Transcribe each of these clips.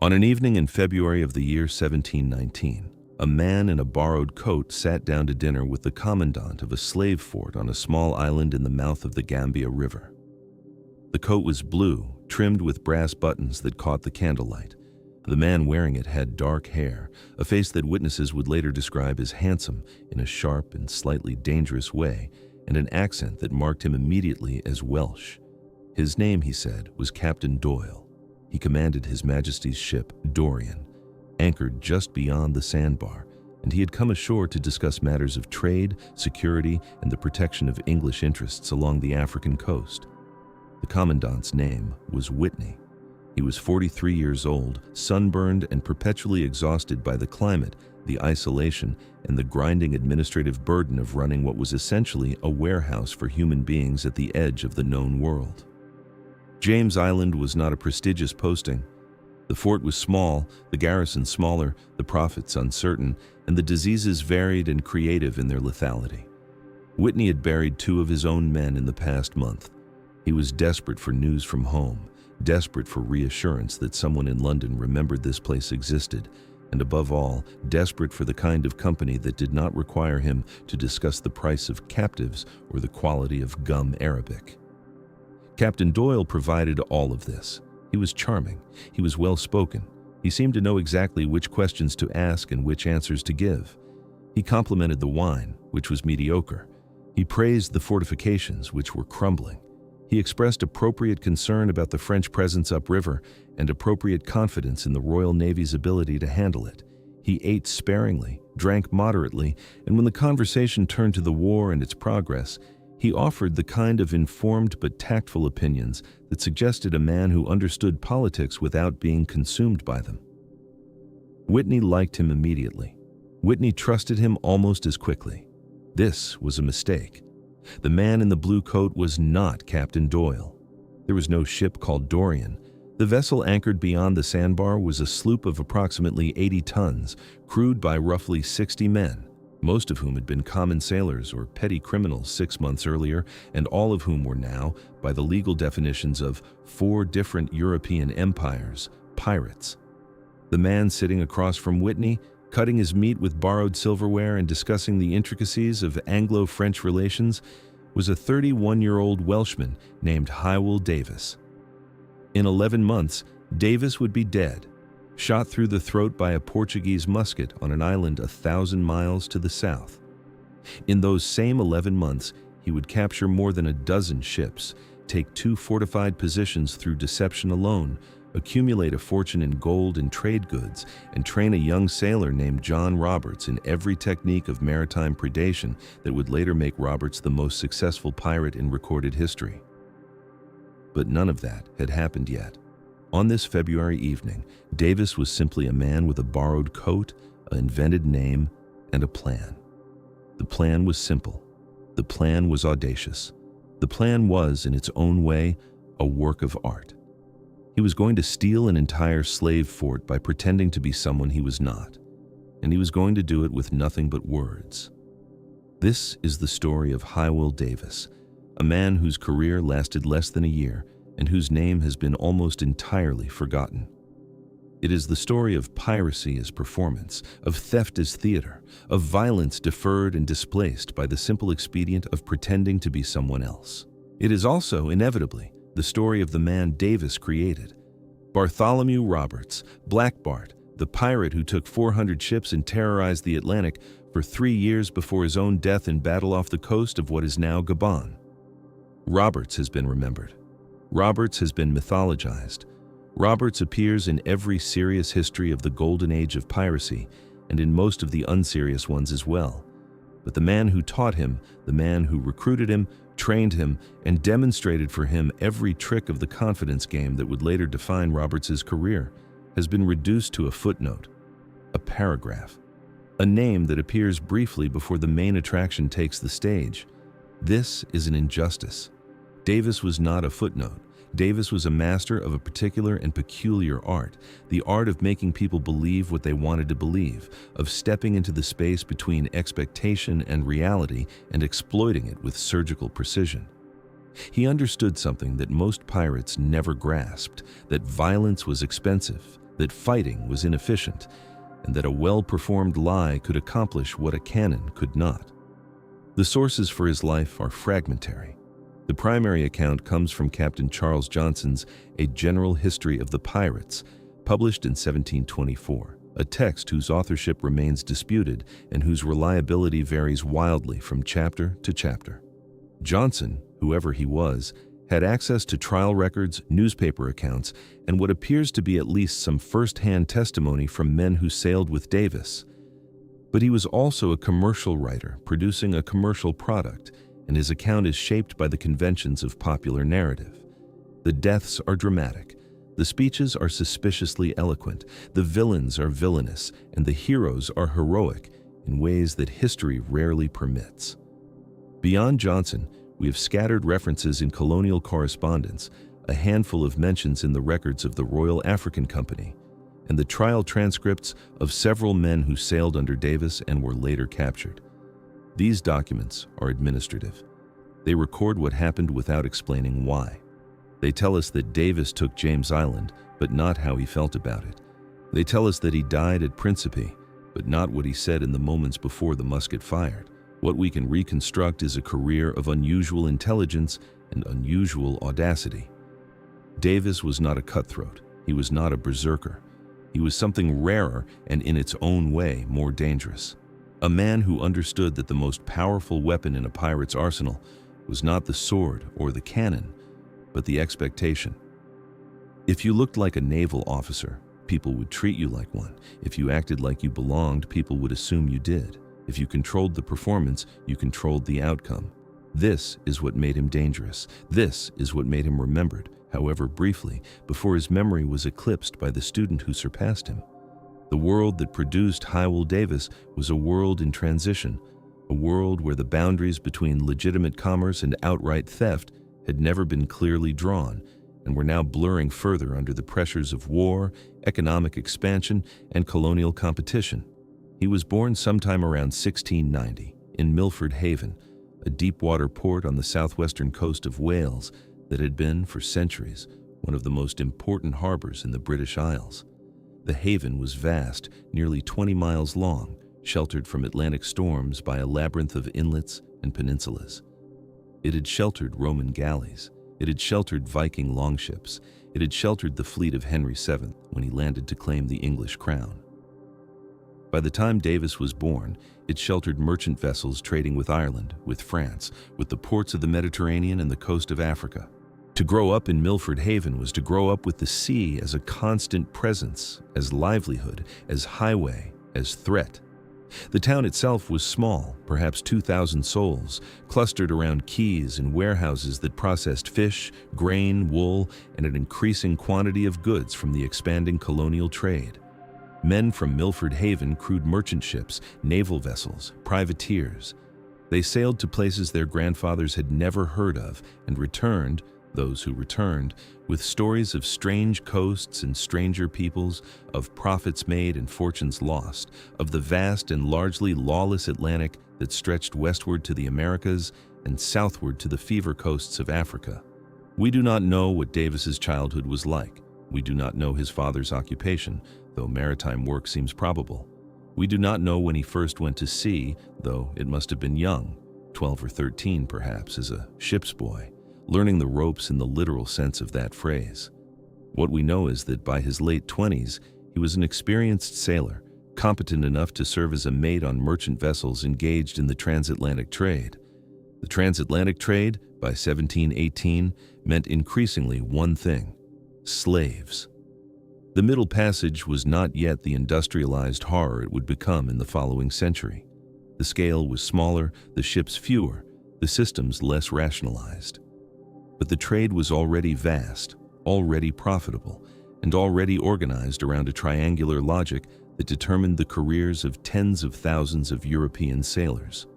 On an evening in February of the year 1719, a man in a borrowed coat sat down to dinner with the commandant of a slave fort on a small island in the mouth of the Gambia River. The coat was blue, trimmed with brass buttons that caught the candlelight. The man wearing it had dark hair, a face that witnesses would later describe as handsome in a sharp and slightly dangerous way, and an accent that marked him immediately as Welsh. His name, he said, was Captain Doyle. He commanded His Majesty's ship, Dorian, anchored just beyond the sandbar, and he had come ashore to discuss matters of trade, security, and the protection of English interests along the African coast. The commandant's name was Whitney. He was 43 years old, sunburned and perpetually exhausted by the climate, the isolation, and the grinding administrative burden of running what was essentially a warehouse for human beings at the edge of the known world. James Island was not a prestigious posting. The fort was small, the garrison smaller, the profits uncertain, and the diseases varied and creative in their lethality. Whitney had buried 2 of his own men in the past month. He was desperate for news from home, desperate for reassurance that someone in London remembered this place existed, and above all, desperate for the kind of company that did not require him to discuss the price of captives or the quality of gum arabic. Captain Doyle provided all of this. He was charming. He was well-spoken. He seemed to know exactly which questions to ask and which answers to give. He complimented the wine, which was mediocre. He praised the fortifications, which were crumbling. He expressed appropriate concern about the French presence upriver and appropriate confidence in the Royal Navy's ability to handle it. He ate sparingly, drank moderately, and when the conversation turned to the war and its progress, he offered the kind of informed but tactful opinions that suggested a man who understood politics without being consumed by them. Whitney liked him immediately. Whitney trusted him almost as quickly. This was a mistake. The man in the blue coat was not Captain Doyle. There was no ship called Dorian. The vessel anchored beyond the sandbar was a sloop of approximately 80 tons, crewed by roughly 60 men, most of whom had been common sailors or petty criminals 6 months earlier, and all of whom were now, by the legal definitions of 4 different European empires, pirates. The man sitting across from Whitney, cutting his meat with borrowed silverware and discussing the intricacies of Anglo-French relations, was a 31-year-old Welshman named Hywel Davis. In 11 months, Davis would be dead, shot through the throat by a Portuguese musket on an island 1,000 miles to the south. In those same 11 months, he would capture more than a dozen ships, take 2 fortified positions through deception alone, accumulate a fortune in gold and trade goods, and train a young sailor named John Roberts in every technique of maritime predation that would later make Roberts the most successful pirate in recorded history. But none of that had happened yet. On this February evening, Davis was simply a man with a borrowed coat, an invented name, and a plan. The plan was simple. The plan was audacious. The plan was, in its own way, a work of art. He was going to steal an entire slave fort by pretending to be someone he was not, and he was going to do it with nothing but words. This is the story of Hywel Davis, a man whose career lasted less than a year and whose name has been almost entirely forgotten. It is the story of piracy as performance, of theft as theater, of violence deferred and displaced by the simple expedient of pretending to be someone else. It is also, inevitably, the story of the man Davis created. Bartholomew Roberts, Black Bart, the pirate who took 400 ships and terrorized the Atlantic for 3 years before his own death in battle off the coast of what is now Gabon. Roberts has been remembered. Roberts has been mythologized. Roberts appears in every serious history of the Golden Age of Piracy, and in most of the unserious ones as well. But the man who taught him, the man who recruited him, trained him, and demonstrated for him every trick of the confidence game that would later define Roberts's career, has been reduced to a footnote, a paragraph, a name that appears briefly before the main attraction takes the stage. This is an injustice. Davis was not a footnote. Davis was a master of a particular and peculiar art, the art of making people believe what they wanted to believe, of stepping into the space between expectation and reality and exploiting it with surgical precision. He understood something that most pirates never grasped, that violence was expensive, that fighting was inefficient, and that a well-performed lie could accomplish what a cannon could not. The sources for his life are fragmentary. The primary account comes from Captain Charles Johnson's A General History of the Pirates, published in 1724, a text whose authorship remains disputed and whose reliability varies wildly from chapter to chapter. Johnson, whoever he was, had access to trial records, newspaper accounts, and what appears to be at least some first-hand testimony from men who sailed with Davis. But he was also a commercial writer, producing a commercial product, and his account is shaped by the conventions of popular narrative. The deaths are dramatic, the speeches are suspiciously eloquent, the villains are villainous, and the heroes are heroic in ways that history rarely permits. Beyond Johnson, we have scattered references in colonial correspondence, a handful of mentions in the records of the Royal African Company, and the trial transcripts of several men who sailed under Davis and were later captured. These documents are administrative. They record what happened without explaining why. They tell us that Davis took James Island, but not how he felt about it. They tell us that he died at Príncipe, but not what he said in the moments before the musket fired. What we can reconstruct is a career of unusual intelligence and unusual audacity. Davis was not a cutthroat. He was not a berserker. He was something rarer and in its own way more dangerous. A man who understood that the most powerful weapon in a pirate's arsenal was not the sword or the cannon, but the expectation. If you looked like a naval officer, people would treat you like one. If you acted like you belonged, people would assume you did. If you controlled the performance, you controlled the outcome. This is what made him dangerous. This is what made him remembered, however briefly, before his memory was eclipsed by the student who surpassed him. The world that produced Hywel Davis was a world in transition, a world where the boundaries between legitimate commerce and outright theft had never been clearly drawn, and were now blurring further under the pressures of war, economic expansion, and colonial competition. He was born sometime around 1690 in Milford Haven, a deep-water port on the southwestern coast of Wales that had been, for centuries, one of the most important harbors in the British Isles. The haven was vast, nearly 20 miles long, sheltered from Atlantic storms by a labyrinth of inlets and peninsulas. It had sheltered Roman galleys. It had sheltered Viking longships. It had sheltered the fleet of Henry VII when he landed to claim the English crown. By the time Davis was born, it sheltered merchant vessels trading with Ireland, with France, with the ports of the Mediterranean and the coast of Africa. To grow up in Milford Haven was to grow up with the sea as a constant presence, as livelihood, as highway, as threat. The town itself was small, perhaps 2,000 souls, clustered around quays and warehouses that processed fish, grain, wool, and an increasing quantity of goods from the expanding colonial trade. Men from Milford Haven crewed merchant ships, naval vessels, privateers. They sailed to places their grandfathers had never heard of and returned, those who returned, with stories of strange coasts and stranger peoples, of profits made and fortunes lost, of the vast and largely lawless Atlantic that stretched westward to the Americas and southward to the fever coasts of Africa. We do not know what Davis's childhood was like. We do not know his father's occupation, though maritime work seems probable. We do not know when he first went to sea, though it must have been young, 12 or 13 perhaps, as a ship's boy, learning the ropes in the literal sense of that phrase. What we know is that by his late 20s, he was an experienced sailor, competent enough to serve as a mate on merchant vessels engaged in the transatlantic trade. The transatlantic trade, by 1718, meant increasingly one thing: slaves. The Middle Passage was not yet the industrialized horror it would become in the following century. The scale was smaller, the ships fewer, the systems less rationalized. But the trade was already vast, already profitable, and already organized around a triangular logic that determined the careers of tens of thousands of European sailors.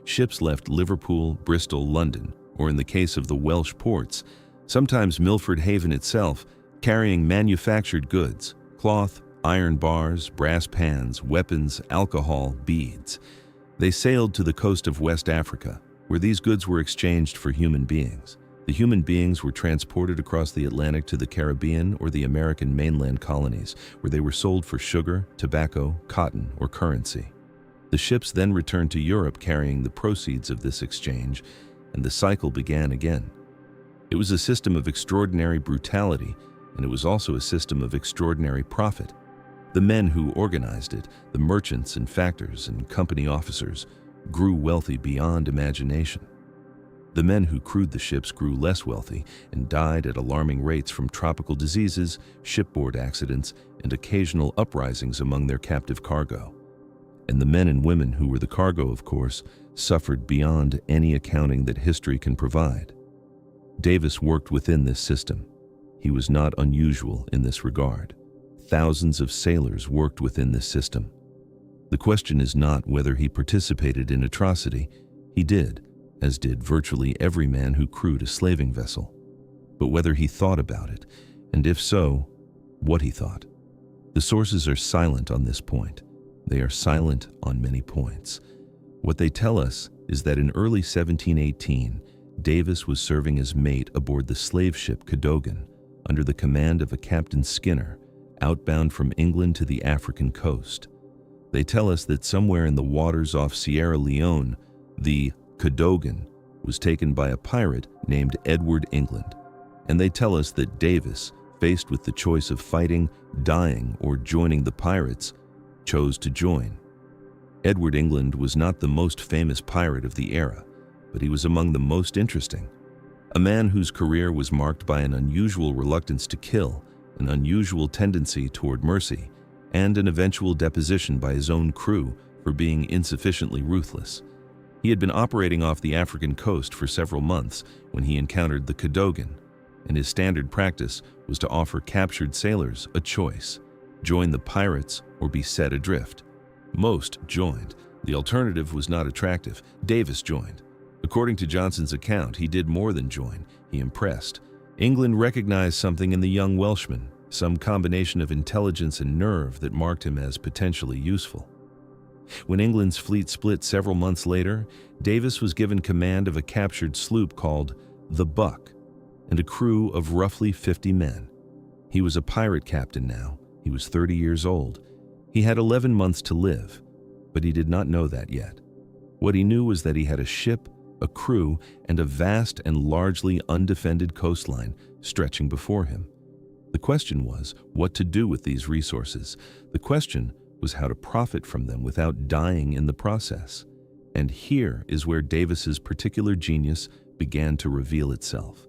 Ships left Liverpool, Bristol, London, or in the case of the Welsh ports, sometimes Milford Haven itself, carrying manufactured goods, cloth, iron bars, brass pans, weapons, alcohol, beads. They sailed to the coast of West Africa, where these goods were exchanged for human beings. The The human beings were transported across the Atlantic to the Caribbean or the American mainland colonies, where they were sold for sugar, tobacco, cotton, or currency. The ships then returned to Europe carrying the proceeds of this exchange, and the cycle began again. It was a system of extraordinary brutality, and it was also a system of extraordinary profit. The men who organized it, the merchants and factors and company officers, grew wealthy beyond imagination. The men who crewed the ships grew less wealthy and died at alarming rates from tropical diseases, shipboard accidents, and occasional uprisings among their captive cargo. And the men and women who were the cargo, of course, suffered beyond any accounting that history can provide. Davis worked within this system. He was not unusual in this regard. Thousands of sailors worked within this system. The question is not whether he participated in atrocity. He did, as did virtually every man who crewed a slaving vessel, but whether he thought about it, and if so, what he thought. The sources are silent on this point. They are silent on many points. What they tell us is that in early 1718, Davis was serving as mate aboard the slave ship Cadogan, under the command of a Captain Skinner, outbound from England to the African coast. They tell us that somewhere in the waters off Sierra Leone, the Cadogan was taken by a pirate named Edward England, and they tell us that Davis, faced with the choice of fighting, dying, or joining the pirates, chose to join. Edward England was not the most famous pirate of the era, but he was among the most interesting. A man whose career was marked by an unusual reluctance to kill, an unusual tendency toward mercy, and an eventual deposition by his own crew for being insufficiently ruthless. He had been operating off the African coast for several months when he encountered the Cadogan, and his standard practice was to offer captured sailors a choice: join the pirates or be set adrift. Most joined. The alternative was not attractive. Davis joined. According to Johnson's account, he did more than join. He impressed. England recognized something in the young Welshman, some combination of intelligence and nerve that marked him as potentially useful. When England's fleet split several months later, Davis was given command of a captured sloop called the Buck and a crew of roughly 50 men. He was a pirate captain now. He was 30 years old. He had 11 months to live, but he did not know that yet. What he knew was that he had a ship, a crew, and a vast and largely undefended coastline stretching before him. The question was what to do with these resources. The question was how to profit from them without dying in the process. And here is where Davis's particular genius began to reveal itself.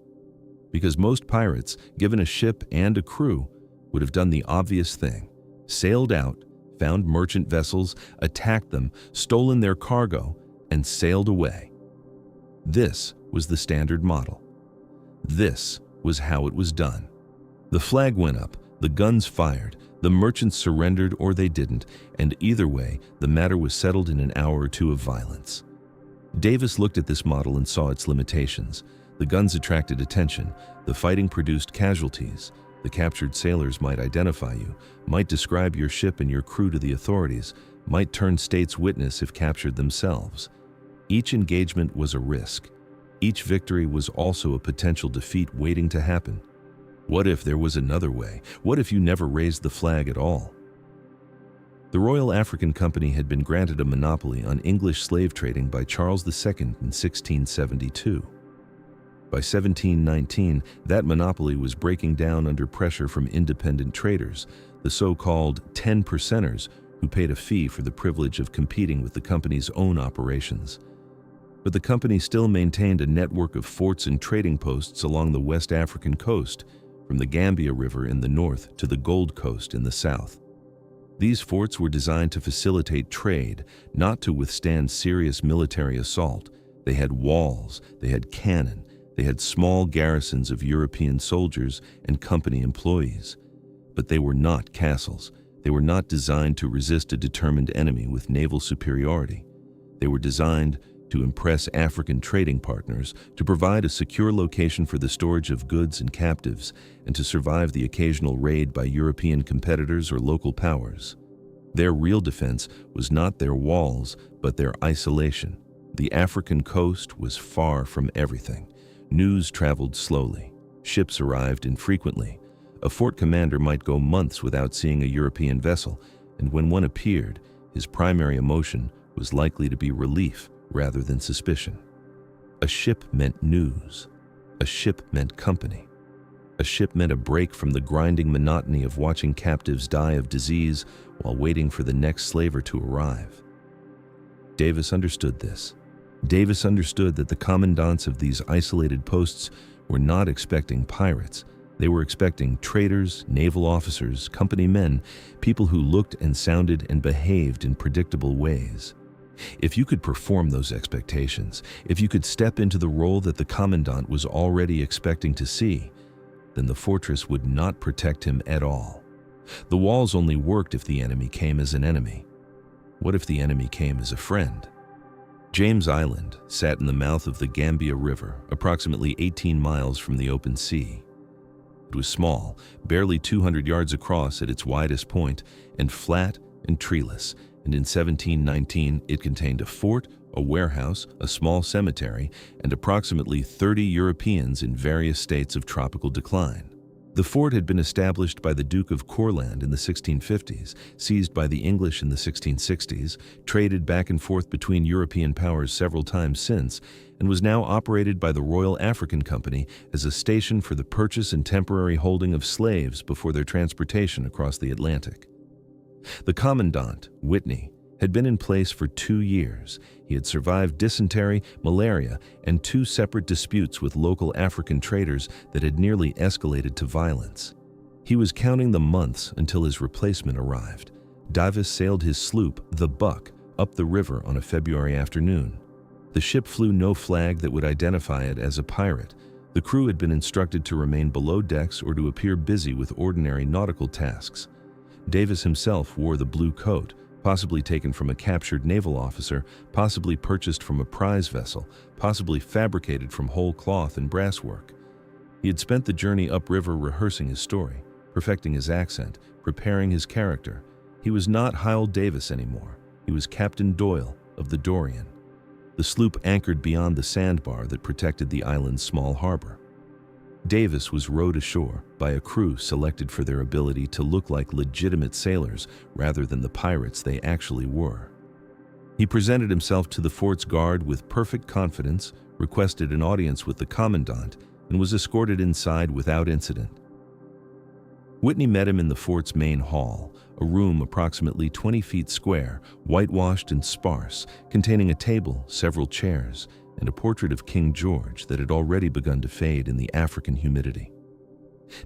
Because most pirates, given a ship and a crew, would have done the obvious thing: sailed out, found merchant vessels, attacked them, stolen their cargo, and sailed away. This was the standard model. This was how it was done. The flag went up, the guns fired, the merchants surrendered or they didn't, and either way, the matter was settled in an hour or two of violence. Davis looked at this model and saw its limitations. The guns attracted attention, the fighting produced casualties, the captured sailors might identify you, might describe your ship and your crew to the authorities, might turn state's witness if captured themselves. Each engagement was a risk. Each victory was also a potential defeat waiting to happen. What if there was another way? What if you never raised the flag at all? The Royal African Company had been granted a monopoly on English slave trading by Charles II in 1672. By 1719, that monopoly was breaking down under pressure from independent traders, the so-called 10%ers, who paid a fee for the privilege of competing with the company's own operations. But the company still maintained a network of forts and trading posts along the West African coast, from the Gambia River in the north to the Gold Coast in the south. These forts were designed to facilitate trade, not to withstand serious military assault. They had walls, they had cannon, they had small garrisons of European soldiers and company employees. But they were not castles. They were not designed to resist a determined enemy with naval superiority. They were designed to impress African trading partners, to provide a secure location for the storage of goods and captives, and to survive the occasional raid by European competitors or local powers. Their real defense was not their walls, but their isolation. The African coast was far from everything. News traveled slowly. Ships arrived infrequently. A fort commander might go months without seeing a European vessel, and when one appeared, his primary emotion was likely to be relief rather than suspicion. A ship meant news. A ship meant company. A ship meant a break from the grinding monotony of watching captives die of disease while waiting for the next slaver to arrive. Davis understood this. Davis understood that the commandants of these isolated posts were not expecting pirates. They were expecting traders, naval officers, company men, people who looked and sounded and behaved in predictable ways. If you could perform those expectations, if you could step into the role that the commandant was already expecting to see, then the fortress would not protect him at all. The walls only worked if the enemy came as an enemy. What if the enemy came as a friend? James Island sat in the mouth of the Gambia River, approximately 18 miles from the open sea. It was small, barely 200 yards across at its widest point, and flat and treeless, and in 1719 it contained a fort, a warehouse, a small cemetery, and approximately 30 Europeans in various states of tropical decline. The fort had been established by the Duke of Courland in the 1650s, seized by the English in the 1660s, traded back and forth between European powers several times since, and was now operated by the Royal African Company as a station for the purchase and temporary holding of slaves before their transportation across the Atlantic. The commandant, Whitney, had been in place for 2 years. He had survived dysentery, malaria, and 2 separate disputes with local African traders that had nearly escalated to violence. He was counting the months until his replacement arrived. Davis sailed his sloop, the Buck, up the river on a February afternoon. The ship flew no flag that would identify it as a pirate. The crew had been instructed to remain below decks or to appear busy with ordinary nautical tasks. Davis himself wore the blue coat, possibly taken from a captured naval officer, possibly purchased from a prize vessel, possibly fabricated from whole cloth and brasswork. He had spent the journey upriver rehearsing his story, perfecting his accent, preparing his character. He was not Hywel Davis anymore. He was Captain Doyle of the Dorian. The sloop anchored beyond the sandbar that protected the island's small harbor. Davis was rowed ashore by a crew selected for their ability to look like legitimate sailors rather than the pirates they actually were. He presented himself to the fort's guard with perfect confidence, requested an audience with the commandant, and was escorted inside without incident. Whitney met him in the fort's main hall, a room approximately 20 feet square, whitewashed and sparse, containing a table, several chairs, and a portrait of King George that had already begun to fade in the African humidity.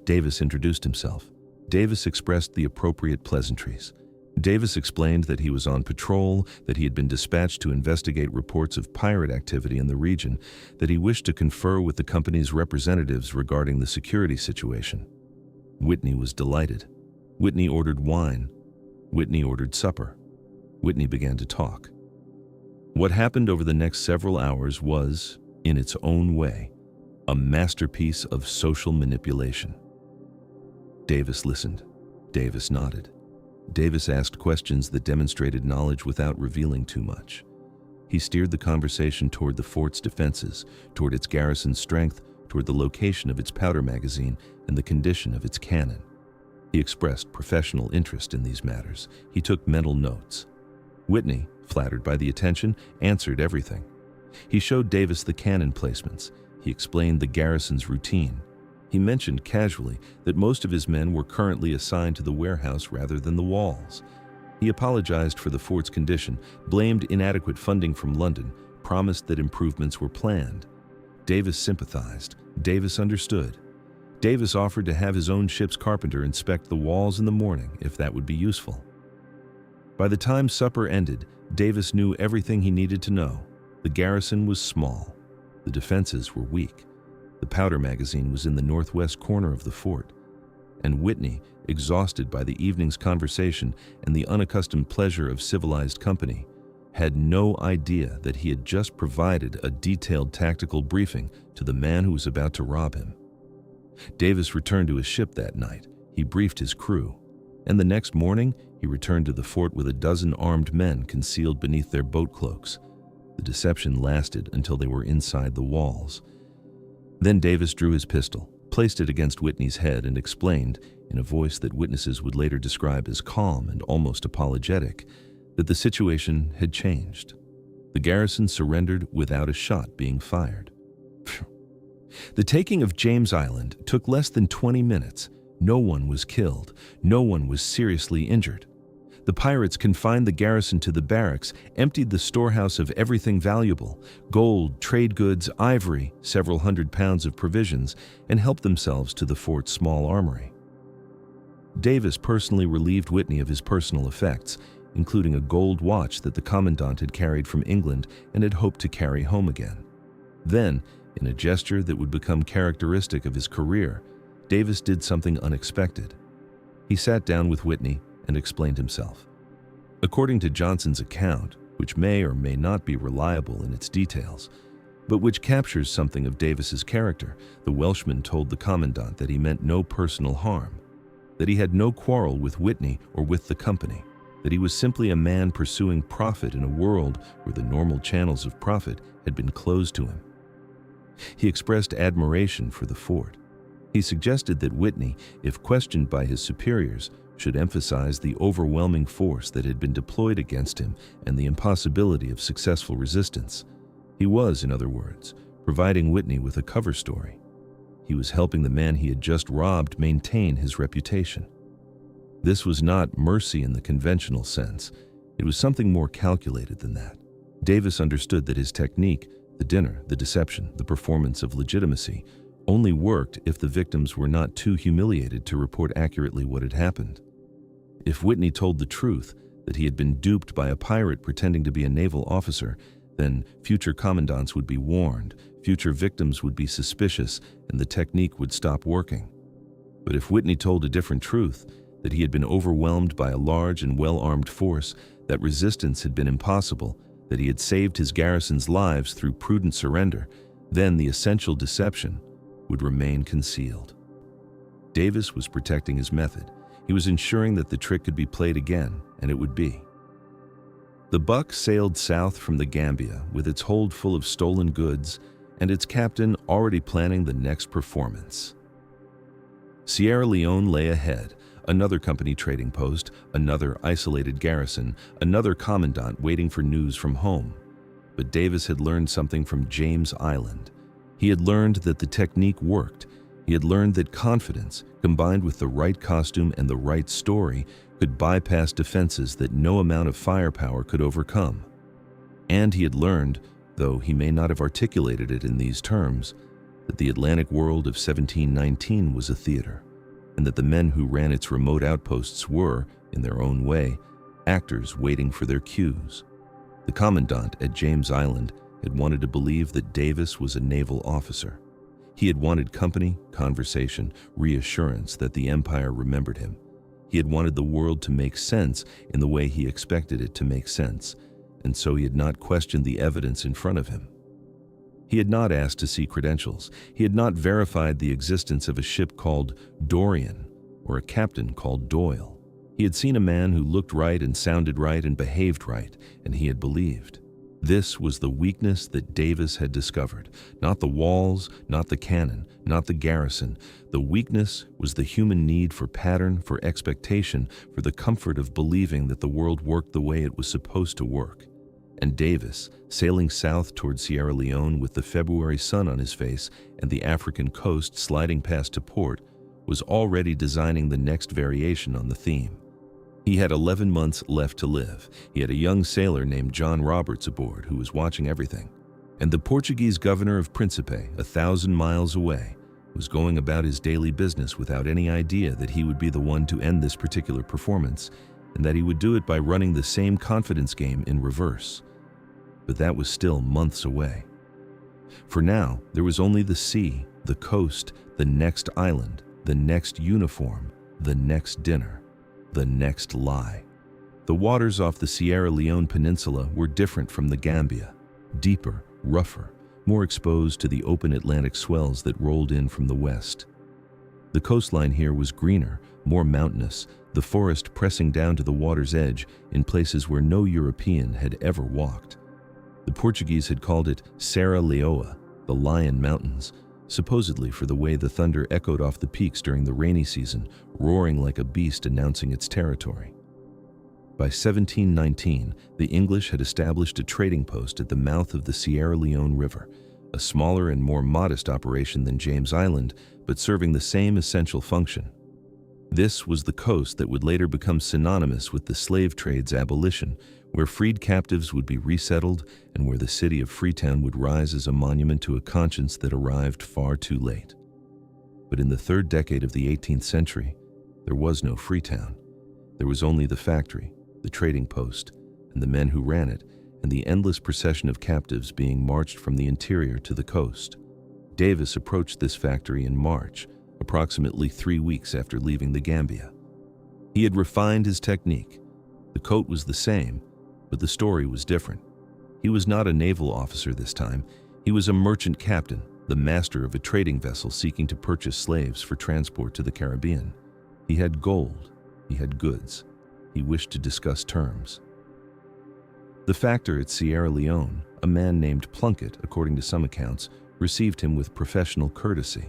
Davis introduced himself. Davis expressed the appropriate pleasantries. Davis explained that he was on patrol, that he had been dispatched to investigate reports of pirate activity in the region, that he wished to confer with the company's representatives regarding the security situation. Whitney was delighted. Whitney ordered wine. Whitney ordered supper. Whitney began to talk. What happened over the next several hours was, in its own way, a masterpiece of social manipulation. Davis listened. Davis nodded. Davis asked questions that demonstrated knowledge without revealing too much. He steered the conversation toward the fort's defenses, toward its garrison's strength, toward the location of its powder magazine and the condition of its cannon. He expressed professional interest in these matters. He took mental notes. Whitney, flattered by the attention, answered everything. He showed Davis the cannon placements. He explained the garrison's routine. He mentioned casually that most of his men were currently assigned to the warehouse rather than the walls. He apologized for the fort's condition, blamed inadequate funding from London, promised that improvements were planned. Davis sympathized. Davis understood. Davis offered to have his own ship's carpenter inspect the walls in the morning if that would be useful. By the time supper ended, Davis knew everything he needed to know. The garrison was small. The defenses were weak. The powder magazine was in the northwest corner of the fort. And Whitney, exhausted by the evening's conversation and the unaccustomed pleasure of civilized company, had no idea that he had just provided a detailed tactical briefing to the man who was about to rob him. Davis returned to his ship that night. He briefed his crew. And the next morning, he returned to the fort with a dozen armed men concealed beneath their boat cloaks. The deception lasted until they were inside the walls. Then Davis drew his pistol, placed it against Whitney's head, and explained, in a voice that witnesses would later describe as calm and almost apologetic, that the situation had changed. The garrison surrendered without a shot being fired. The taking of James Island took less than 20 minutes. No one was killed. No one was seriously injured. The pirates confined the garrison to the barracks, emptied the storehouse of everything valuable, gold, trade goods, ivory, several hundred pounds of provisions, and helped themselves to the fort's small armory. Davis personally relieved Whitney of his personal effects, including a gold watch that the commandant had carried from England and had hoped to carry home again. Then, in a gesture that would become characteristic of his career, Davis did something unexpected. He sat down with Whitney and explained himself. According to Johnson's account, which may or may not be reliable in its details, but which captures something of Davis's character, the Welshman told the commandant that he meant no personal harm, that he had no quarrel with Whitney or with the company, that he was simply a man pursuing profit in a world where the normal channels of profit had been closed to him. He expressed admiration for the fort. He suggested that Whitney, if questioned by his superiors, should emphasize the overwhelming force that had been deployed against him and the impossibility of successful resistance. He was, in other words, providing Whitney with a cover story. He was helping the man he had just robbed maintain his reputation. This was not mercy in the conventional sense. It was something more calculated than that. Davis understood that his technique, the dinner, the deception, the performance of legitimacy, only worked if the victims were not too humiliated to report accurately what had happened. If Whitney told the truth, that he had been duped by a pirate pretending to be a naval officer, then future commandants would be warned, future victims would be suspicious, and the technique would stop working. But if Whitney told a different truth, that he had been overwhelmed by a large and well-armed force, that resistance had been impossible, that he had saved his garrison's lives through prudent surrender, then the essential deception would remain concealed. Davis was protecting his method. He was ensuring that the trick could be played again, and it would be. The Buck sailed south from the Gambia with its hold full of stolen goods and its captain already planning the next performance. Sierra Leone lay ahead, another company trading post, another isolated garrison, another commandant waiting for news from home. But Davis had learned something from James Island. He had learned that the technique worked. He had learned that confidence, combined with the right costume and the right story, could bypass defenses that no amount of firepower could overcome. And he had learned, though he may not have articulated it in these terms, that the Atlantic world of 1719 was a theater, and that the men who ran its remote outposts were, in their own way, actors waiting for their cues. The commandant at James Island had wanted to believe that Davis was a naval officer. He had wanted company, conversation, reassurance that the Empire remembered him. He had wanted the world to make sense in the way he expected it to make sense, and so he had not questioned the evidence in front of him. He had not asked to see credentials. He had not verified the existence of a ship called Dorian or a captain called Doyle. He had seen a man who looked right and sounded right and behaved right, and he had believed. This was the weakness that Davis had discovered. Not the walls, not the cannon, not the garrison. The weakness was the human need for pattern, for expectation, for the comfort of believing that the world worked the way it was supposed to work. And Davis, sailing south toward Sierra Leone with the February sun on his face and the African coast sliding past to port, was already designing the next variation on the theme. He had 11 months left to live. He had a young sailor named John Roberts aboard who was watching everything. And the Portuguese governor of Príncipe, 1,000 miles away, was going about his daily business without any idea that he would be the one to end this particular performance, and that he would do it by running the same confidence game in reverse. But that was still months away. For now, there was only the sea, the coast, the next island, the next uniform, the next dinner, the next lie. The waters off the Sierra Leone Peninsula were different from the Gambia, deeper, rougher, more exposed to the open Atlantic swells that rolled in from the west. The coastline here was greener, more mountainous, the forest pressing down to the water's edge in places where no European had ever walked. The Portuguese had called it Serra Leoa, the Lion Mountains, supposedly for the way the thunder echoed off the peaks during the rainy season, roaring like a beast announcing its territory. By 1719, the English had established a trading post at the mouth of the Sierra Leone River, a smaller and more modest operation than James Island, but serving the same essential function. This was the coast that would later become synonymous with the slave trade's abolition, where freed captives would be resettled and where the city of Freetown would rise as a monument to a conscience that arrived far too late. But in the third decade of the 18th century, there was no Freetown. There was only the factory, the trading post, and the men who ran it, and the endless procession of captives being marched from the interior to the coast. Davis approached this factory in March, approximately 3 weeks after leaving the Gambia. He had refined his technique. The coat was the same, but the story was different. He was not a naval officer this time. He was a merchant captain, the master of a trading vessel seeking to purchase slaves for transport to the Caribbean. He had gold. He had goods. He wished to discuss terms. The factor at Sierra Leone, a man named Plunkett, according to some accounts, received him with professional courtesy.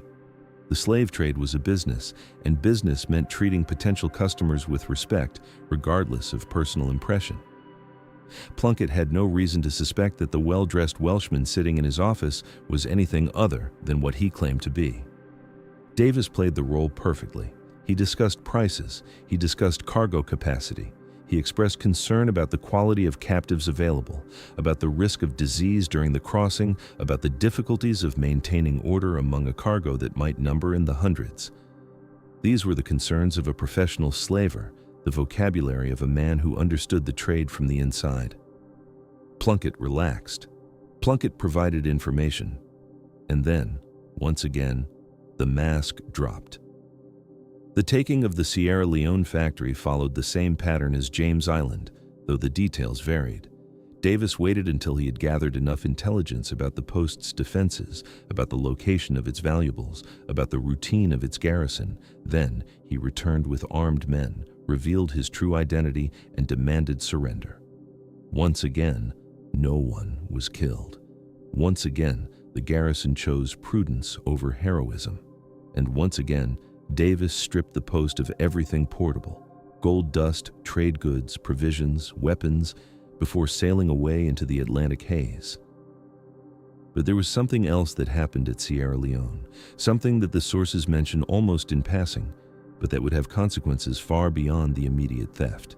The slave trade was a business, and business meant treating potential customers with respect, regardless of personal impression. Plunkett had no reason to suspect that the well-dressed Welshman sitting in his office was anything other than what he claimed to be. Davis played the role perfectly. He discussed prices, he discussed cargo capacity, he expressed concern about the quality of captives available, about the risk of disease during the crossing, about the difficulties of maintaining order among a cargo that might number in the hundreds. These were the concerns of a professional slaver, the vocabulary of a man who understood the trade from the inside. Plunkett relaxed. Plunkett provided information. And then, once again, the mask dropped. The taking of the Sierra Leone factory followed the same pattern as James Island, though the details varied. Davis waited until he had gathered enough intelligence about the post's defenses, about the location of its valuables, about the routine of its garrison. Then he returned with armed men, revealed his true identity, and demanded surrender. Once again, no one was killed. Once again, the garrison chose prudence over heroism. And once again, Davis stripped the post of everything portable: gold dust, trade goods, provisions, weapons, before sailing away into the Atlantic haze. But there was something else that happened at Sierra Leone, something that the sources mention almost in passing, but that would have consequences far beyond the immediate theft.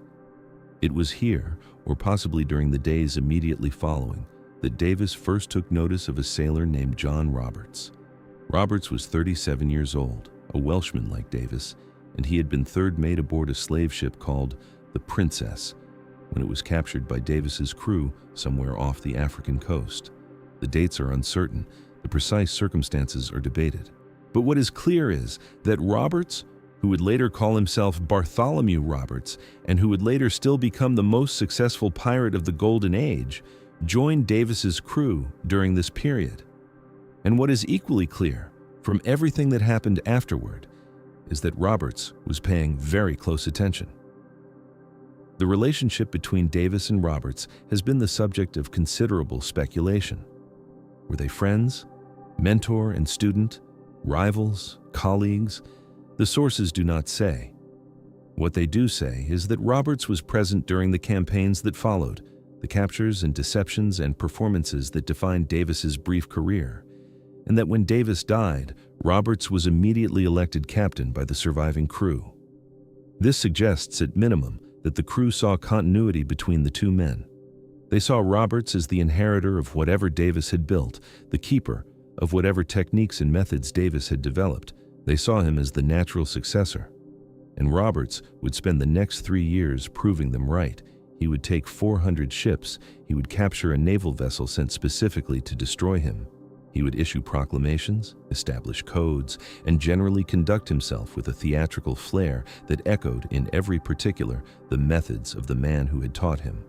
It was here, or possibly during the days immediately following, that Davis first took notice of a sailor named John Roberts. Roberts was 37 years old, a Welshman like Davis, and he had been third mate aboard a slave ship called the Princess when it was captured by Davis's crew somewhere off the African coast. The dates are uncertain, the precise circumstances are debated. But what is clear is that Roberts, who would later call himself Bartholomew Roberts and who would later still become the most successful pirate of the Golden Age, joined Davis's crew during this period. And what is equally clear from everything that happened afterward is that Roberts was paying very close attention. The relationship between Davis and Roberts has been the subject of considerable speculation. Were they friends, mentor and student, rivals, colleagues? The sources do not say. What they do say is that Roberts was present during the campaigns that followed, the captures and deceptions and performances that defined Davis's brief career, and that when Davis died, Roberts was immediately elected captain by the surviving crew. This suggests, at minimum, that the crew saw continuity between the two men. They saw Roberts as the inheritor of whatever Davis had built, the keeper of whatever techniques and methods Davis had developed. They saw him as the natural successor. And Roberts would spend the next 3 years proving them right. He would take 400 ships, he would capture a naval vessel sent specifically to destroy him. He would issue proclamations, establish codes, and generally conduct himself with a theatrical flair that echoed in every particular the methods of the man who had taught him.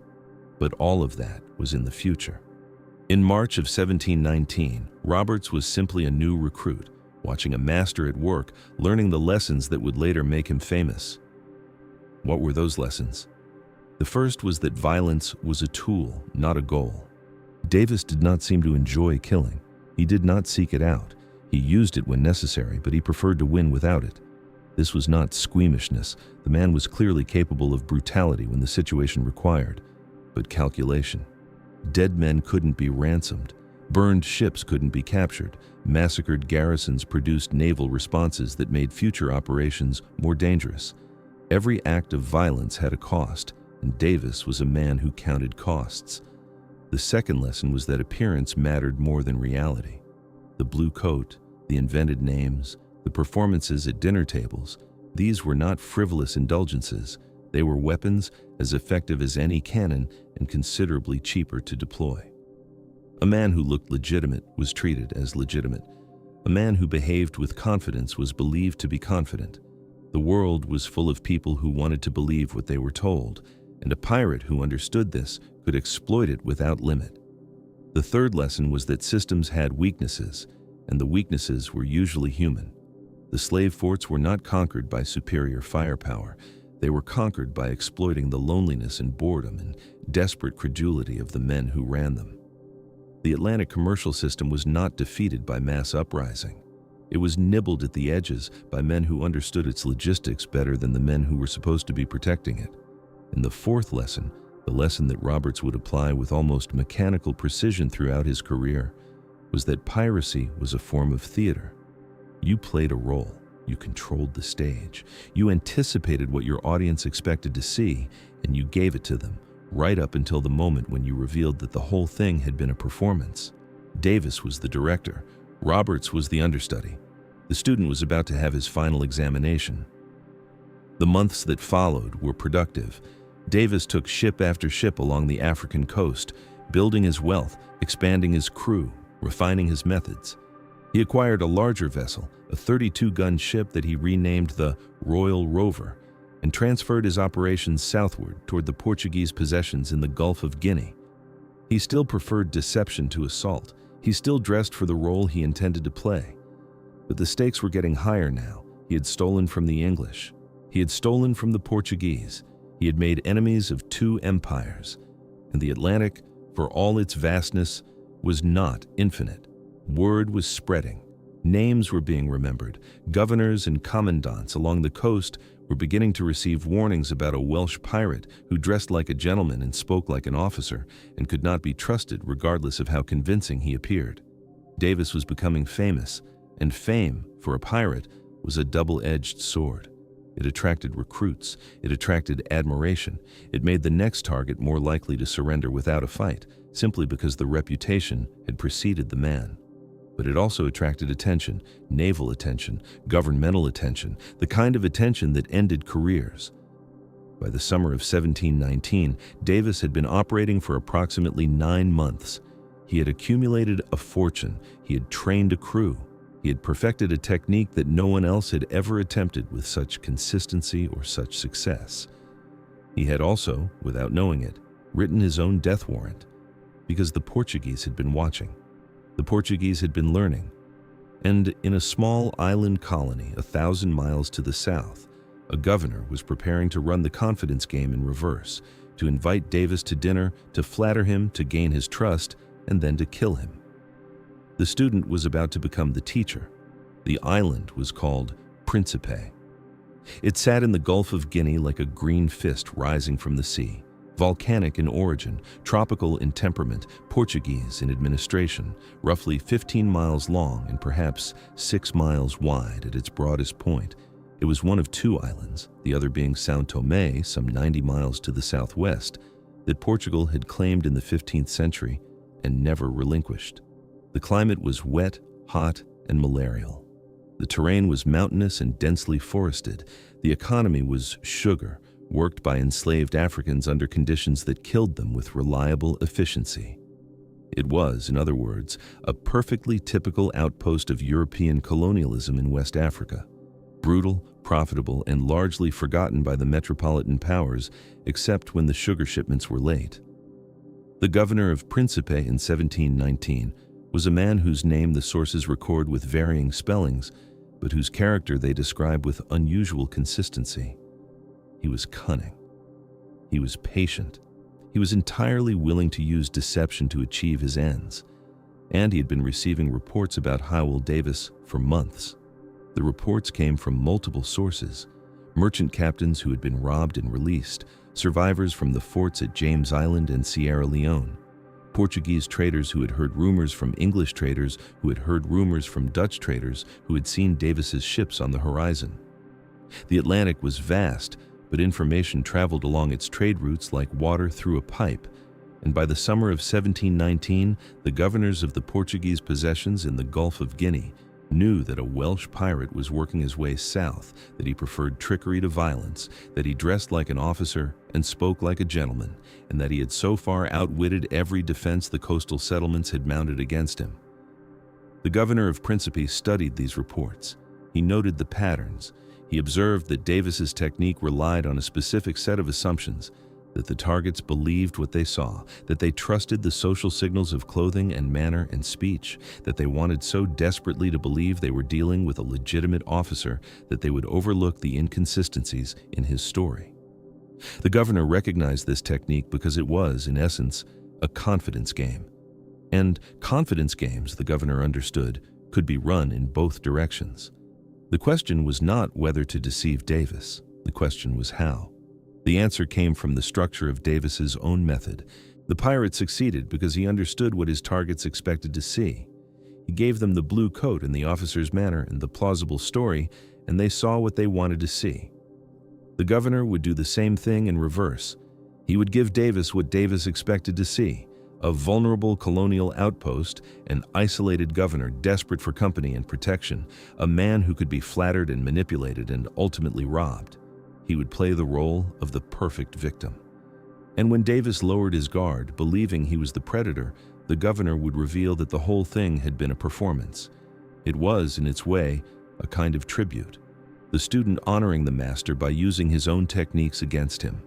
But all of that was in the future. In March of 1719, Roberts was simply a new recruit, watching a master at work, learning the lessons that would later make him famous. What were those lessons? The first was that violence was a tool, not a goal. Davis did not seem to enjoy killing. He did not seek it out. He used it when necessary, but he preferred to win without it. This was not squeamishness. The man was clearly capable of brutality when the situation required, but calculation. Dead men couldn't be ransomed. Burned ships couldn't be captured. Massacred garrisons produced naval responses that made future operations more dangerous. Every act of violence had a cost, and Davis was a man who counted costs. The second lesson was that appearance mattered more than reality. The blue coat, the invented names, the performances at dinner tables, these were not frivolous indulgences. They were weapons as effective as any cannon and considerably cheaper to deploy. A man who looked legitimate was treated as legitimate. A man who behaved with confidence was believed to be confident. The world was full of people who wanted to believe what they were told, and a pirate who understood this could exploit it without limit. The third lesson was that systems had weaknesses, and the weaknesses were usually human. The slave forts were not conquered by superior firepower. They were conquered by exploiting the loneliness and boredom and desperate credulity of the men who ran them. The Atlantic commercial system was not defeated by mass uprising. It was nibbled at the edges by men who understood its logistics better than the men who were supposed to be protecting it. And the fourth lesson, the lesson that Roberts would apply with almost mechanical precision throughout his career, was that piracy was a form of theater. You played a role. You controlled the stage. You anticipated what your audience expected to see, and you gave it to them, right up until the moment when you revealed that the whole thing had been a performance. Davis was the director. Roberts was the understudy. The student was about to have his final examination. The months that followed were productive. Davis took ship after ship along the African coast, building his wealth, expanding his crew, refining his methods. He acquired a larger vessel, a 32-gun ship that he renamed the Royal Rover, and transferred his operations southward toward the Portuguese possessions in the Gulf of Guinea. He still preferred deception to assault. He still dressed for the role he intended to play. But the stakes were getting higher now. He had stolen from the English. He had stolen from the Portuguese. He had made enemies of two empires. And the Atlantic, for all its vastness, was not infinite. Word was spreading. Names were being remembered. Governors and commandants along the coast were beginning to receive warnings about a Welsh pirate who dressed like a gentleman and spoke like an officer and could not be trusted regardless of how convincing he appeared. Davis was becoming famous, and fame, for a pirate, was a double-edged sword. It attracted recruits. It attracted admiration. It made the next target more likely to surrender without a fight, simply because the reputation had preceded the man. But it also attracted attention, naval attention, governmental attention, the kind of attention that ended careers. By the summer of 1719, Davis had been operating for approximately 9 months. He had accumulated a fortune. He had trained a crew. He had perfected a technique that no one else had ever attempted with such consistency or such success. He had also, without knowing it, written his own death warrant, because the Portuguese had been watching. The Portuguese had been learning. And in a small island colony 1,000 miles to the south, a governor was preparing to run the confidence game in reverse, to invite Davis to dinner, to flatter him, to gain his trust, and then to kill him. The student was about to become the teacher. The island was called Príncipe. It sat in the Gulf of Guinea like a green fist rising from the sea. Volcanic in origin, tropical in temperament, Portuguese in administration, roughly 15 miles long and perhaps 6 miles wide at its broadest point. It was one of 2 islands, the other being São Tomé, some 90 miles to the southwest, that Portugal had claimed in the 15th century and never relinquished. The climate was wet, hot, and malarial. The terrain was mountainous and densely forested. The economy was sugar, worked by enslaved Africans under conditions that killed them with reliable efficiency. It was, in other words, a perfectly typical outpost of European colonialism in West Africa. Brutal, profitable, and largely forgotten by the metropolitan powers, except when the sugar shipments were late. The governor of Príncipe in 1719 was a man whose name the sources record with varying spellings, but whose character they describe with unusual consistency. He was cunning. He was patient. He was entirely willing to use deception to achieve his ends. and he had been receiving reports about Hywel Davis for months. The reports came from multiple sources: merchant captains who had been robbed and released, survivors from the forts at James Island and Sierra Leone, Portuguese traders who had heard rumors from English traders who had heard rumors from Dutch traders who had seen Davis's ships on the horizon. The Atlantic was vast, but information traveled along its trade routes like water through a pipe, and by the summer of 1719, the governors of the Portuguese possessions in the Gulf of Guinea knew that a Welsh pirate was working his way south, that he preferred trickery to violence, that he dressed like an officer and spoke like a gentleman, and that he had so far outwitted every defense the coastal settlements had mounted against him. The governor of Príncipe studied these reports. He noted the patterns. He observed that Davis's technique relied on a specific set of assumptions, that the targets believed what they saw, that they trusted the social signals of clothing and manner and speech, that they wanted so desperately to believe they were dealing with a legitimate officer that they would overlook the inconsistencies in his story. The governor recognized this technique because it was, in essence, a confidence game. And confidence games, the governor understood, could be run in both directions. The question was not whether to deceive Davis. The question was how. The answer came from the structure of Davis's own method. The pirate succeeded because he understood what his targets expected to see. He gave them the blue coat and the officer's manner and the plausible story, and they saw what they wanted to see. The governor would do the same thing in reverse. He would give Davis what Davis expected to see: a vulnerable colonial outpost, an isolated governor desperate for company and protection, a man who could be flattered and manipulated and ultimately robbed. He would play the role of the perfect victim. And when Davis lowered his guard, believing he was the predator, the governor would reveal that the whole thing had been a performance. It was, in its way, a kind of tribute, the student honoring the master by using his own techniques against him.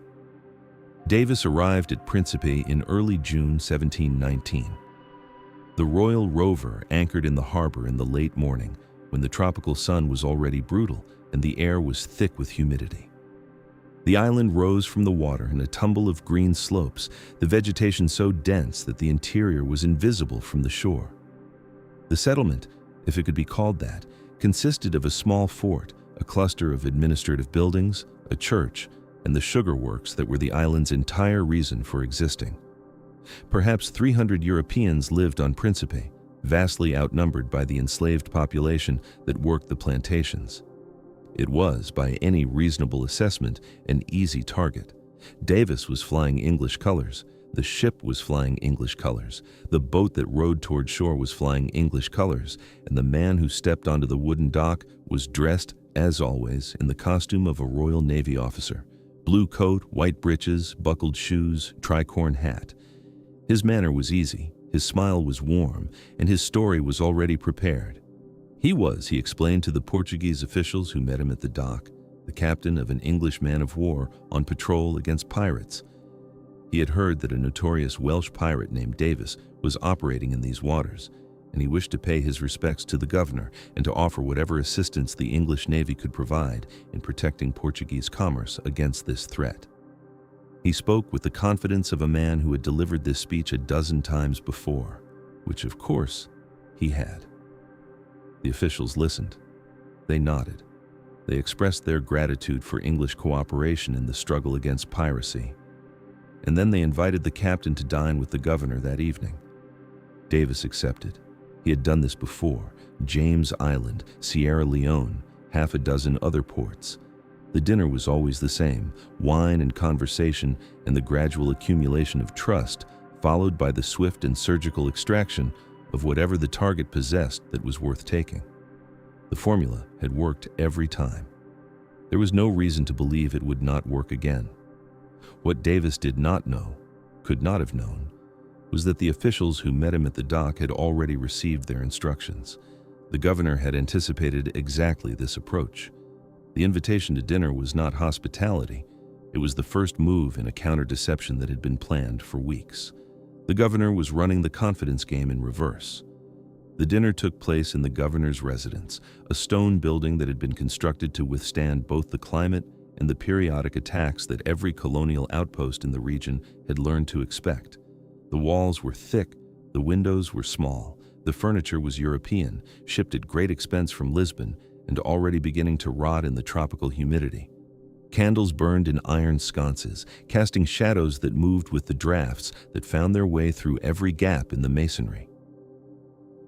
Davis arrived at Príncipe in early June 1719. The royal rover anchored in the harbor in the late morning, when the tropical sun was already brutal and the air was thick with humidity. The island rose from the water in a tumble of green slopes, the vegetation so dense that the interior was invisible from the shore. The settlement, if it could be called that, consisted of a small fort, a cluster of administrative buildings, a church, and the sugar works that were the island's entire reason for existing. Perhaps 300 Europeans lived on Príncipe, vastly outnumbered by the enslaved population that worked the plantations. It was, by any reasonable assessment, an easy target. Davis was flying English colors. The ship was flying English colors. The boat that rowed toward shore was flying English colors, and the man who stepped onto the wooden dock was dressed, as always, in the costume of a Royal Navy officer: blue coat, white breeches, buckled shoes, tricorn hat. His manner was easy, his smile was warm, and his story was already prepared. He explained to the Portuguese officials who met him at the dock, the captain of an English man-of-war on patrol against pirates. He had heard that a notorious Welsh pirate named Davis was operating in these waters, and he wished to pay his respects to the governor and to offer whatever assistance the English Navy could provide in protecting Portuguese commerce against this threat. He spoke with the confidence of a man who had delivered this speech a dozen times before, which, of course, he had. The officials listened. They nodded. They expressed their gratitude for English cooperation in the struggle against piracy. And then they invited the captain to dine with the governor that evening. Davis accepted. He had done this before: James Island, Sierra Leone, half a dozen other ports. The dinner was always the same: wine and conversation and the gradual accumulation of trust, followed by the swift and surgical extraction of whatever the target possessed that was worth taking. The formula had worked every time. There was no reason to believe it would not work again. What Davis did not know, could not have known, was that the officials who met him at the dock had already received their instructions. The governor had anticipated exactly this approach. The invitation to dinner was not hospitality. It was the first move in a counter-deception that had been planned for weeks. The governor was running the confidence game in reverse. The dinner took place in the governor's residence, a stone building that had been constructed to withstand both the climate and the periodic attacks that every colonial outpost in the region had learned to expect. The walls were thick, the windows were small, The furniture was European, shipped at great expense from Lisbon, and already beginning to rot in the tropical humidity. Candles burned in iron sconces, casting shadows that moved with the drafts that found their way through every gap in the masonry.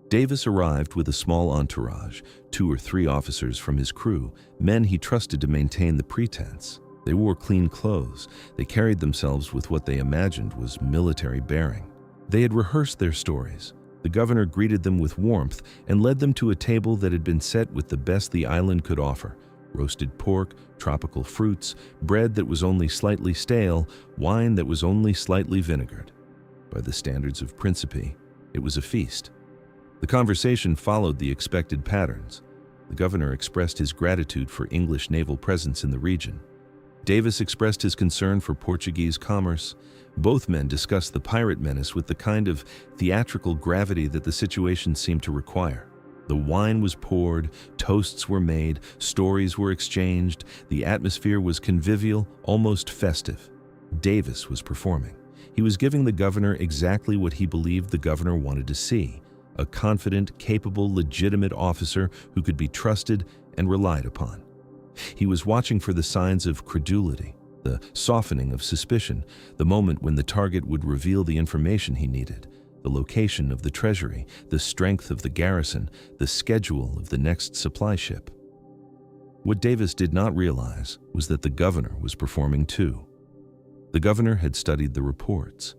Davis arrived with a small entourage, 2 or 3 officers from his crew, men he trusted to maintain the pretense. They wore clean clothes. They carried themselves with what they imagined was military bearing. They had rehearsed their stories. The governor greeted them with warmth and led them to a table that had been set with the best the island could offer: roasted pork, tropical fruits, bread that was only slightly stale, wine that was only slightly vinegared. By the standards of Príncipe, it was a feast. The conversation followed the expected patterns. The governor expressed his gratitude for English naval presence in the region. Davis expressed his concern for Portuguese commerce. Both men discussed the pirate menace with the kind of theatrical gravity that the situation seemed to require. The wine was poured, toasts were made, stories were exchanged. The atmosphere was convivial, almost festive. Davis was performing. He was giving the governor exactly what he believed the governor wanted to see: a confident, capable, legitimate officer who could be trusted and relied upon. He was watching for the signs of credulity, the softening of suspicion, the moment when the target would reveal the information he needed: the location of the treasury, the strength of the garrison, the schedule of the next supply ship. What Davis did not realize was that the governor was performing too. The governor had studied the reports.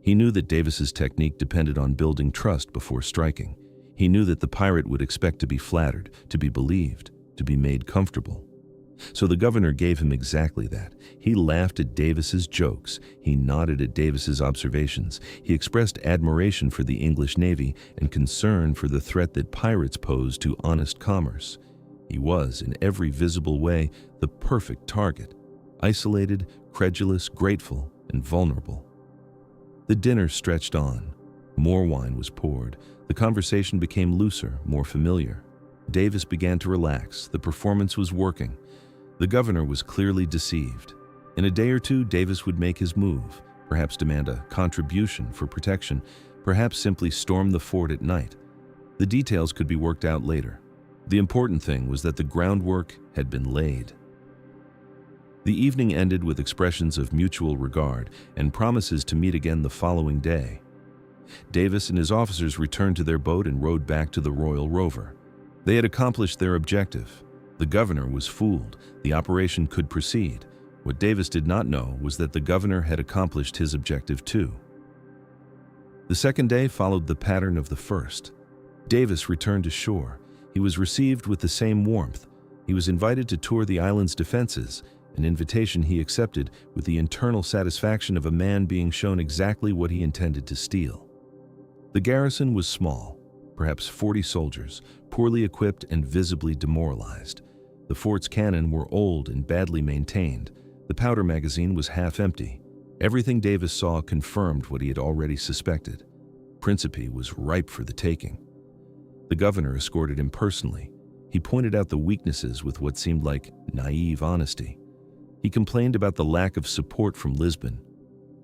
He knew that Davis's technique depended on building trust before striking. He knew that the pirate would expect to be flattered, to be believed, to be made comfortable. So the governor gave him exactly that. He laughed at Davis's jokes. He nodded at Davis's observations. He expressed admiration for the English Navy and concern for the threat that pirates posed to honest commerce. He was, in every visible way, the perfect target: isolated, credulous, grateful, and vulnerable. The dinner stretched on. More wine was poured. The conversation became looser, more familiar. Davis began to relax. The performance was working. The governor was clearly deceived. In a day or two, Davis would make his move, perhaps demand a contribution for protection, perhaps simply storm the fort at night. The details could be worked out later. The important thing was that the groundwork had been laid. The evening ended with expressions of mutual regard and promises to meet again the following day. Davis and his officers returned to their boat and rowed back to the Royal Rover. They had accomplished their objective. The governor was fooled. The operation could proceed. What Davis did not know was that the governor had accomplished his objective too. The second day followed the pattern of the first. Davis returned to shore. He was received with the same warmth. He was invited to tour the island's defenses, an invitation he accepted with the internal satisfaction of a man being shown exactly what he intended to steal. The garrison was small, perhaps 40 soldiers, poorly equipped and visibly demoralized. The fort's cannon were old and badly maintained. The powder magazine was half empty. Everything Davis saw confirmed what he had already suspected. Príncipe was ripe for the taking. The governor escorted him personally. He pointed out the weaknesses with what seemed like naive honesty. He complained about the lack of support from Lisbon.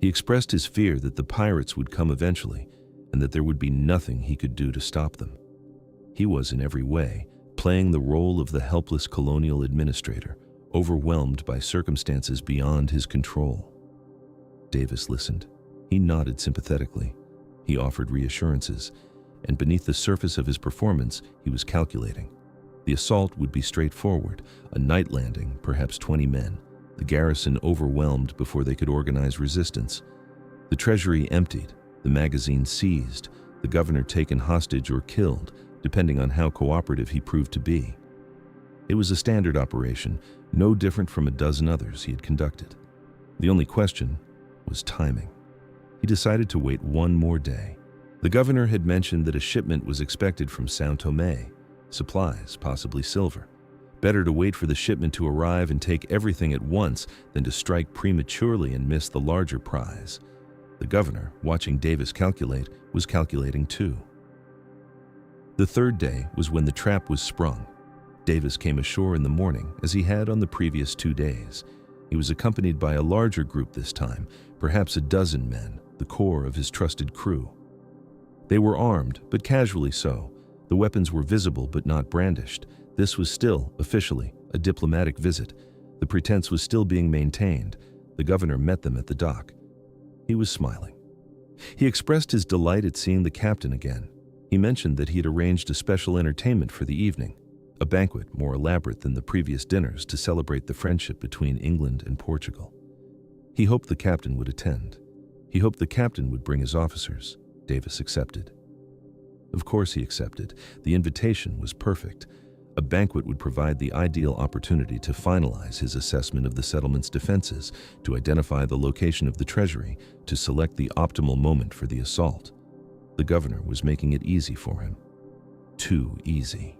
He expressed his fear that the pirates would come eventually, and that there would be nothing he could do to stop them. He was, in every way, playing the role of the helpless colonial administrator, overwhelmed by circumstances beyond his control. Davis listened. He nodded sympathetically. He offered reassurances, and beneath the surface of his performance, he was calculating. The assault would be straightforward, a night landing, perhaps 20 men, the garrison overwhelmed before they could organize resistance, the treasury emptied, the magazine seized, the governor taken hostage or killed, depending on how cooperative he proved to be. It was a standard operation, no different from a dozen others he had conducted. The only question was timing. He decided to wait one more day. The governor had mentioned that a shipment was expected from São Tomé, supplies, possibly silver. Better to wait for the shipment to arrive and take everything at once than to strike prematurely and miss the larger prize. The governor, watching Davis calculate, was calculating too. The third day was when the trap was sprung. Davis came ashore in the morning, as he had on the previous 2 days. He was accompanied by a larger group this time, perhaps a dozen men, the core of his trusted crew. They were armed, but casually so. The weapons were visible but not brandished. This was still, officially, a diplomatic visit. The pretense was still being maintained. The governor met them at the dock. He was smiling. He expressed his delight at seeing the captain again. He mentioned that he had arranged a special entertainment for the evening, a banquet more elaborate than the previous dinners to celebrate the friendship between England and Portugal. He hoped the captain would attend. He hoped the captain would bring his officers. Davis accepted. Of course he accepted. The invitation was perfect. A banquet would provide the ideal opportunity to finalize his assessment of the settlement's defenses, to identify the location of the treasury, to select the optimal moment for the assault. The governor was making it easy for him. Too easy.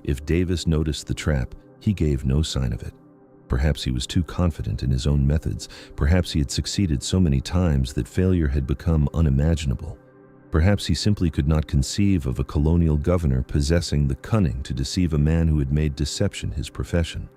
If Davis noticed the trap, he gave no sign of it. Perhaps he was too confident in his own methods. Perhaps he had succeeded so many times that failure had become unimaginable. Perhaps he simply could not conceive of a colonial governor possessing the cunning to deceive a man who had made deception his profession.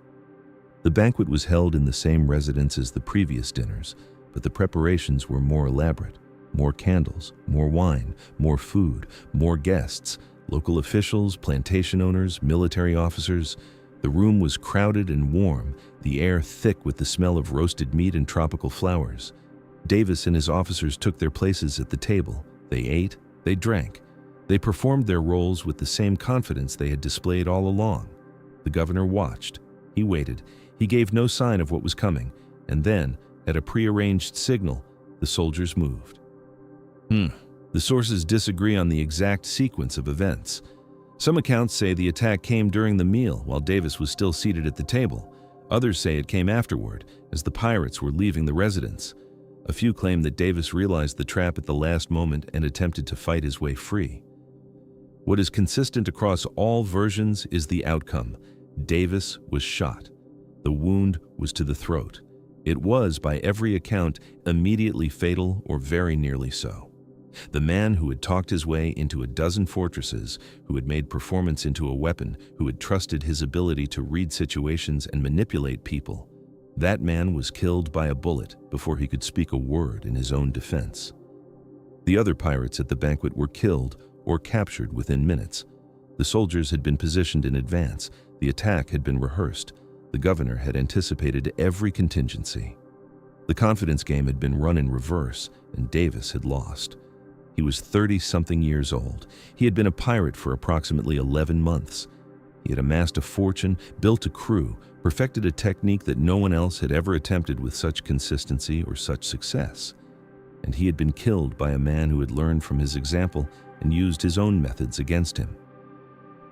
The banquet was held in the same residence as the previous dinners, but the preparations were more elaborate. More candles, more wine, more food, more guests, local officials, plantation owners, military officers. The room was crowded and warm, the air thick with the smell of roasted meat and tropical flowers. Davis and his officers took their places at the table. They ate, they drank. They performed their roles with the same confidence they had displayed all along. The governor watched. He waited. He gave no sign of what was coming. And then, at a prearranged signal, the soldiers moved. The sources disagree on the exact sequence of events. Some accounts say the attack came during the meal while Davis was still seated at the table. Others say it came afterward, as the pirates were leaving the residence. A few claim that Davis realized the trap at the last moment and attempted to fight his way free. What is consistent across all versions is the outcome. Davis was shot. The wound was to the throat. It was, by every account, immediately fatal or very nearly so. The man who had talked his way into a dozen fortresses, who had made performance into a weapon, who had trusted his ability to read situations and manipulate people, that man was killed by a bullet before he could speak a word in his own defense. The other pirates at the banquet were killed or captured within minutes. The soldiers had been positioned in advance. The attack had been rehearsed. The governor had anticipated every contingency. The confidence game had been run in reverse, and Davis had lost. He was 30-something years old. He had been a pirate for approximately 11 months. He had amassed a fortune, built a crew, perfected a technique that no one else had ever attempted with such consistency or such success. And he had been killed by a man who had learned from his example and used his own methods against him.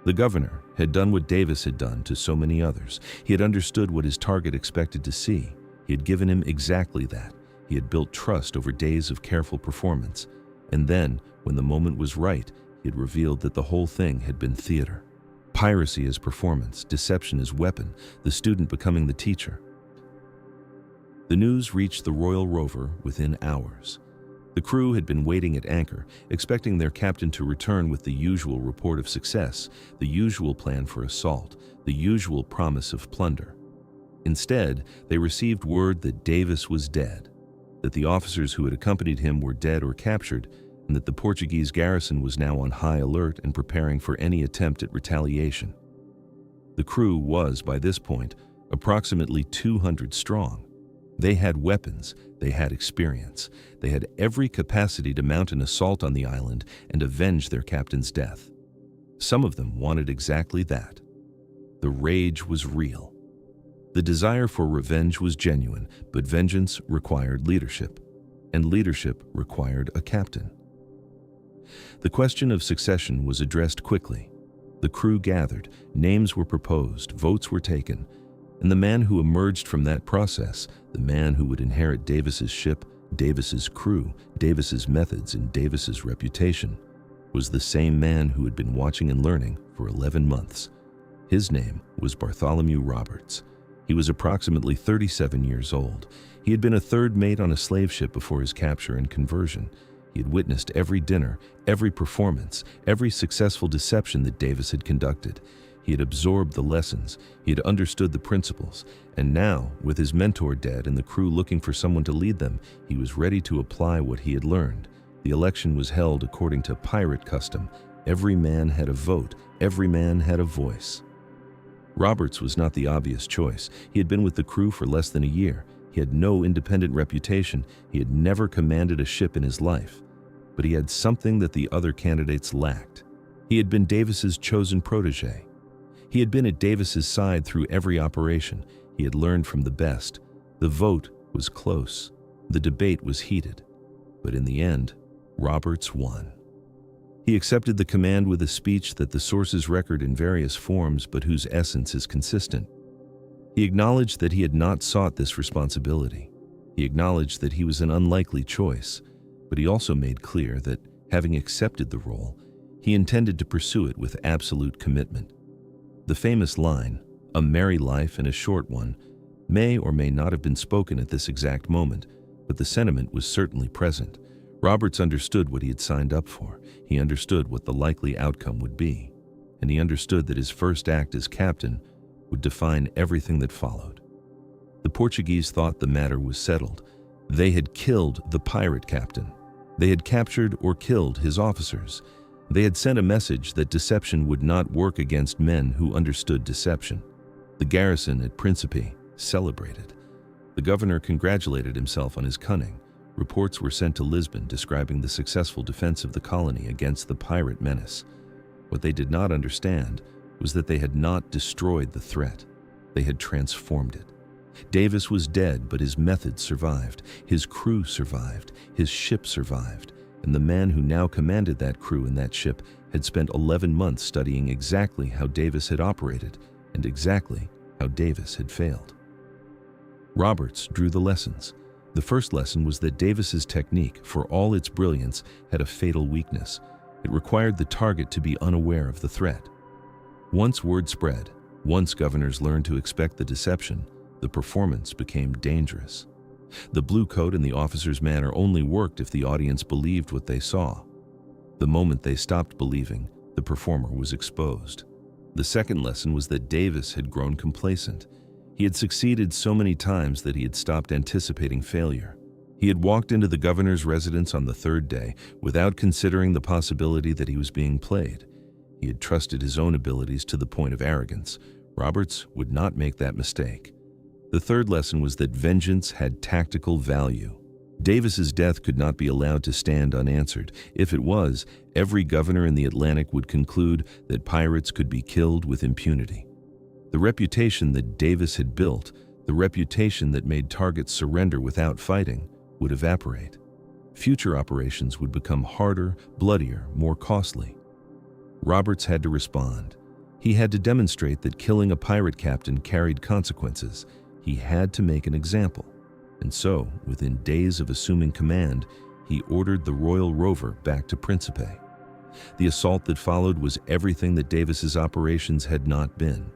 The governor had done what Davis had done to so many others. He had understood what his target expected to see. He had given him exactly that. He had built trust over days of careful performance. And then, when the moment was right, he had revealed that the whole thing had been theater. Piracy as performance, deception as weapon, the student becoming the teacher. The news reached the Royal Rover within hours. The crew had been waiting at anchor, expecting their captain to return with the usual report of success, the usual plan for assault, the usual promise of plunder. Instead, they received word that Davis was dead, that the officers who had accompanied him were dead or captured, and that the Portuguese garrison was now on high alert and preparing for any attempt at retaliation. The crew was, by this point, approximately 200 strong. They had weapons, they had experience, they had every capacity to mount an assault on the island and avenge their captain's death. Some of them wanted exactly that. The rage was real. The desire for revenge was genuine, but vengeance required leadership, and leadership required a captain. The question of succession was addressed quickly. The crew gathered, names were proposed, votes were taken, and the man who emerged from that process, the man who would inherit Davis's ship, Davis's crew, Davis's methods, and Davis's reputation, was the same man who had been watching and learning for 11 months. His name was Bartholomew Roberts. He was approximately 37 years old. He had been a third mate on a slave ship before his capture and conversion. He had witnessed every dinner, every performance, every successful deception that Davis had conducted. He had absorbed the lessons, he had understood the principles, and now, with his mentor dead and the crew looking for someone to lead them, he was ready to apply what he had learned, The election was held according to pirate custom. Every man had a vote, every man had a voice. Roberts was not the obvious choice. He had been with the crew for less than a year. He had no independent reputation. He had never commanded a ship in his life. But he had something that the other candidates lacked. He had been Davis's chosen protege. He had been at Davis's side through every operation. He had learned from the best. The vote was close. The debate was heated. But in the end, Roberts won. He accepted the command with a speech that the sources record in various forms but whose essence is consistent. He acknowledged that he had not sought this responsibility. He acknowledged that he was an unlikely choice, but he also made clear that, having accepted the role, he intended to pursue it with absolute commitment. The famous line, "A merry life and a short one," may or may not have been spoken at this exact moment, but the sentiment was certainly present. Roberts understood what he had signed up for. He understood what the likely outcome would be, and he understood that his first act as captain would define everything that followed. The Portuguese thought the matter was settled. They had killed the pirate captain. They had captured or killed his officers. They had sent a message that deception would not work against men who understood deception. The garrison at Príncipe celebrated. The governor congratulated himself on his cunning. Reports were sent to Lisbon describing the successful defense of the colony against the pirate menace. What they did not understand was that they had not destroyed the threat. They had transformed it. Davis was dead, but his methods survived. His crew survived. His ship survived. And the man who now commanded that crew and that ship had spent 11 months studying exactly how Davis had operated and exactly how Davis had failed. Roberts drew the lessons. The first lesson was that Davis's technique, for all its brilliance, had a fatal weakness. It required the target to be unaware of the threat. Once word spread, once governors learned to expect the deception, the performance became dangerous. The blue coat and the officer's manner only worked if the audience believed what they saw. The moment they stopped believing, the performer was exposed. The second lesson was that Davis had grown complacent. He had succeeded so many times that he had stopped anticipating failure. He had walked into the governor's residence on the third day without considering the possibility that he was being played. He had trusted his own abilities to the point of arrogance. Roberts would not make that mistake. The third lesson was that vengeance had tactical value. Davis's death could not be allowed to stand unanswered. If it was, every governor in the Atlantic would conclude that pirates could be killed with impunity. The reputation that Davis had built, the reputation that made targets surrender without fighting, would evaporate. Future operations would become harder, bloodier, more costly. Roberts had to respond. He had to demonstrate that killing a pirate captain carried consequences. He had to make an example. And so, within days of assuming command, he ordered the Royal Rover back to Príncipe. The assault that followed was everything that Davis's operations had not been.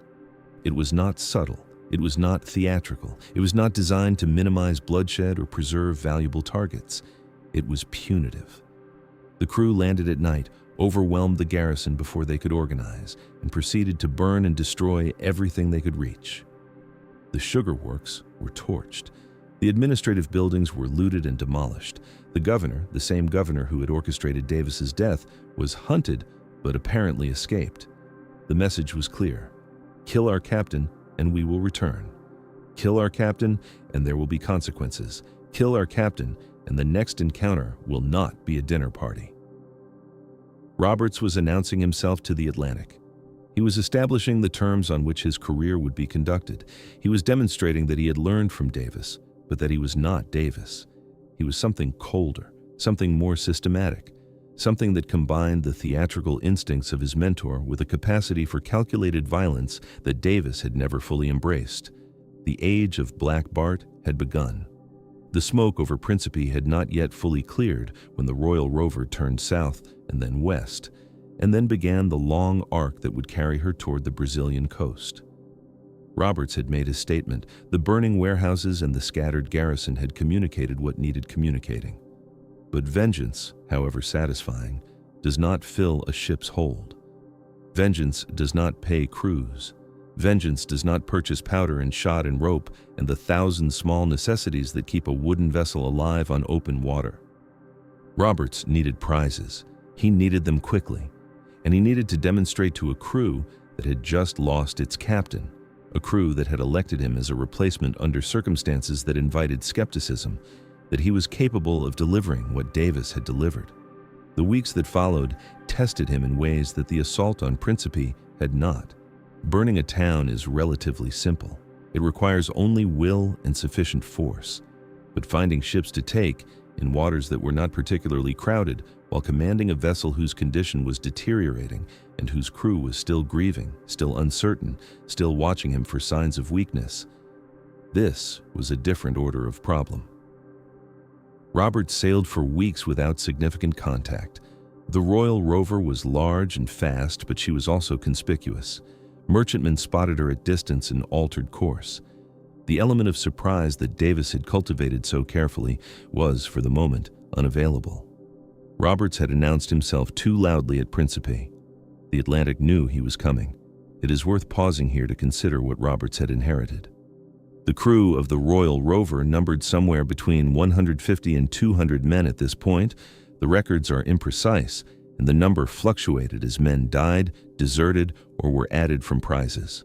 It was not subtle. It was not theatrical. It was not designed to minimize bloodshed or preserve valuable targets. It was punitive. The crew landed at night, overwhelmed the garrison before they could organize, and proceeded to burn and destroy everything they could reach. The sugar works were torched. The administrative buildings were looted and demolished. The governor, the same governor who had orchestrated Davis's death, was hunted but apparently escaped. The message was clear. Kill our captain and we will return. Kill our captain and there will be consequences. Kill our captain and the next encounter will not be a dinner party. Roberts was announcing himself to the Atlantic. He was establishing the terms on which his career would be conducted. He was demonstrating that he had learned from Davis, but that he was not Davis. He was something colder, something more systematic, something that combined the theatrical instincts of his mentor with a capacity for calculated violence that Davis had never fully embraced. The age of Black Bart had begun. The smoke over Príncipe had not yet fully cleared when the Royal Rover turned south and then west, and then began the long arc that would carry her toward the Brazilian coast. Roberts had made his statement. The burning warehouses and the scattered garrison had communicated what needed communicating. But vengeance, however satisfying, does not fill a ship's hold. Vengeance does not pay crews. Vengeance does not purchase powder and shot and rope and the 1,000 small necessities that keep a wooden vessel alive on open water. Roberts needed prizes. He needed them quickly, and he needed to demonstrate to a crew that had just lost its captain, a crew that had elected him as a replacement under circumstances that invited skepticism, that he was capable of delivering what Davis had delivered. The weeks that followed tested him in ways that the assault on Príncipe had not. Burning a town is relatively simple. It requires only will and sufficient force. But finding ships to take in waters that were not particularly crowded while commanding a vessel whose condition was deteriorating and whose crew was still grieving, still uncertain, still watching him for signs of weakness, this was a different order of problem. Roberts sailed for weeks without significant contact. The Royal Rover was large and fast, but she was also conspicuous. Merchantmen spotted her at distance and altered course. The element of surprise that Davis had cultivated so carefully was, for the moment, unavailable. Roberts had announced himself too loudly at Príncipe. The Atlantic knew he was coming. It is worth pausing here to consider what Roberts had inherited. The crew of the Royal Rover numbered somewhere between 150 and 200 men at this point. The records are imprecise, and the number fluctuated as men died, deserted, or were added from prizes.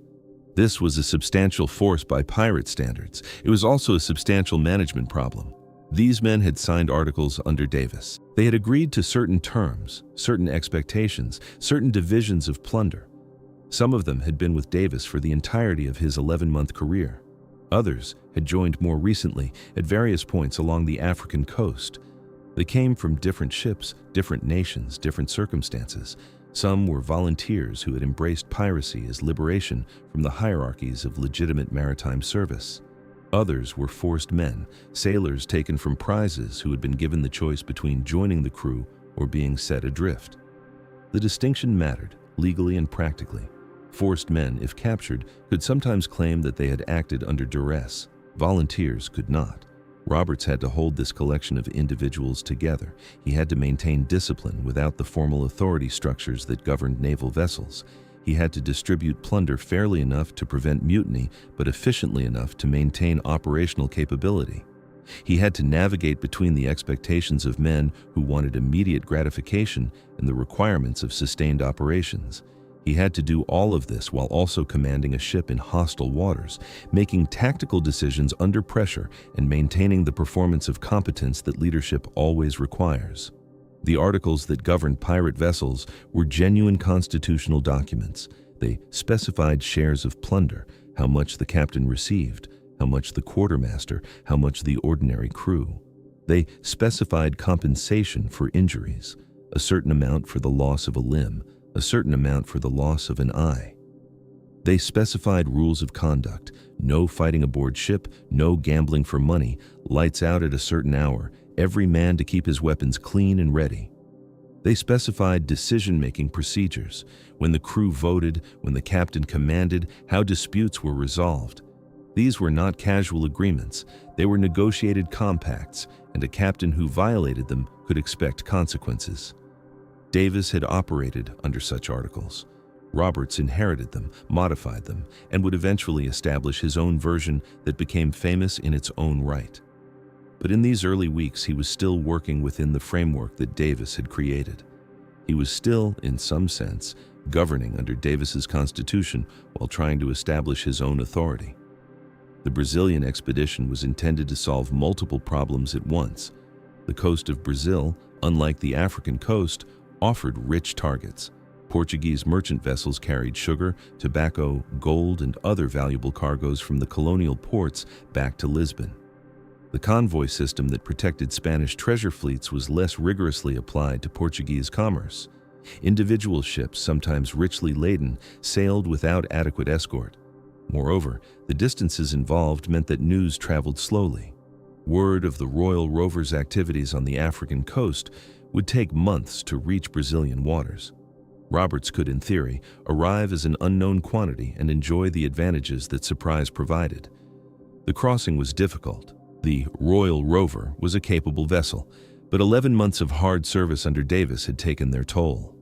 This was a substantial force by pirate standards. It was also a substantial management problem. These men had signed articles under Davis. They had agreed to certain terms, certain expectations, certain divisions of plunder. Some of them had been with Davis for the entirety of his 11-month career. Others had joined more recently at various points along the African coast. They came from different ships, different nations, different circumstances. Some were volunteers who had embraced piracy as liberation from the hierarchies of legitimate maritime service. Others were forced men, sailors taken from prizes who had been given the choice between joining the crew or being set adrift. The distinction mattered, legally and practically. Forced men, if captured, could sometimes claim that they had acted under duress. Volunteers could not. Roberts had to hold this collection of individuals together. He had to maintain discipline without the formal authority structures that governed naval vessels. He had to distribute plunder fairly enough to prevent mutiny, but efficiently enough to maintain operational capability. He had to navigate between the expectations of men who wanted immediate gratification and the requirements of sustained operations. He had to do all of this while also commanding a ship in hostile waters, making tactical decisions under pressure and maintaining the performance of competence that leadership always requires. The articles that governed pirate vessels were genuine constitutional documents. They specified shares of plunder, how much the captain received, how much the quartermaster, how much the ordinary crew. They specified compensation for injuries, a certain amount for the loss of a limb, a certain amount for the loss of an eye. They specified rules of conduct: no fighting aboard ship, no gambling for money, lights out at a certain hour, every man to keep his weapons clean and ready. They specified decision-making procedures: when the crew voted, when the captain commanded, how disputes were resolved. These were not casual agreements. They were negotiated compacts, and a captain who violated them could expect consequences. Davis had operated under such articles. Roberts inherited them, modified them, and would eventually establish his own version that became famous in its own right. But in these early weeks, he was still working within the framework that Davis had created. He was still, in some sense, governing under Davis's constitution while trying to establish his own authority. The Brazilian expedition was intended to solve multiple problems at once. The coast of Brazil, unlike the African coast, offered rich targets. Portuguese merchant vessels carried sugar, tobacco, gold, and other valuable cargoes from the colonial ports back to Lisbon. The convoy system that protected Spanish treasure fleets was less rigorously applied to Portuguese commerce. Individual ships, sometimes richly laden, sailed without adequate escort. Moreover, the distances involved meant that news traveled slowly. Word of the Royal Rover's activities on the African coast would take months to reach Brazilian waters. Roberts could, in theory, arrive as an unknown quantity and enjoy the advantages that surprise provided. The crossing was difficult. The Royal Rover was a capable vessel, but 11 months of hard service under Davis had taken their toll.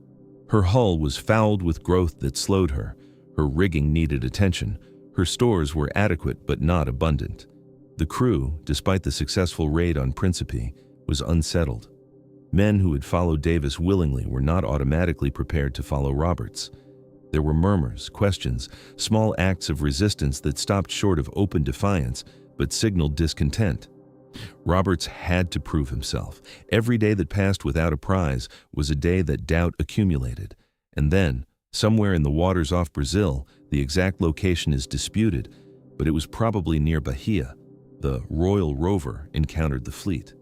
Her hull was fouled with growth that slowed her. Her rigging needed attention. Her stores were adequate but not abundant. The crew, despite the successful raid on Príncipe, was unsettled. Men who had followed Davis willingly were not automatically prepared to follow Roberts. There were murmurs, questions, small acts of resistance that stopped short of open defiance but signaled discontent. Roberts had to prove himself. Every day that passed without a prize was a day that doubt accumulated. And then, somewhere in the waters off Brazil, the exact location is disputed, but it was probably near Bahia, the Royal Rover encountered the fleet.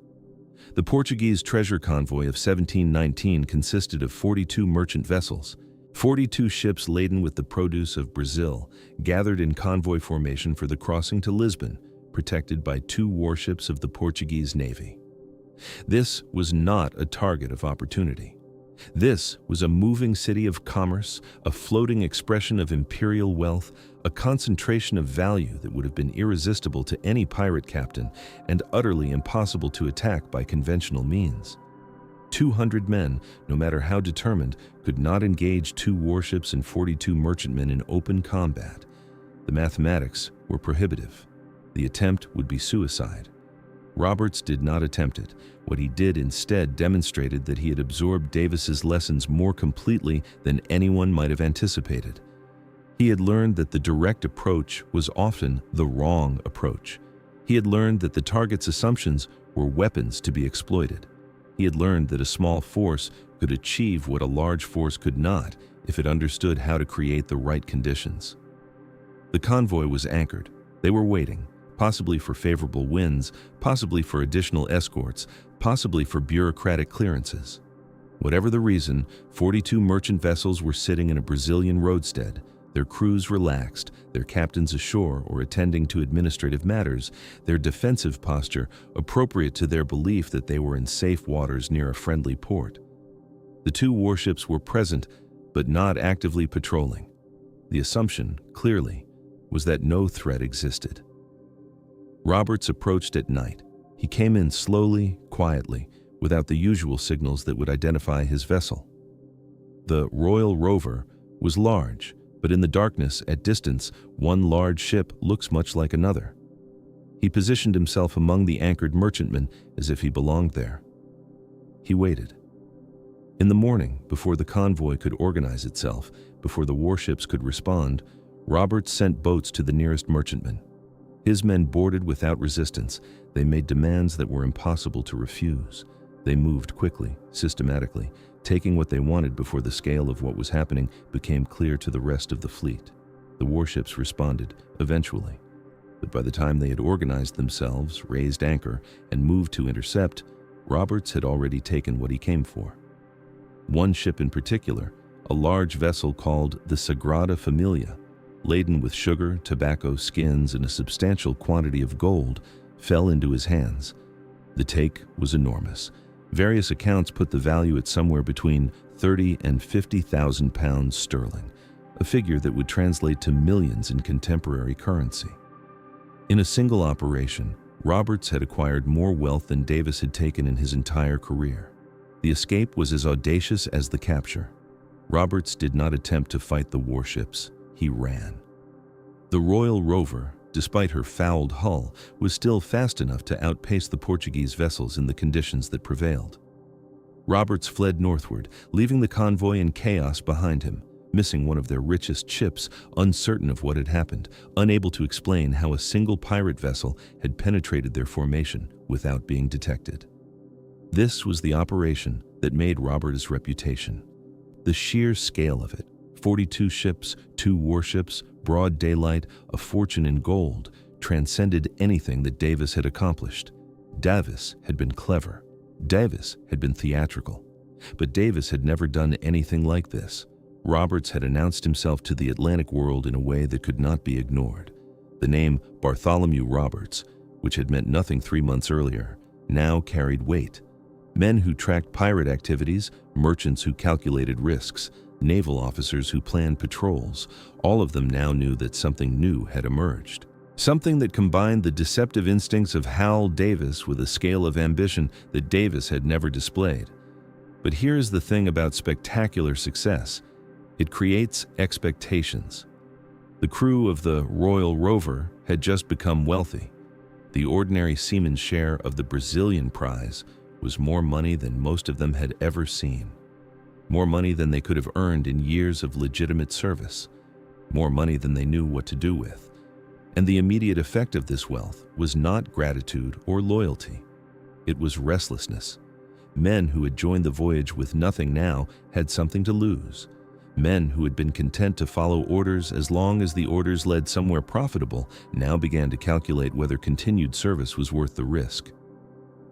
The Portuguese treasure convoy of 1719 consisted of 42 merchant vessels. 42 ships laden with the produce of Brazil gathered in convoy formation for the crossing to Lisbon, protected by 2 warships of the Portuguese navy. This was not a target of opportunity. This was a moving city of commerce, a floating expression of imperial wealth, a concentration of value that would have been irresistible to any pirate captain and utterly impossible to attack by conventional means. 200 men, no matter how determined, could not engage 2 warships and 42 merchantmen in open combat. The mathematics were prohibitive. The attempt would be suicide. Roberts did not attempt it. What he did instead demonstrated that he had absorbed Davis's lessons more completely than anyone might have anticipated. He had learned that the direct approach was often the wrong approach. He had learned that the target's assumptions were weapons to be exploited. He had learned that a small force could achieve what a large force could not if it understood how to create the right conditions. The convoy was anchored. They were waiting, possibly for favorable winds, possibly for additional escorts, possibly for bureaucratic clearances. Whatever the reason, 42 merchant vessels were sitting in a Brazilian roadstead, their crews relaxed, their captains ashore or attending to administrative matters, their defensive posture appropriate to their belief that they were in safe waters near a friendly port. The 2 warships were present, but not actively patrolling. The assumption, clearly, was that no threat existed. Roberts approached at night. He came in slowly, quietly, without the usual signals that would identify his vessel. The Royal Rover was large, but in the darkness, at distance, one large ship looks much like another. He positioned himself among the anchored merchantmen as if he belonged there. He waited. In the morning, before the convoy could organize itself, before the warships could respond, Roberts sent boats to the nearest merchantman. His men boarded without resistance. They made demands that were impossible to refuse. They moved quickly, systematically, taking what they wanted before the scale of what was happening became clear to the rest of the fleet. The warships responded, eventually. But by the time they had organized themselves, raised anchor, and moved to intercept, Roberts had already taken what he came for. One ship in particular, a large vessel called the Sagrada Familia, laden with sugar, tobacco, skins, and a substantial quantity of gold, fell into his hands. The take was enormous. Various accounts put the value at somewhere between 30 and 50,000 pounds sterling, a figure that would translate to millions in contemporary currency. In a single operation, Roberts had acquired more wealth than Davis had taken in his entire career. The escape was as audacious as the capture. Roberts did not attempt to fight the warships. He ran. The Royal Rover, despite her fouled hull, was still fast enough to outpace the Portuguese vessels in the conditions that prevailed. Roberts fled northward, leaving the convoy in chaos behind him, missing one of their richest ships, uncertain of what had happened, unable to explain how a single pirate vessel had penetrated their formation without being detected. This was the operation that made Roberts' reputation. The sheer scale of it, 42 ships, 2 warships, broad daylight, a fortune in gold, transcended anything that Davis had accomplished. Davis had been clever. Davis had been theatrical. But Davis had never done anything like this. Roberts had announced himself to the Atlantic world in a way that could not be ignored. The name Bartholomew Roberts, which had meant nothing 3 months earlier, now carried weight. Men who tracked pirate activities, merchants who calculated risks, naval officers who planned patrols, all of them now knew that something new had emerged. Something that combined the deceptive instincts of Hywel Davis with a scale of ambition that Davis had never displayed. But here's the thing about spectacular success. It creates expectations. The crew of the Royal Rover had just become wealthy. The ordinary seaman's share of the Brazilian prize was more money than most of them had ever seen. More money than they could have earned in years of legitimate service. More money than they knew what to do with. And the immediate effect of this wealth was not gratitude or loyalty. It was restlessness. Men who had joined the voyage with nothing now had something to lose. Men who had been content to follow orders as long as the orders led somewhere profitable now began to calculate whether continued service was worth the risk.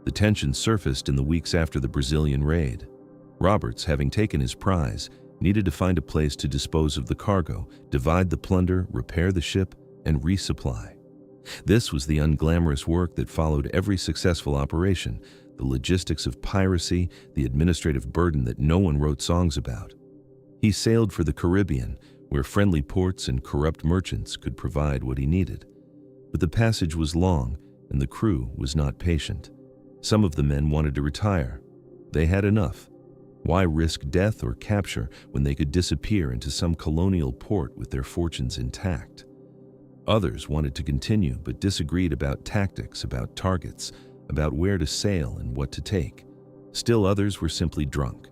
The tension surfaced in the weeks after the Brazilian raid. Roberts, having taken his prize, needed to find a place to dispose of the cargo, divide the plunder, repair the ship, and resupply. This was the unglamorous work that followed every successful operation, the logistics of piracy, the administrative burden that no one wrote songs about. He sailed for the Caribbean, where friendly ports and corrupt merchants could provide what he needed. But the passage was long, and the crew was not patient. Some of the men wanted to retire. They had enough. Why risk death or capture when they could disappear into some colonial port with their fortunes intact? Others wanted to continue but disagreed about tactics, about targets, about where to sail and what to take. Still others were simply drunk.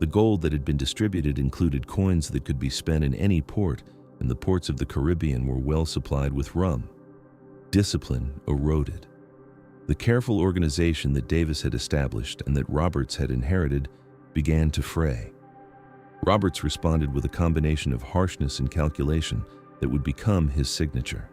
The gold that had been distributed included coins that could be spent in any port, and the ports of the Caribbean were well supplied with rum. Discipline eroded. The careful organization that Davis had established and that Roberts had inherited began to fray. Roberts responded with a combination of harshness and calculation that would become his signature.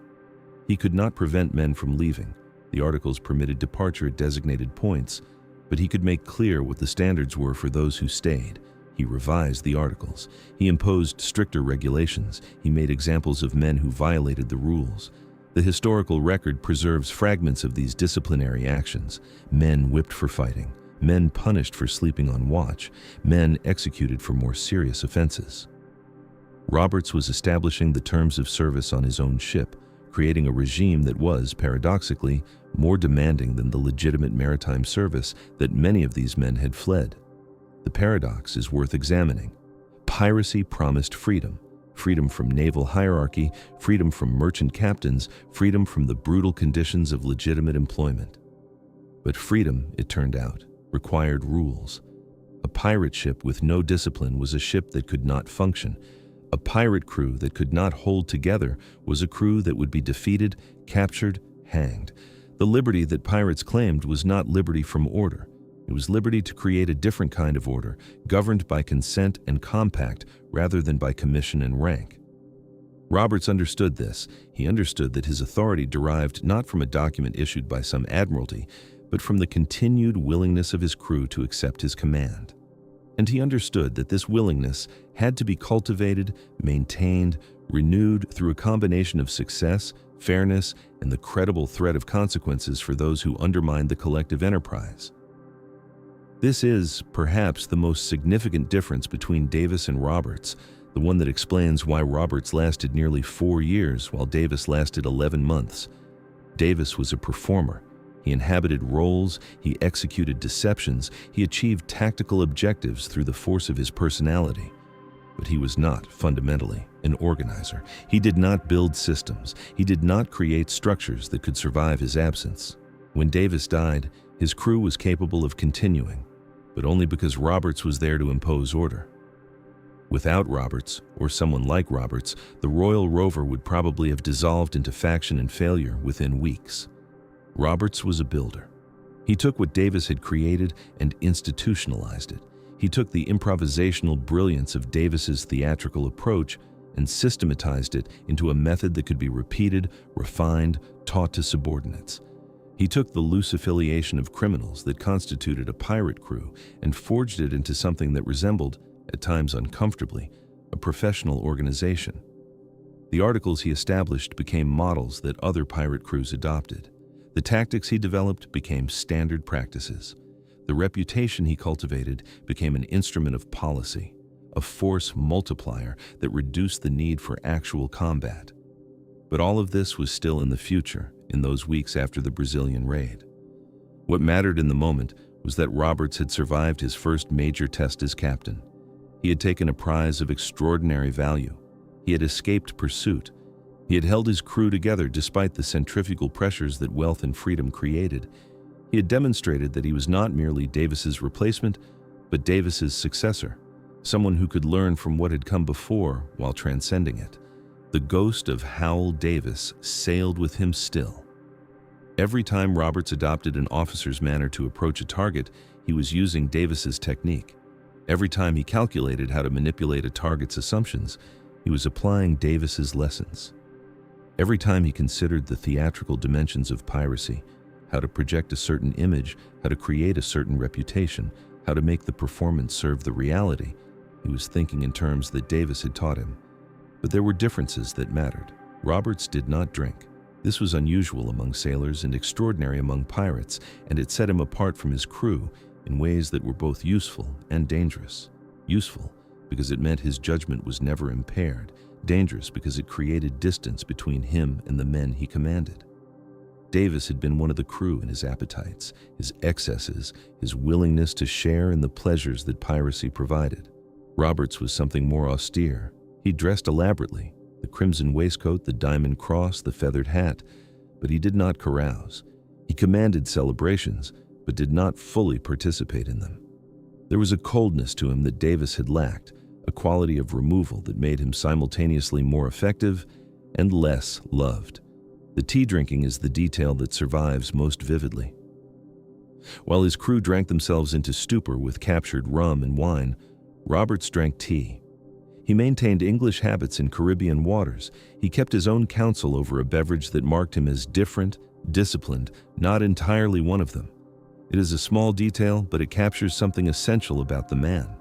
He could not prevent men from leaving. The articles permitted departure at designated points, but he could make clear what the standards were for those who stayed. He revised the articles. He imposed stricter regulations. He made examples of men who violated the rules. The historical record preserves fragments of these disciplinary actions. Men whipped for fighting. Men punished for sleeping on watch. Men executed for more serious offenses. Roberts was establishing the terms of service on his own ship, creating a regime that was, paradoxically, more demanding than the legitimate maritime service that many of these men had fled. The paradox is worth examining. Piracy promised freedom. Freedom from naval hierarchy, freedom from merchant captains, freedom from the brutal conditions of legitimate employment. But freedom, it turned out, required rules. A pirate ship with no discipline was a ship that could not function. A pirate crew that could not hold together was a crew that would be defeated, captured, hanged. The liberty that pirates claimed was not liberty from order. It was liberty to create a different kind of order, governed by consent and compact rather than by commission and rank. Roberts understood this. He understood that his authority derived not from a document issued by some admiralty, but from the continued willingness of his crew to accept his command. And he understood that this willingness had to be cultivated, maintained, renewed through a combination of success, fairness, and the credible threat of consequences for those who undermined the collective enterprise. This is, perhaps, the most significant difference between Davis and Roberts, the one that explains why Roberts lasted nearly 4 years while Davis lasted 11 months. Davis was a performer. He inhabited roles, he executed deceptions, he achieved tactical objectives through the force of his personality. But he was not, fundamentally, an organizer. He did not build systems. He did not create structures that could survive his absence. When Davis died, his crew was capable of continuing, but only because Roberts was there to impose order. Without Roberts, or someone like Roberts, the Royal Rover would probably have dissolved into faction and failure within weeks. Roberts was a builder. He took what Davis had created and institutionalized it. He took the improvisational brilliance of Davis's theatrical approach and systematized it into a method that could be repeated, refined, taught to subordinates. He took the loose affiliation of criminals that constituted a pirate crew and forged it into something that resembled, at times uncomfortably, a professional organization. The articles he established became models that other pirate crews adopted. The tactics he developed became standard practices. The reputation he cultivated became an instrument of policy, a force multiplier that reduced the need for actual combat. But all of this was still in the future, in those weeks after the Brazilian raid. What mattered in the moment was that Roberts had survived his first major test as captain. He had taken a prize of extraordinary value. He had escaped pursuit. He had held his crew together despite the centrifugal pressures that wealth and freedom created. He He had demonstrated that he was not merely Davis's replacement, but Davis's successor, someone who could learn from what had come before while transcending it. The ghost of Hywel Davis sailed with him still. Every time Roberts adopted an officer's manner to approach a target, he was using Davis's technique. Every time he calculated how to manipulate a target's assumptions, he was applying Davis's lessons. Every time he considered the theatrical dimensions of piracy, how to project a certain image, how to create a certain reputation, how to make the performance serve the reality, he was thinking in terms that Davis had taught him. But there were differences that mattered. Roberts did not drink. This was unusual among sailors and extraordinary among pirates, and it set him apart from his crew in ways that were both useful and dangerous. Useful because it meant his judgment was never impaired, dangerous because it created distance between him and the men he commanded. Davis had been one of the crew in his appetites, his excesses, his willingness to share in the pleasures that piracy provided. Roberts was something more austere. He dressed elaborately, the crimson waistcoat, the diamond cross, the feathered hat, but he did not carouse. He commanded celebrations, but did not fully participate in them. There was a coldness to him that Davis had lacked, a quality of removal that made him simultaneously more effective and less loved. The tea drinking is the detail that survives most vividly. While his crew drank themselves into stupor with captured rum and wine, Roberts drank tea. He maintained English habits in Caribbean waters. He kept his own counsel over a beverage that marked him as different, disciplined, not entirely one of them. It is a small detail, but it captures something essential about the man.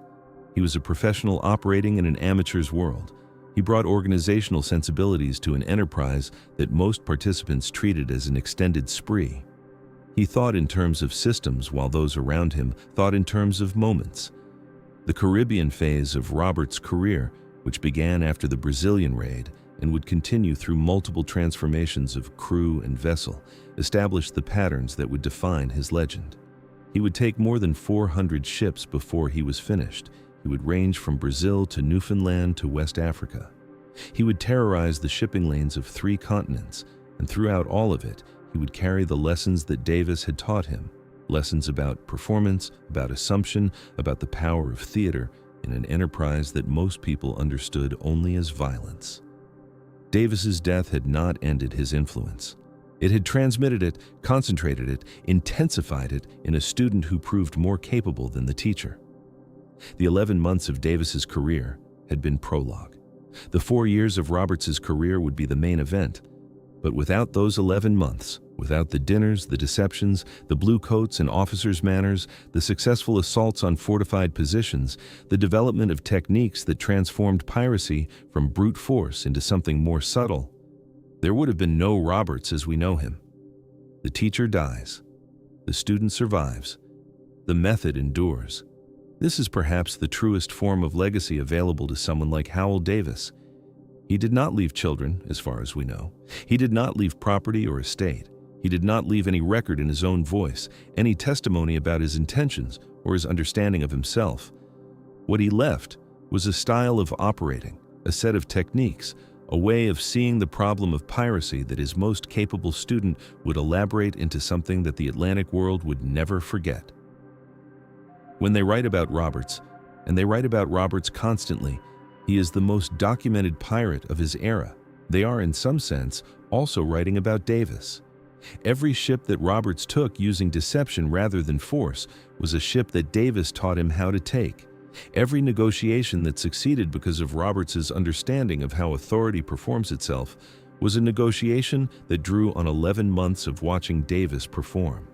He was a professional operating in an amateur's world. He brought organizational sensibilities to an enterprise that most participants treated as an extended spree. He thought in terms of systems while those around him thought in terms of moments. The Caribbean phase of Roberts' career, which began after the Brazilian raid and would continue through multiple transformations of crew and vessel, established the patterns that would define his legend. He would take more than 400 ships before he was finished. He would range from Brazil to Newfoundland to West Africa. He would terrorize the shipping lanes of 3 continents, and throughout all of it, he would carry the lessons that Davis had taught him, lessons about performance, about assumption, about the power of theater in an enterprise that most people understood only as violence. Davis's death had not ended his influence. It had transmitted it, concentrated it, intensified it in a student who proved more capable than the teacher. The 11 months of Davis's career had been prologue. The 4 years of Roberts's career would be the main event. But without those 11 months, without the dinners, the deceptions, the blue coats and officers' manners, the successful assaults on fortified positions, the development of techniques that transformed piracy from brute force into something more subtle, there would have been no Roberts as we know him. The teacher dies. The student survives. The method endures. This is perhaps the truest form of legacy available to someone like Hywel Davis. He did not leave children, as far as we know. He did not leave property or estate. He did not leave any record in his own voice, any testimony about his intentions or his understanding of himself. What he left was a style of operating, a set of techniques, a way of seeing the problem of piracy that his most capable student would elaborate into something that the Atlantic world would never forget. When they write about Roberts, and they write about Roberts constantly, he is the most documented pirate of his era. They are, in some sense, also writing about Davis. Every ship that Roberts took using deception rather than force was a ship that Davis taught him how to take. Every negotiation that succeeded because of Roberts's understanding of how authority performs itself was a negotiation that drew on 11 months of watching Davis perform.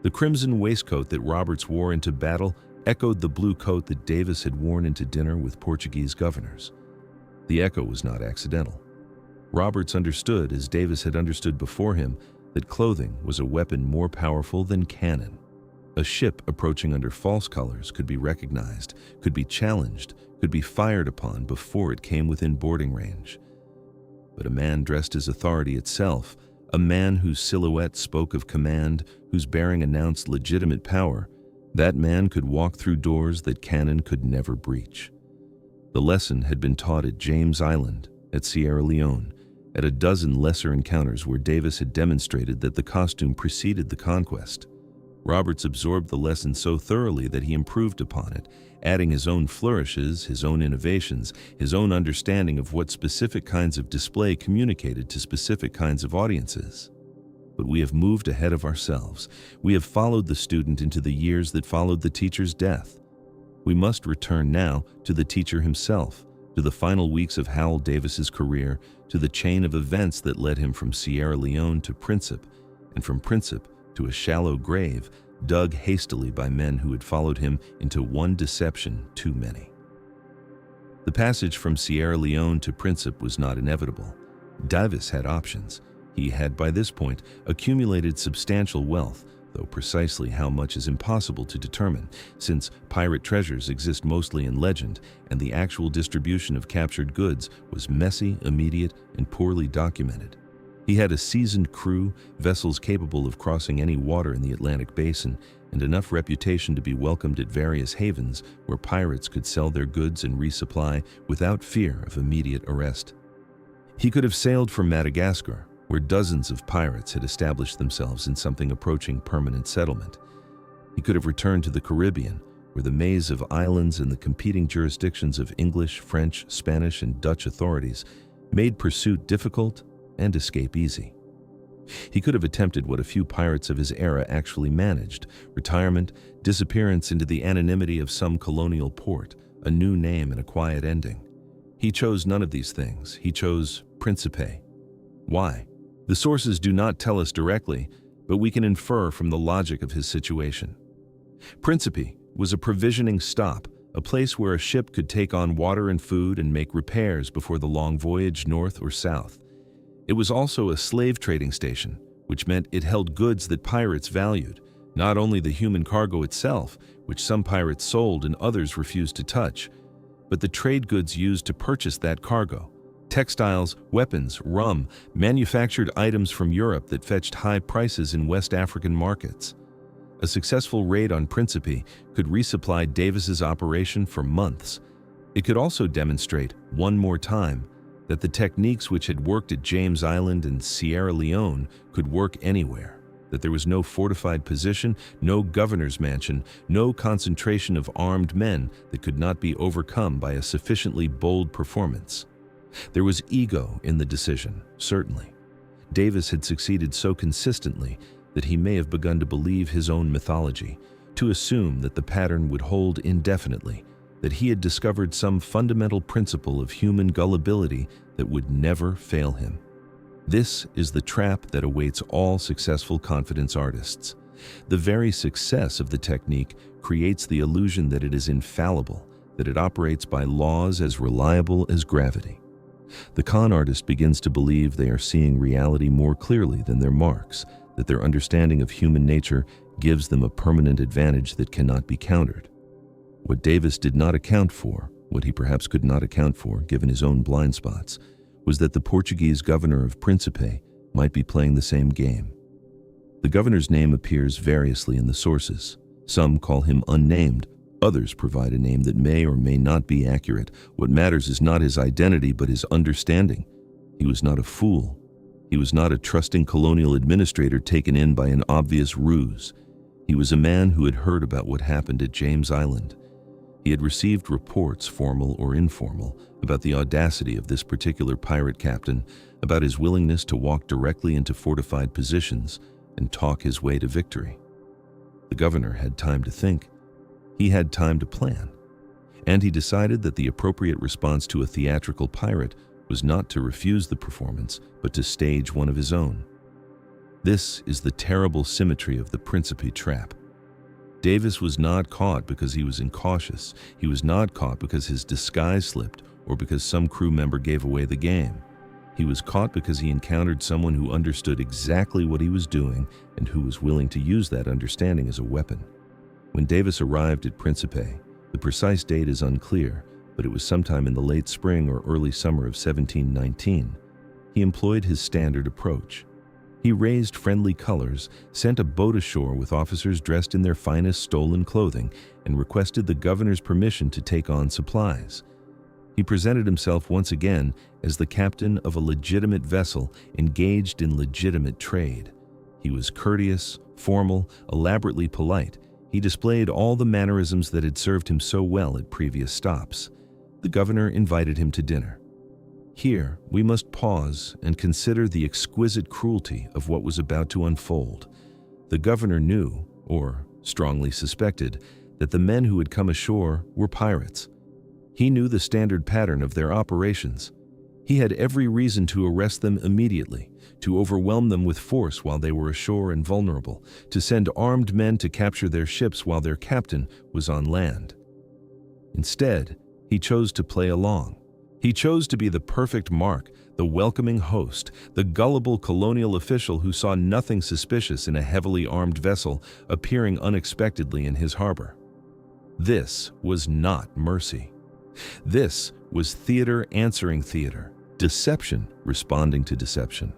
The crimson waistcoat that Roberts wore into battle echoed the blue coat that Davis had worn into dinner with Portuguese governors. The echo was not accidental. Roberts understood, as Davis had understood before him, that clothing was a weapon more powerful than cannon. A ship approaching under false colors could be recognized, could be challenged, could be fired upon before it came within boarding range. But a man dressed as authority itself, a man whose silhouette spoke of command, whose bearing announced legitimate power, that man could walk through doors that cannon could never breach. The lesson had been taught at James Island, at Sierra Leone, at a dozen lesser encounters where Davis had demonstrated that the costume preceded the conquest. Roberts absorbed the lesson so thoroughly that he improved upon it, adding his own flourishes, his own innovations, his own understanding of what specific kinds of display communicated to specific kinds of audiences. But we have moved ahead of ourselves. We have followed the student into the years that followed the teacher's death. We must return now to the teacher himself, to the final weeks of Hywel Davis's career, to the chain of events that led him from Sierra Leone to Príncipe, and from Príncipe to a shallow grave dug hastily by men who had followed him into one deception too many. The passage from Sierra Leone to Príncipe was not inevitable. Davis had options. He had, by this point, accumulated substantial wealth, though precisely how much is impossible to determine, since pirate treasures exist mostly in legend, and the actual distribution of captured goods was messy, immediate, and poorly documented. He had a seasoned crew, vessels capable of crossing any water in the Atlantic basin, and enough reputation to be welcomed at various havens where pirates could sell their goods and resupply without fear of immediate arrest. He could have sailed for Madagascar, where dozens of pirates had established themselves in something approaching permanent settlement. He could have returned to the Caribbean, where the maze of islands and the competing jurisdictions of English, French, Spanish, and Dutch authorities made pursuit difficult and escape easy. He could have attempted what a few pirates of his era actually managed: retirement, disappearance into the anonymity of some colonial port, a new name and a quiet ending. He chose none of these things. He chose Príncipe. Why? The sources do not tell us directly, but we can infer from the logic of his situation. Príncipe was a provisioning stop, a place where a ship could take on water and food and make repairs before the long voyage north or south. It was also a slave trading station, which meant it held goods that pirates valued, not only the human cargo itself, which some pirates sold and others refused to touch, but the trade goods used to purchase that cargo: textiles, weapons, rum, manufactured items from Europe that fetched high prices in West African markets. A successful raid on Príncipe could resupply Davis's operation for months. It could also demonstrate, one more time, that the techniques which had worked at James Island and Sierra Leone could work anywhere, that there was no fortified position, no governor's mansion, no concentration of armed men that could not be overcome by a sufficiently bold performance. There was ego in the decision, certainly. Davis had succeeded so consistently that he may have begun to believe his own mythology, to assume that the pattern would hold indefinitely, that he had discovered some fundamental principle of human gullibility that would never fail him. This is the trap that awaits all successful confidence artists. The very success of the technique creates the illusion that it is infallible, that it operates by laws as reliable as gravity. The con artist begins to believe they are seeing reality more clearly than their marks, that their understanding of human nature gives them a permanent advantage that cannot be countered. What Davis did not account for, what he perhaps could not account for given his own blind spots, was that the Portuguese governor of Príncipe might be playing the same game. The governor's name appears variously in the sources. Some call him unnamed, others provide a name that may or may not be accurate. What matters is not his identity but his understanding. He was not a fool. He was not a trusting colonial administrator taken in by an obvious ruse. He was a man who had heard about what happened at James Island. He had received reports, formal or informal, about the audacity of this particular pirate captain, about his willingness to walk directly into fortified positions and talk his way to victory. The governor had time to think. He had time to plan. And he decided that the appropriate response to a theatrical pirate was not to refuse the performance, but to stage one of his own. This is the terrible symmetry of the Príncipe trap. Davis was not caught because he was incautious. He was not caught because his disguise slipped or because some crew member gave away the game. He was caught because he encountered someone who understood exactly what he was doing and who was willing to use that understanding as a weapon. When Davis arrived at Príncipe, the precise date is unclear, but it was sometime in the late spring or early summer of 1719. He employed his standard approach. He raised friendly colors, sent a boat ashore with officers dressed in their finest stolen clothing, and requested the governor's permission to take on supplies. He presented himself once again as the captain of a legitimate vessel engaged in legitimate trade. He was courteous, Formal, elaborately polite, he displayed all the mannerisms that had served him so well at previous stops. The governor invited him to dinner. Here, we must pause and consider the exquisite cruelty of what was about to unfold. The governor knew, or strongly suspected, that the men who had come ashore were pirates. He knew the standard pattern of their operations. He had every reason to arrest them immediately, to overwhelm them with force while they were ashore and vulnerable, to send armed men to capture their ships while their captain was on land. Instead, he chose to play along. He chose to be the perfect mark, the welcoming host, the gullible colonial official who saw nothing suspicious in a heavily armed vessel appearing unexpectedly in his harbor. This was not mercy. This was theater answering theater, deception responding to deception.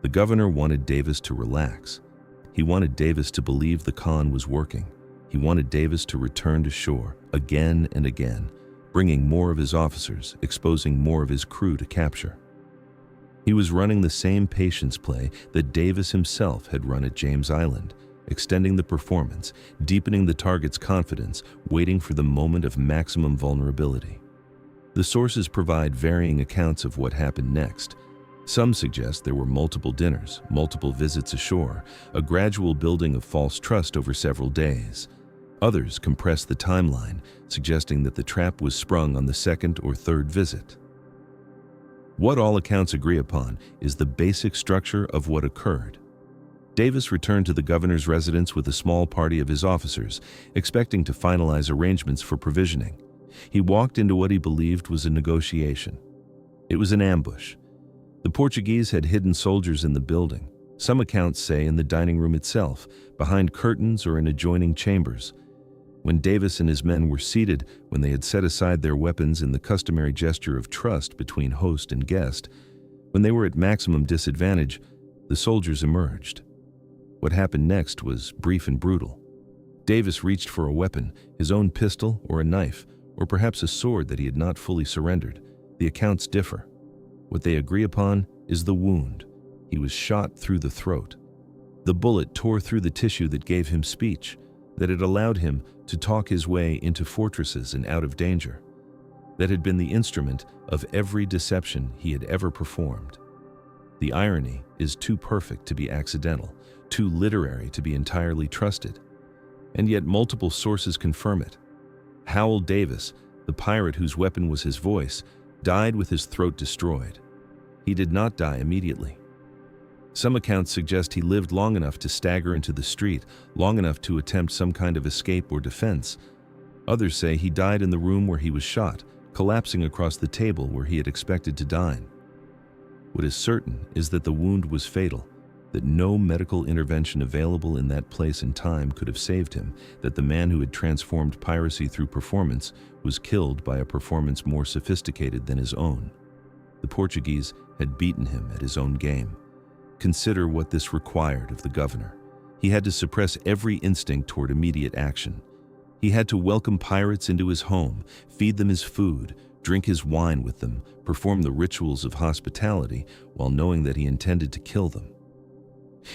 The governor wanted Davis to relax. He wanted Davis to believe the con was working. He wanted Davis to return to shore again and again, bringing more of his officers, exposing more of his crew to capture. He was running the same patience play that Davis himself had run at James Island, extending the performance, deepening the target's confidence, waiting for the moment of maximum vulnerability. The sources provide varying accounts of what happened next. Some suggest there were multiple dinners, multiple visits ashore, a gradual building of false trust over several days. Others compress the timeline, suggesting that the trap was sprung on the second or third visit. What all accounts agree upon is the basic structure of what occurred. Davis returned to the governor's residence with a small party of his officers, expecting to finalize arrangements for provisioning. He walked into what he believed was a negotiation. It was an ambush. The Portuguese had hidden soldiers in the building. Some accounts say in the dining room itself, behind curtains or in adjoining chambers. When Davis and his men were seated, when they had set aside their weapons in the customary gesture of trust between host and guest, when they were at maximum disadvantage, the soldiers emerged. What happened next was brief and brutal. Davis reached for a weapon, his own pistol or a knife, or perhaps a sword that he had not fully surrendered. The accounts differ. What they agree upon is the wound. He was shot through the throat. The bullet tore through the tissue that gave him speech, that had allowed him to talk his way into fortresses and out of danger, that had been the instrument of every deception he had ever performed. The irony is too perfect to be accidental, too literary to be entirely trusted, and yet multiple sources confirm it. Hywel Davis, the pirate whose weapon was his voice, died with his throat destroyed. He did not die immediately. Some accounts suggest he lived long enough to stagger into the street, long enough to attempt some kind of escape or defense. Others say he died in the room where he was shot, collapsing across the table where he had expected to dine. What is certain is that the wound was fatal, that no medical intervention available in that place and time could have saved him, that the man who had transformed piracy through performance was killed by a performance more sophisticated than his own. The Portuguese had beaten him at his own game. Consider what this required of the governor. He had to suppress every instinct toward immediate action. He had to welcome pirates into his home, feed them his food, drink his wine with them, perform the rituals of hospitality while knowing that he intended to kill them.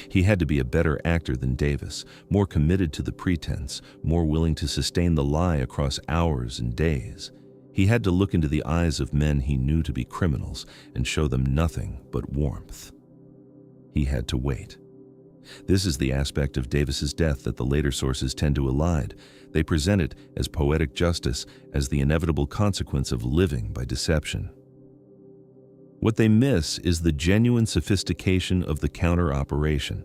He had to be a better actor than Davis, more committed to the pretense, more willing to sustain the lie across hours and days. He had to look into the eyes of men he knew to be criminals and show them nothing but warmth. He had to wait. This is the aspect of Davis's death that the later sources tend to elide. They present it as poetic justice, as the inevitable consequence of living by deception. What they miss is the genuine sophistication of the counter-operation.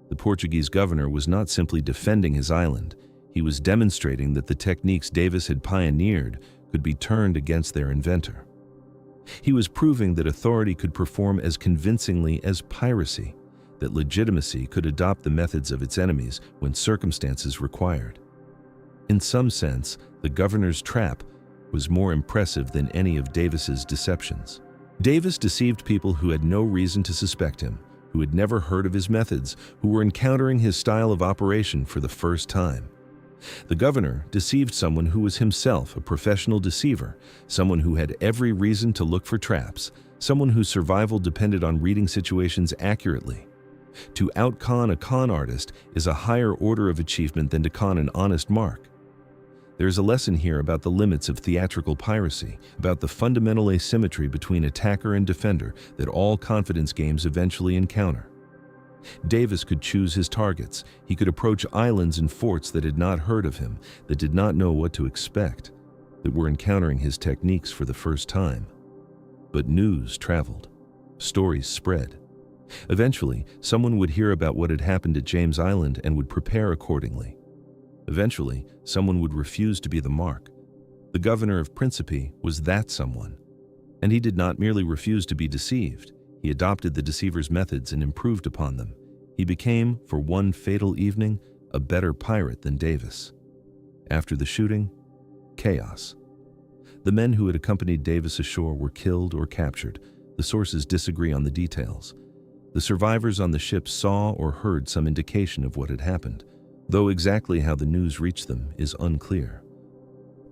The Portuguese governor was not simply defending his island. He was demonstrating that the techniques Davis had pioneered could be turned against their inventor. He was proving that authority could perform as convincingly as piracy, that legitimacy could adopt the methods of its enemies when circumstances required. In some sense, the governor's trap was more impressive than any of Davis's deceptions. Davis deceived people who had no reason to suspect him, who had never heard of his methods, who were encountering his style of operation for the first time. The governor deceived someone who was himself a professional deceiver, someone who had every reason to look for traps, someone whose survival depended on reading situations accurately. To out-con a con artist is a higher order of achievement than to con an honest mark. There is a lesson here about the limits of theatrical piracy, about the fundamental asymmetry between attacker and defender that all confidence games eventually encounter. Davis could choose his targets. He could approach islands and forts that had not heard of him, that did not know what to expect, that were encountering his techniques for the first time. But news traveled. Stories spread. Eventually, someone would hear about what had happened at James Island and would prepare accordingly. Eventually, someone would refuse to be the mark. The governor of Príncipe was that someone. And he did not merely refuse to be deceived. He adopted the deceiver's methods and improved upon them. He became, for one fatal evening, a better pirate than Davis. After the shooting, chaos. The men who had accompanied Davis ashore were killed or captured. The sources disagree on the details. The survivors on the ship saw or heard some indication of what had happened, though exactly how the news reached them is unclear.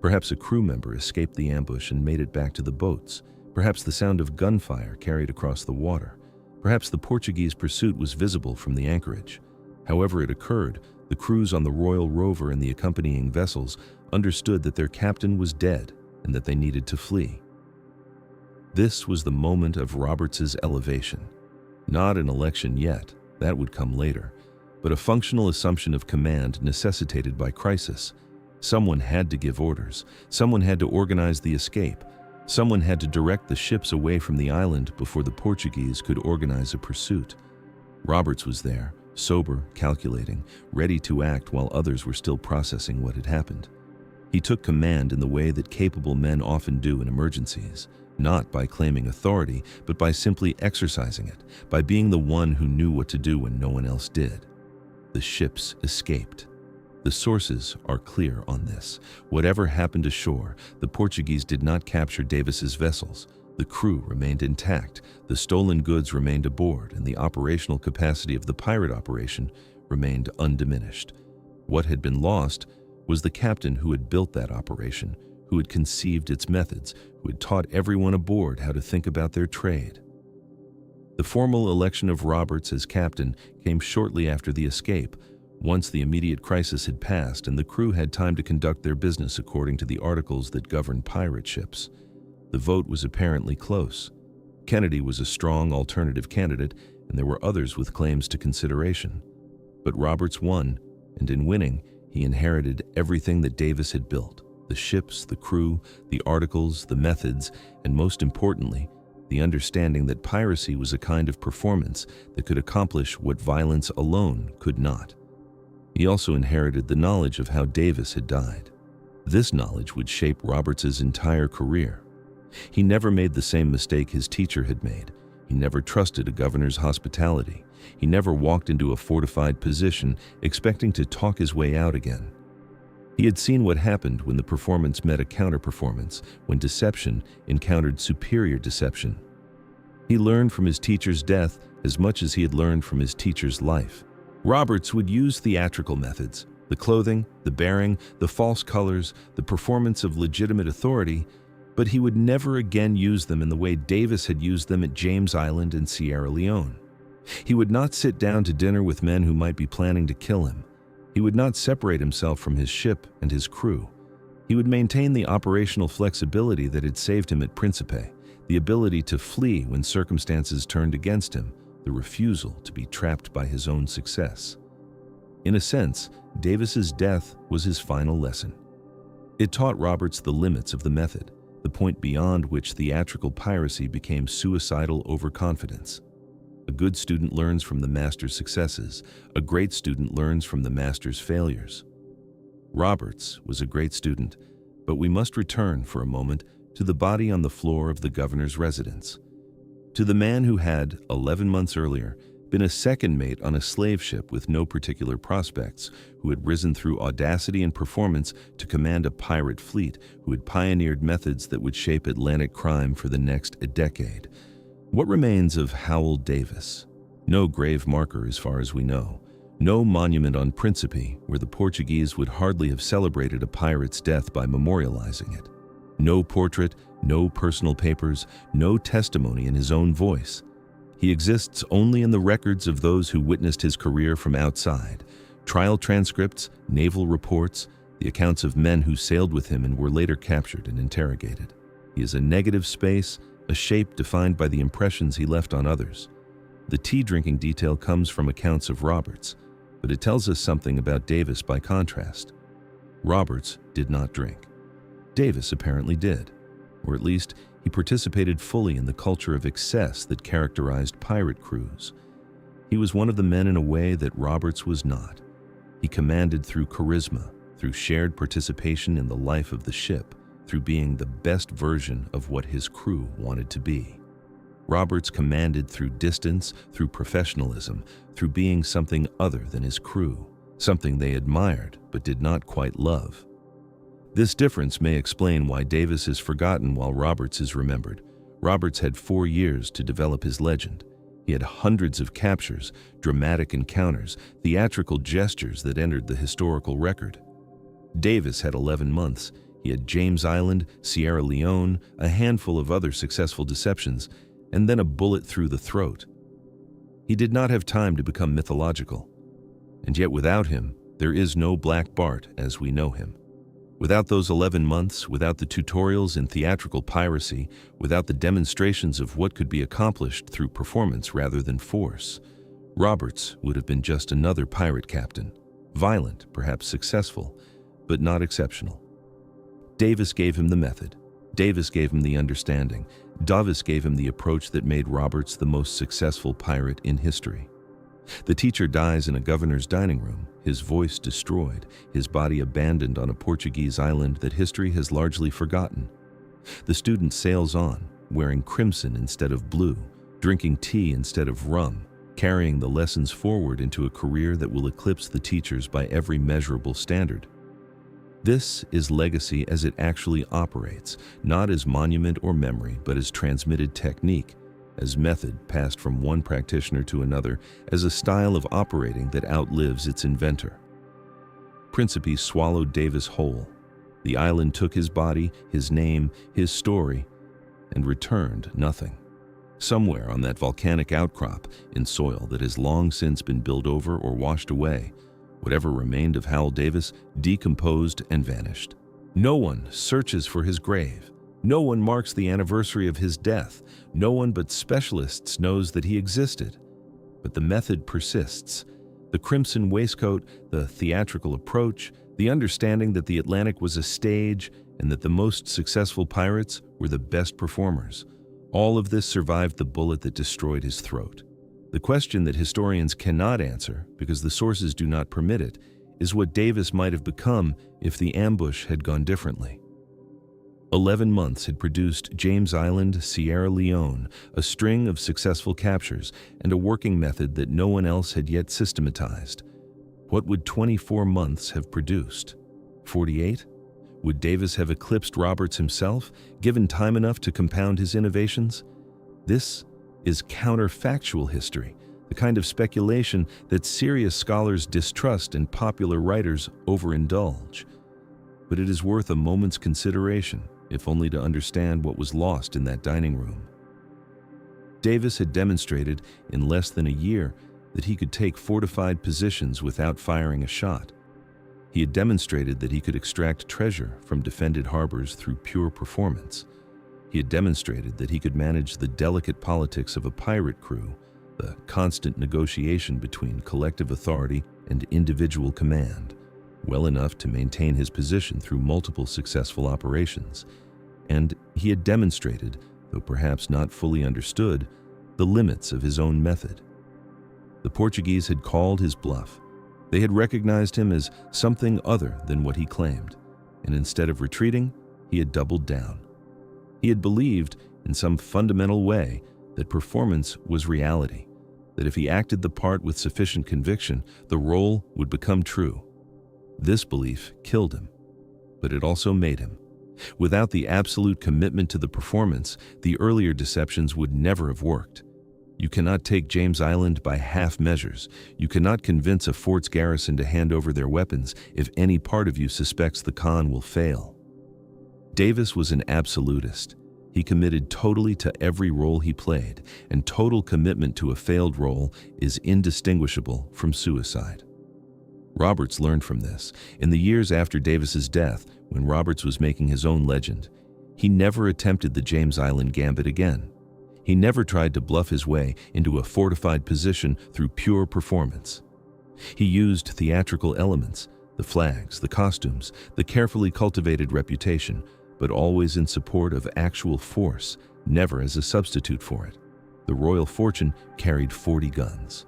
Perhaps a crew member escaped the ambush and made it back to the boats. Perhaps the sound of gunfire carried across the water. Perhaps the Portuguese pursuit was visible from the anchorage. However it occurred, the crews on the Royal Rover and the accompanying vessels understood that their captain was dead and that they needed to flee. This was the moment of Roberts's elevation. Not an election yet, that would come later, but a functional assumption of command necessitated by crisis. Someone had to give orders. Someone had to organize the escape. Someone had to direct the ships away from the island before the Portuguese could organize a pursuit. Roberts was there, sober, calculating, ready to act while others were still processing what had happened. He took command in the way that capable men often do in emergencies, not by claiming authority, but by simply exercising it, by being the one who knew what to do when no one else did. The ships escaped. The sources are clear on this. Whatever happened ashore, the Portuguese did not capture Davis's vessels. The crew remained intact, the stolen goods remained aboard, and the operational capacity of the pirate operation remained undiminished. What had been lost was the captain who had built that operation, who had conceived its methods, who had taught everyone aboard how to think about their trade. The formal election of Roberts as captain came shortly after the escape, once the immediate crisis had passed and the crew had time to conduct their business according to the articles that govern pirate ships. The vote was apparently close. Kennedy was a strong alternative candidate, and there were others with claims to consideration. But Roberts won, and in winning, he inherited everything that Davis had built: the ships, the crew, the articles, the methods, and most importantly, the understanding that piracy was a kind of performance that could accomplish what violence alone could not. He also inherited the knowledge of how Davis had died. This knowledge would shape Roberts's entire career. He never made the same mistake his teacher had made. He never trusted a governor's hospitality. He never walked into a fortified position expecting to talk his way out again. He had seen what happened when the performance met a counter-performance, when deception encountered superior deception. He learned from his teacher's death as much as he had learned from his teacher's life. Roberts would use theatrical methods: the clothing, the bearing, the false colors, the performance of legitimate authority, but he would never again use them in the way Davis had used them at James Island and Sierra Leone. He would not sit down to dinner with men who might be planning to kill him. He would not separate himself from his ship and his crew. He would maintain the operational flexibility that had saved him at Príncipe, the ability to flee when circumstances turned against him, the refusal to be trapped by his own success. In a sense, Davis's death was his final lesson. It taught Roberts the limits of the method, the point beyond which theatrical piracy became suicidal overconfidence. A good student learns from the master's successes. A great student learns from the master's failures. Roberts was a great student, but we must return for a moment to the body on the floor of the governor's residence. To the man who had, 11 months earlier, been a second mate on a slave ship with no particular prospects, who had risen through audacity and performance to command a pirate fleet, who had pioneered methods that would shape Atlantic crime for the next decade. What remains of Hywel Davis? No grave marker as far as we know. No monument on Príncipe, where the Portuguese would hardly have celebrated a pirate's death by memorializing it. No portrait, no personal papers, no testimony in his own voice. He exists only in the records of those who witnessed his career from outside. Trial transcripts, naval reports, the accounts of men who sailed with him and were later captured and interrogated. He is a negative space, a shape defined by the impressions he left on others. The tea-drinking detail comes from accounts of Roberts, but it tells us something about Davis by contrast. Roberts did not drink. Davis apparently did, or at least he participated fully in the culture of excess that characterized pirate crews. He was one of the men in a way that Roberts was not. He commanded through charisma, through shared participation in the life of the ship, through being the best version of what his crew wanted to be. Roberts commanded through distance, through professionalism, through being something other than his crew, something they admired but did not quite love. This difference may explain why Davis is forgotten while Roberts is remembered. Roberts had 4 years to develop his legend. He had hundreds of captures, dramatic encounters, theatrical gestures that entered the historical record. Davis had 11 months. He had James Island, Sierra Leone, a handful of other successful deceptions, and then a bullet through the throat. He did not have time to become mythological. And yet without him, there is no Black Bart as we know him. Without those 11 months, without the tutorials in theatrical piracy, without the demonstrations of what could be accomplished through performance rather than force, Roberts would have been just another pirate captain, violent, perhaps successful, but not exceptional. Davis gave him the method. Davis gave him the understanding. Davis gave him the approach that made Roberts the most successful pirate in history. The teacher dies in a governor's dining room, his voice destroyed, his body abandoned on a Portuguese island that history has largely forgotten. The student sails on, wearing crimson instead of blue, drinking tea instead of rum, carrying the lessons forward into a career that will eclipse the teacher's by every measurable standard. This is legacy as it actually operates, not as monument or memory, but as transmitted technique, as method passed from one practitioner to another, as a style of operating that outlives its inventor. Príncipe swallowed Davis whole. The island took his body, his name, his story, and returned nothing. Somewhere on that volcanic outcrop, in soil that has long since been built over or washed away, whatever remained of Hywel Davis decomposed and vanished. No one searches for his grave. No one marks the anniversary of his death. No one but specialists knows that he existed. But the method persists. The crimson waistcoat, the theatrical approach, the understanding that the Atlantic was a stage and that the most successful pirates were the best performers. All of this survived the bullet that destroyed his throat. The question that historians cannot answer, because the sources do not permit it, is what Davis might have become if the ambush had gone differently. 11 months had produced James Island, Sierra Leone, a string of successful captures, and a working method that no one else had yet systematized. What would 24 months have produced? 48? Would Davis have eclipsed Roberts himself, given time enough to compound his innovations? This is counterfactual history, the kind of speculation that serious scholars distrust and popular writers overindulge. But it is worth a moment's consideration, if only to understand what was lost in that dining room. Davis had demonstrated in less than a year that he could take fortified positions without firing a shot. He had demonstrated that he could extract treasure from defended harbors through pure performance. He had demonstrated that he could manage the delicate politics of a pirate crew, the constant negotiation between collective authority and individual command, well enough to maintain his position through multiple successful operations. And he had demonstrated, though perhaps not fully understood, the limits of his own method. The Portuguese had called his bluff. They had recognized him as something other than what he claimed, and instead of retreating, he had doubled down. He had believed, in some fundamental way, that performance was reality, that if he acted the part with sufficient conviction, the role would become true. This belief killed him, but it also made him. Without the absolute commitment to the performance, the earlier deceptions would never have worked. You cannot take James Island by half measures. You cannot convince a fort's garrison to hand over their weapons if any part of you suspects the con will fail. Davis was an absolutist. He committed totally to every role he played, and total commitment to a failed role is indistinguishable from suicide. Roberts learned from this. In the years after Davis's death, when Roberts was making his own legend, he never attempted the James Island Gambit again. He never tried to bluff his way into a fortified position through pure performance. He used theatrical elements, the flags, the costumes, the carefully cultivated reputation, but always in support of actual force, never as a substitute for it. The Royal Fortune carried 40 guns.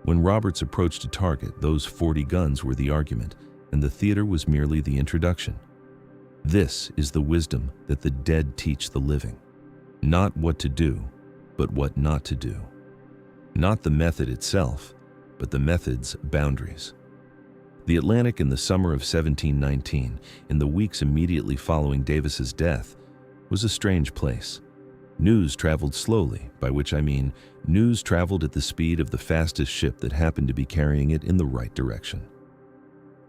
When Roberts approached a target, those 40 guns were the argument, and the theater was merely the introduction. This is the wisdom that the dead teach the living. Not what to do, but what not to do. Not the method itself, but the method's boundaries. The Atlantic in the summer of 1719, in the weeks immediately following Davis's death, was a strange place. News traveled slowly, by which I mean news traveled at the speed of the fastest ship that happened to be carrying it in the right direction.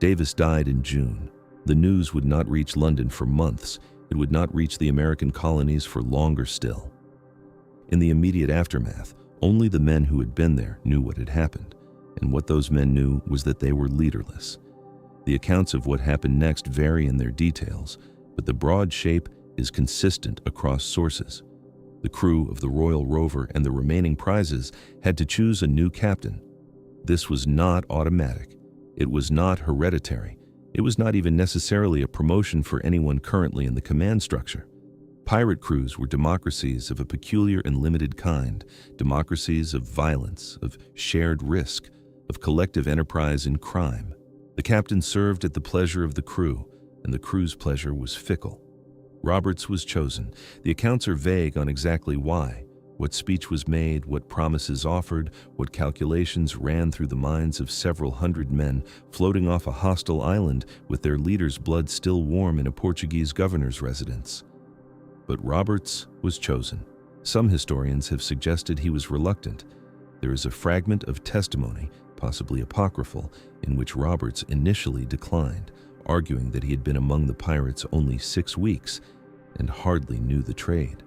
Davis died in June. The news would not reach London for months. It would not reach the American colonies for longer still. In the immediate aftermath, only the men who had been there knew what had happened, and what those men knew was that they were leaderless. The accounts of what happened next vary in their details, but the broad shape is consistent across sources. The crew of the Royal Rover and the remaining prizes had to choose a new captain. This was not automatic. It was not hereditary. It was not even necessarily a promotion for anyone currently in the command structure. Pirate crews were democracies of a peculiar and limited kind, democracies of violence, of shared risk, of collective enterprise in crime. The captain served at the pleasure of the crew, and the crew's pleasure was fickle. Roberts was chosen. The accounts are vague on exactly why, what speech was made, what promises offered, what calculations ran through the minds of several hundred men floating off a hostile island with their leader's blood still warm in a Portuguese governor's residence. But Roberts was chosen. Some historians have suggested he was reluctant. There is a fragment of testimony, possibly apocryphal, in which Roberts initially declined, arguing that he had been among the pirates only 6 weeks and hardly knew the trade.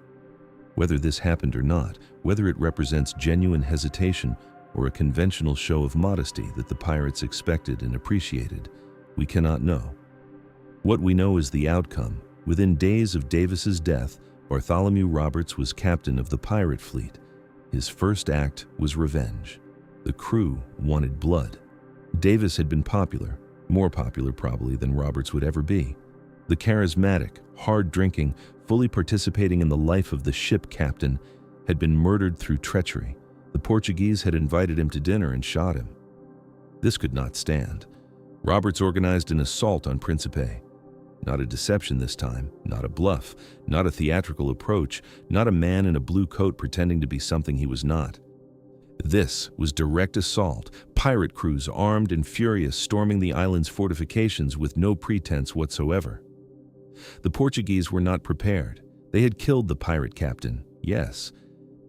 Whether this happened or not, whether it represents genuine hesitation or a conventional show of modesty that the pirates expected and appreciated, we cannot know. What we know is the outcome. Within days of Davis's death, Bartholomew Roberts was captain of the pirate fleet. His first act was revenge. The crew wanted blood. Davis had been popular, more popular probably than Roberts would ever be. The charismatic, hard-drinking, fully participating in the life of the ship captain had been murdered through treachery. The Portuguese had invited him to dinner and shot him. This could not stand. Roberts organized an assault on Príncipe. Not a deception this time, not a bluff, not a theatrical approach, not a man in a blue coat pretending to be something he was not. This was direct assault, pirate crews armed and furious storming the island's fortifications with no pretense whatsoever. The Portuguese were not prepared. They had killed the pirate captain, yes,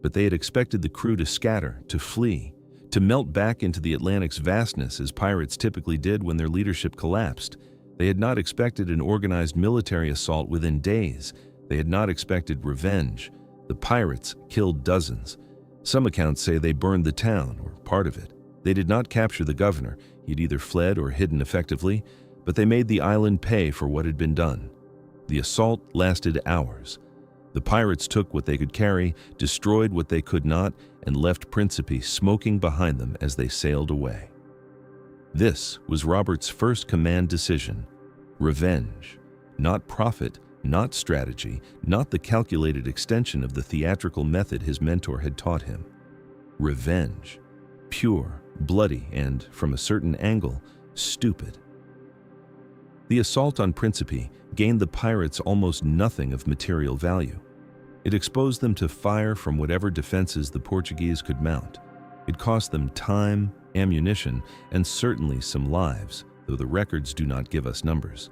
but they had expected the crew to scatter, to flee, to melt back into the Atlantic's vastness as pirates typically did when their leadership collapsed. They had not expected an organized military assault within days. They had not expected revenge. The pirates killed dozens. Some accounts say they burned the town, or part of it. They did not capture the governor. He had either fled or hidden effectively, but they made the island pay for what had been done. The assault lasted hours. The pirates took what they could carry, destroyed what they could not, and left Príncipe smoking behind them as they sailed away. This was Roberts' first command decision. Revenge. Not profit, not strategy, not the calculated extension of the theatrical method his mentor had taught him. Revenge. Pure, bloody, and, from a certain angle, stupid. The assault on Príncipe gained the pirates almost nothing of material value. It exposed them to fire from whatever defenses the Portuguese could mount. It cost them time, ammunition, and certainly some lives, though the records do not give us numbers.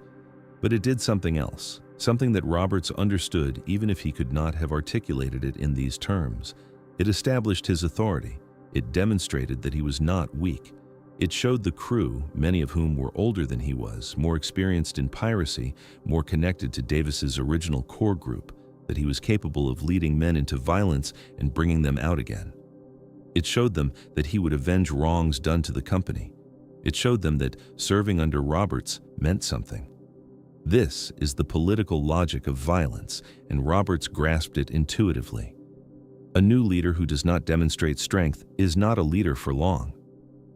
But it did something else, something that Roberts understood even if he could not have articulated it in these terms. It established his authority. It demonstrated that he was not weak. It showed the crew, many of whom were older than he was, more experienced in piracy, more connected to Davis's original core group, that he was capable of leading men into violence and bringing them out again. It showed them that he would avenge wrongs done to the company. It showed them that serving under Roberts meant something. This is the political logic of violence, and Roberts grasped it intuitively. A new leader who does not demonstrate strength is not a leader for long.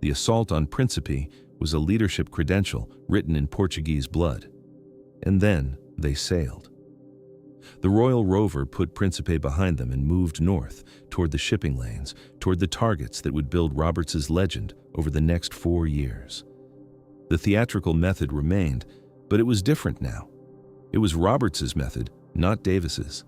The assault on Príncipe was a leadership credential written in Portuguese blood. And then they sailed. The royal rover put Príncipe behind them and moved north, toward the shipping lanes, toward the targets that would build Roberts's legend over the next 4 years. The theatrical method remained, but it was different now. It was Roberts's method, not Davis's.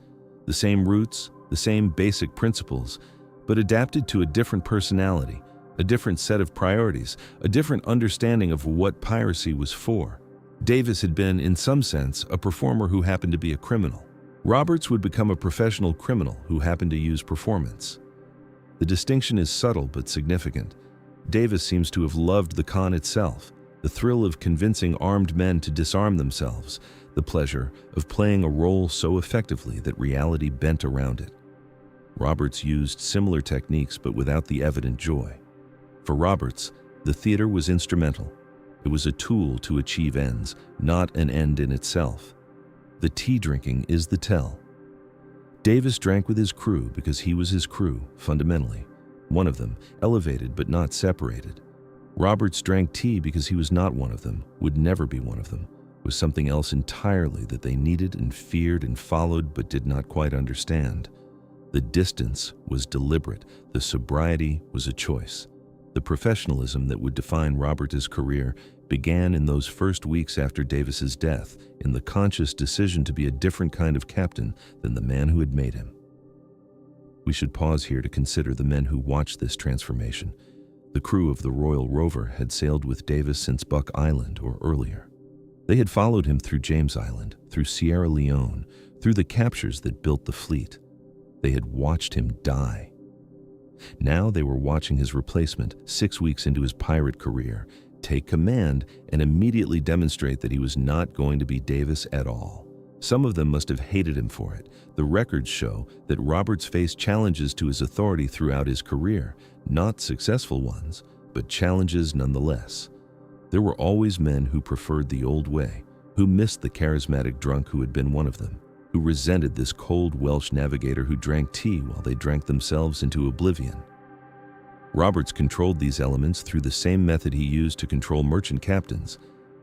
The same roots, the same basic principles, but adapted to a different personality, a different set of priorities, a different understanding of what piracy was for. Davis had been, in some sense, a performer who happened to be a criminal. Roberts would become a professional criminal who happened to use performance. The distinction is subtle but significant. Davis seems to have loved the con itself, the thrill of convincing armed men to disarm themselves, the pleasure of playing a role so effectively that reality bent around it. Roberts used similar techniques but without the evident joy. For Roberts, the theater was instrumental. It was a tool to achieve ends, not an end in itself. The tea drinking is the tell. Davis drank with his crew because he was his crew, fundamentally. One of them, elevated but not separated. Roberts drank tea because he was not one of them, would never be one of them, was something else entirely that they needed and feared and followed but did not quite understand. The distance was deliberate, the sobriety was a choice. The professionalism that would define Roberts' career began in those first weeks after Davis's death, in the conscious decision to be a different kind of captain than the man who had made him. We should pause here to consider the men who watched this transformation. The crew of the Royal Rover had sailed with Davis since Buck Island or earlier. They had followed him through James Island, through Sierra Leone, through the captures that built the fleet. They had watched him die. Now they were watching his replacement, 6 weeks into his pirate career, take command and immediately demonstrate that he was not going to be Davis at all. Some of them must have hated him for it. The records show that Roberts faced challenges to his authority throughout his career, not successful ones, but challenges nonetheless. There were always men who preferred the old way, who missed the charismatic drunk who had been one of them, who resented this cold Welsh navigator who drank tea while they drank themselves into oblivion. Roberts controlled these elements through the same method he used to control merchant captains,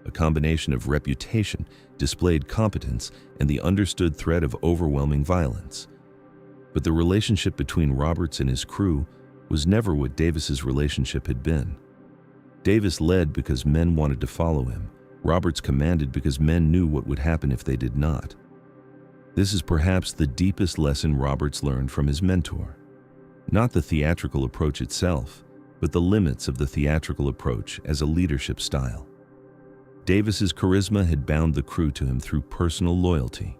a combination of reputation, displayed competence, and the understood threat of overwhelming violence. But the relationship between Roberts and his crew was never what Davis's relationship had been. Davis led because men wanted to follow him. Roberts commanded because men knew what would happen if they did not. This is perhaps the deepest lesson Roberts learned from his mentor. Not the theatrical approach itself, but the limits of the theatrical approach as a leadership style. Davis's charisma had bound the crew to him through personal loyalty.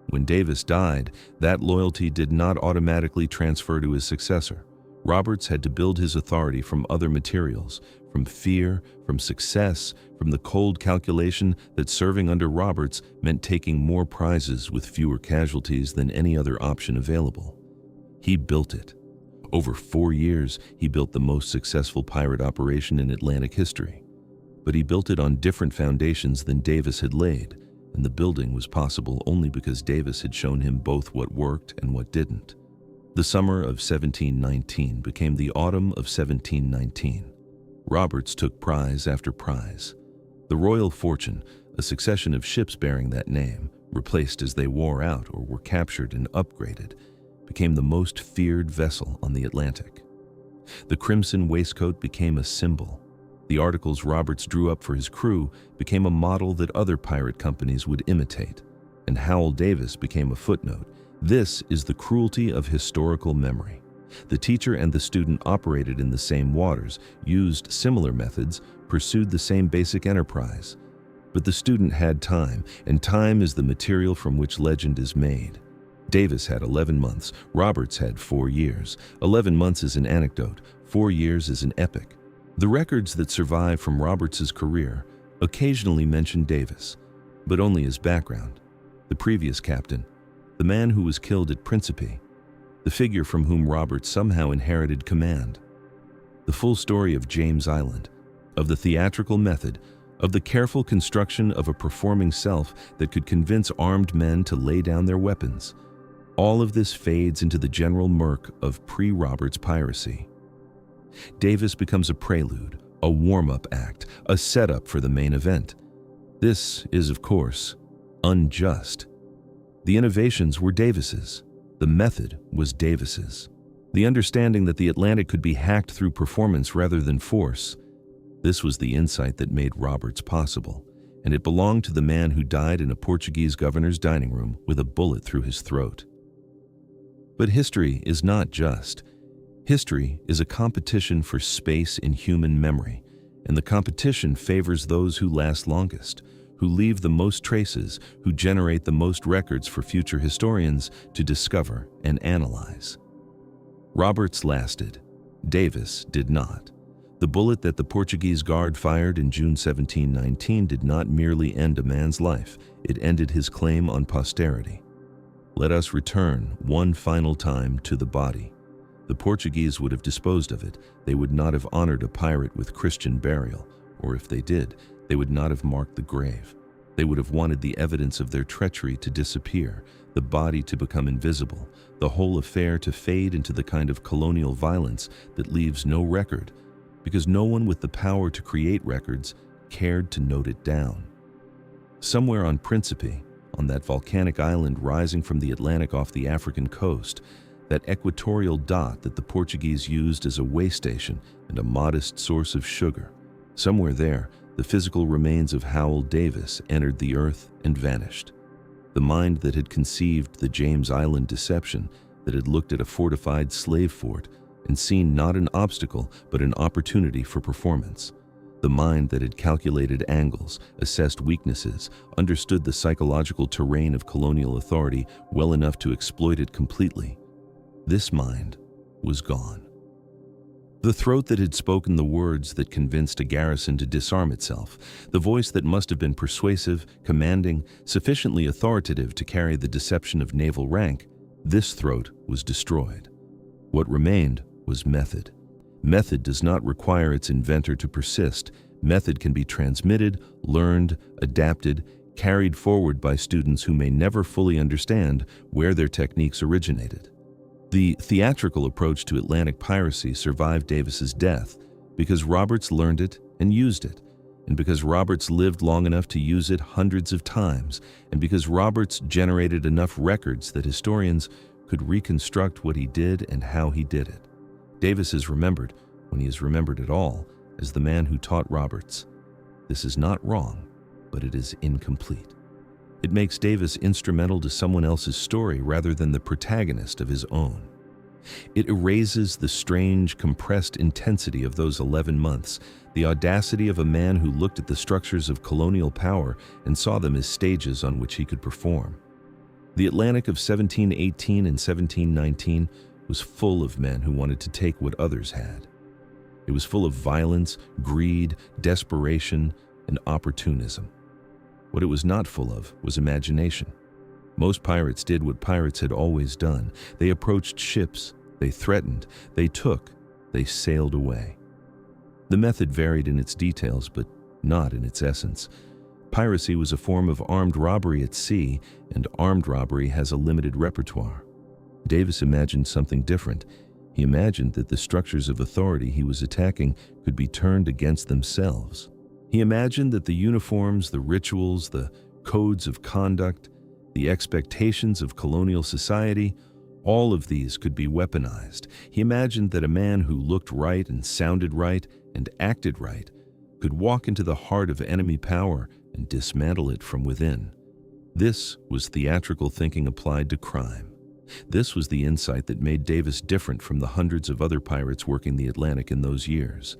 When Davis died, that loyalty did not automatically transfer to his successor. Roberts had to build his authority from other materials, from fear, from success, from the cold calculation that serving under Roberts meant taking more prizes with fewer casualties than any other option available. He built it. Over 4 years, he built the most successful pirate operation in Atlantic history. But he built it on different foundations than Davis had laid, and the building was possible only because Davis had shown him both what worked and what didn't. The summer of 1719 became the autumn of 1719. Roberts took prize after prize. The Royal Fortune, a succession of ships bearing that name, replaced as they wore out or were captured and upgraded, became the most feared vessel on the Atlantic. The crimson waistcoat became a symbol. The articles Roberts drew up for his crew became a model that other pirate companies would imitate, and Hywel Davis became a footnote. This is the cruelty of historical memory. The teacher and the student operated in the same waters, used similar methods, pursued the same basic enterprise. But the student had time, and time is the material from which legend is made. Davis had 11 months, Roberts had 4 years. 11 months is an anecdote, 4 years is an epic. The records that survive from Roberts's career occasionally mention Davis, but only as background. The previous captain, the man who was killed at Príncipe, the figure from whom Roberts somehow inherited command. The full story of James Island, of the theatrical method, of the careful construction of a performing self that could convince armed men to lay down their weapons, all of this fades into the general murk of pre-Roberts piracy. Davis becomes a prelude, a warm-up act, a setup for the main event. This is, of course, unjust. The innovations were Davis's. The method was Davis's. The understanding that the Atlantic could be hacked through performance rather than force. This was the insight that made Roberts possible, and it belonged to the man who died in a Portuguese governor's dining room with a bullet through his throat. But history is not just. History is a competition for space in human memory, and the competition favors those who last longest, who leave the most traces, who generate the most records for future historians to discover and analyze. Roberts lasted. Davis did not. The bullet that the Portuguese guard fired in June 1719 did not merely end a man's life, it ended his claim on posterity. Let us return one final time to the body. The Portuguese would have disposed of it. They would not have honored a pirate with Christian burial, or if they did, they would not have marked the grave. They would have wanted the evidence of their treachery to disappear, the body to become invisible, the whole affair to fade into the kind of colonial violence that leaves no record, because no one with the power to create records cared to note it down. Somewhere on Príncipe, on that volcanic island rising from the Atlantic off the African coast, that equatorial dot that the Portuguese used as a way station and a modest source of sugar, somewhere there, the physical remains of Hywel Davis entered the earth and vanished. The mind that had conceived the James Island deception, that had looked at a fortified slave fort and seen not an obstacle but an opportunity for performance. The mind that had calculated angles, assessed weaknesses, understood the psychological terrain of colonial authority well enough to exploit it completely. This mind was gone. The throat that had spoken the words that convinced a garrison to disarm itself, the voice that must have been persuasive, commanding, sufficiently authoritative to carry the deception of naval rank, this throat was destroyed. What remained was method. Method does not require its inventor to persist. Method can be transmitted, learned, adapted, carried forward by students who may never fully understand where their techniques originated. The theatrical approach to Atlantic piracy survived Davis's death because Roberts learned it and used it, and because Roberts lived long enough to use it hundreds of times, and because Roberts generated enough records that historians could reconstruct what he did and how he did it. Davis is remembered, when he is remembered at all, as the man who taught Roberts. This is not wrong, but it is incomplete. It makes Davis instrumental to someone else's story rather than the protagonist of his own. It erases the strange, compressed intensity of those 11 months, the audacity of a man who looked at the structures of colonial power and saw them as stages on which he could perform. The Atlantic of 1718 and 1719 was full of men who wanted to take what others had. It was full of violence, greed, desperation, and opportunism. What it was not full of was imagination. Most pirates did what pirates had always done. They approached ships, they threatened, they took, they sailed away. The method varied in its details, but not in its essence. Piracy was a form of armed robbery at sea, and armed robbery has a limited repertoire. Davis imagined something different. He imagined that the structures of authority he was attacking could be turned against themselves. He imagined that the uniforms, the rituals, the codes of conduct, the expectations of colonial society, all of these could be weaponized. He imagined that a man who looked right and sounded right and acted right could walk into the heart of enemy power and dismantle it from within. This was theatrical thinking applied to crime. This was the insight that made Davis different from the hundreds of other pirates working the Atlantic in those years.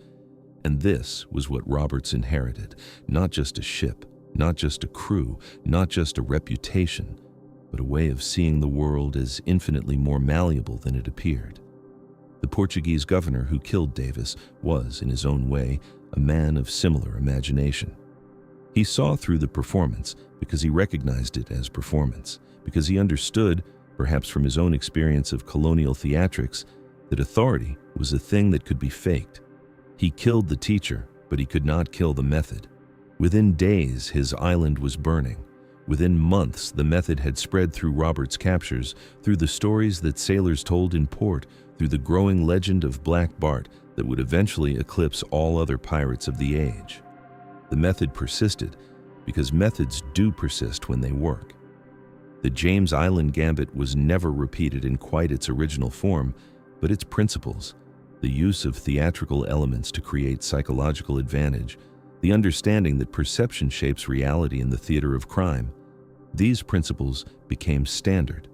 And this was what Roberts inherited, not just a ship, not just a crew, not just a reputation, but a way of seeing the world as infinitely more malleable than it appeared. The Portuguese governor who killed Davis was, in his own way, a man of similar imagination. He saw through the performance because he recognized it as performance, because he understood, perhaps from his own experience of colonial theatrics, that authority was a thing that could be faked. He killed the teacher, but he could not kill the method. Within days, his island was burning. Within months, the method had spread through Robert's captures, through the stories that sailors told in port, through the growing legend of Black Bart that would eventually eclipse all other pirates of the age. The method persisted because methods do persist when they work. The James Island Gambit was never repeated in quite its original form, but its principles, the use of theatrical elements to create psychological advantage, the understanding that perception shapes reality in the theater of crime, these principles became standard.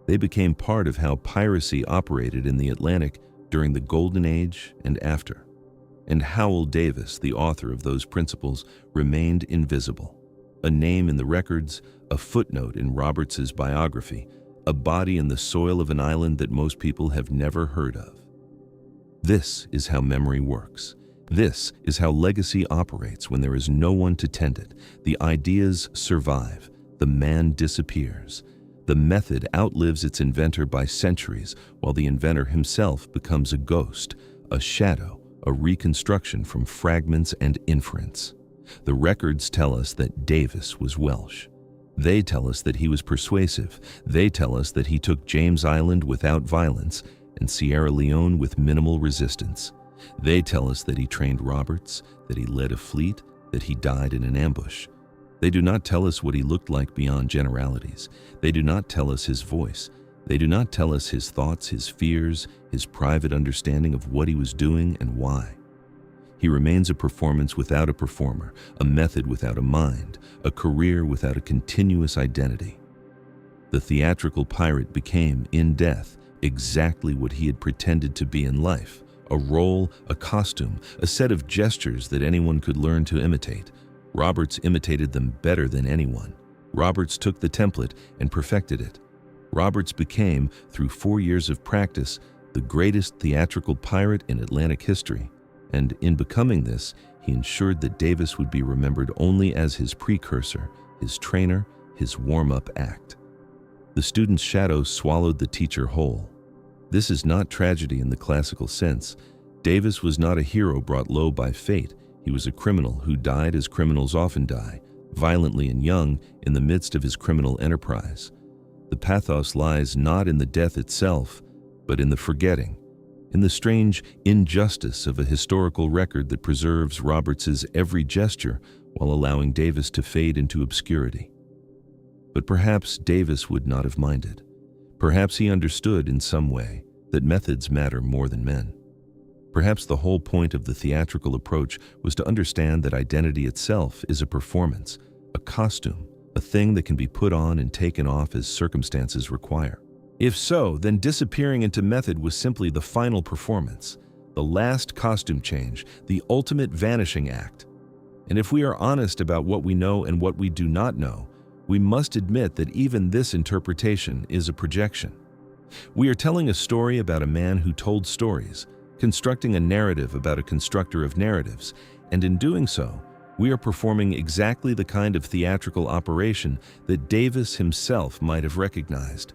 They became part of how piracy operated in the Atlantic during the Golden Age and after. And Hywel Davis, the author of those principles, remained invisible. A name in the records, a footnote in Roberts's biography, a body in the soil of an island that most people have never heard of. This is how memory works. This is how legacy operates when there is no one to tend it. The ideas survive. The man disappears. The method outlives its inventor by centuries, while the inventor himself becomes a ghost, a shadow, a reconstruction from fragments and inference. The records tell us that Davis was Welsh. They tell us that he was persuasive. They tell us that he took James Island without violence and Sierra Leone with minimal resistance. They tell us that he trained Roberts, that he led a fleet, that he died in an ambush. They do not tell us what he looked like beyond generalities. They do not tell us his voice. They do not tell us his thoughts, his fears, his private understanding of what he was doing and why. He remains a performance without a performer, a method without a mind, a career without a continuous identity. The theatrical pirate became, in death, exactly what he had pretended to be in life: a role, a costume, a set of gestures that anyone could learn to imitate. Roberts imitated them better than anyone. Roberts took the template and perfected it. Roberts became, through 4 years of practice, the greatest theatrical pirate in Atlantic history. And in becoming this, he ensured that Davis would be remembered only as his precursor, his trainer, his warm-up act. The student's shadow swallowed the teacher whole. This is not tragedy in the classical sense. Davis was not a hero brought low by fate. He was a criminal who died as criminals often die, violently and young, in the midst of his criminal enterprise. The pathos lies not in the death itself, but in the forgetting, in the strange injustice of a historical record that preserves Roberts's every gesture while allowing Davis to fade into obscurity. But perhaps Davis would not have minded. Perhaps he understood in some way that methods matter more than men. Perhaps the whole point of the theatrical approach was to understand that identity itself is a performance, a costume, a thing that can be put on and taken off as circumstances require. If so, then disappearing into method was simply the final performance, the last costume change, the ultimate vanishing act. And if we are honest about what we know and what we do not know, we must admit that even this interpretation is a projection. We are telling a story about a man who told stories, constructing a narrative about a constructor of narratives, and in doing so, we are performing exactly the kind of theatrical operation that Davis himself might have recognized.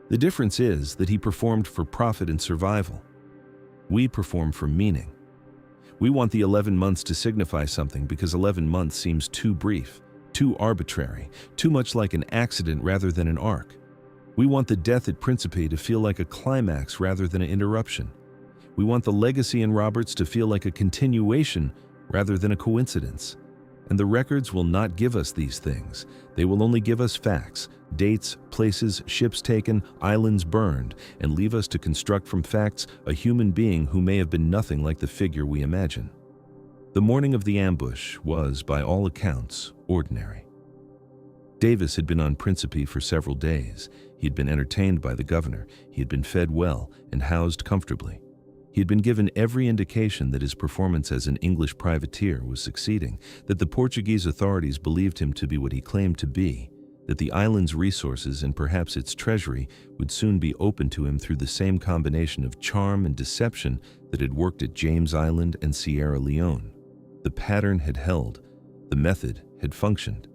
The difference is that he performed for profit and survival. We perform for meaning. We want the 11 months to signify something because 11 months seems too brief, too arbitrary, too much like an accident rather than an arc. We want the death at Príncipe to feel like a climax rather than an interruption. We want the legacy in Roberts to feel like a continuation rather than a coincidence. And the records will not give us these things. They will only give us facts, dates, places, ships taken, islands burned, and leave us to construct from facts a human being who may have been nothing like the figure we imagine. The morning of the ambush was, by all accounts, ordinary. Davis had been on Príncipe for several days. He had been entertained by the governor. He had been fed well and housed comfortably. He had been given every indication that his performance as an English privateer was succeeding, that the Portuguese authorities believed him to be what he claimed to be, that the island's resources and perhaps its treasury would soon be open to him through the same combination of charm and deception that had worked at James Island and Sierra Leone. The pattern had held. The method had functioned.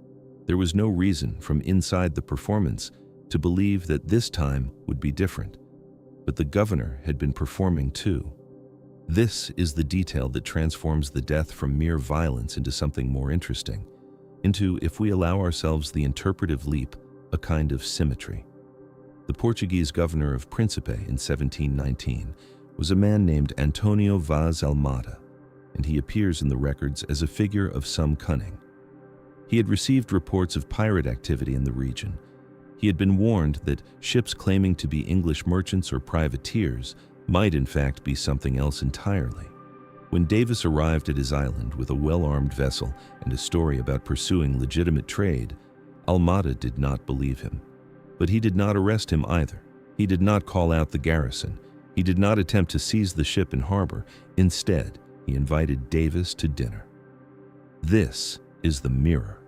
There was no reason from inside the performance to believe that this time would be different. But the governor had been performing too. This is the detail that transforms the death from mere violence into something more interesting, into, if we allow ourselves the interpretive leap, a kind of symmetry. The Portuguese governor of Príncipe in 1719 was a man named Antonio Vaz Almada, and he appears in the records as a figure of some cunning. He had received reports of pirate activity in the region. He had been warned that ships claiming to be English merchants or privateers might in fact be something else entirely. When Davis arrived at his island with a well-armed vessel and a story about pursuing legitimate trade, Almada did not believe him. But he did not arrest him either. He did not call out the garrison. He did not attempt to seize the ship in harbor. Instead, he invited Davis to dinner. This is the mirror.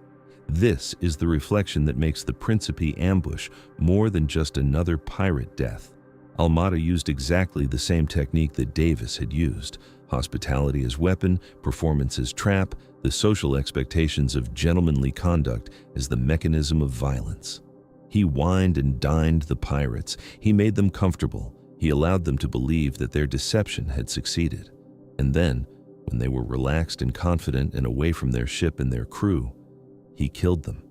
This is the reflection that makes the Príncipe ambush more than just another pirate death. Almada used exactly the same technique that Davis had used: hospitality as weapon, performance as trap, the social expectations of gentlemanly conduct as the mechanism of violence. He wined and dined the pirates. He made them comfortable. He allowed them to believe that their deception had succeeded. And then, when they were relaxed and confident and away from their ship and their crew, he killed them.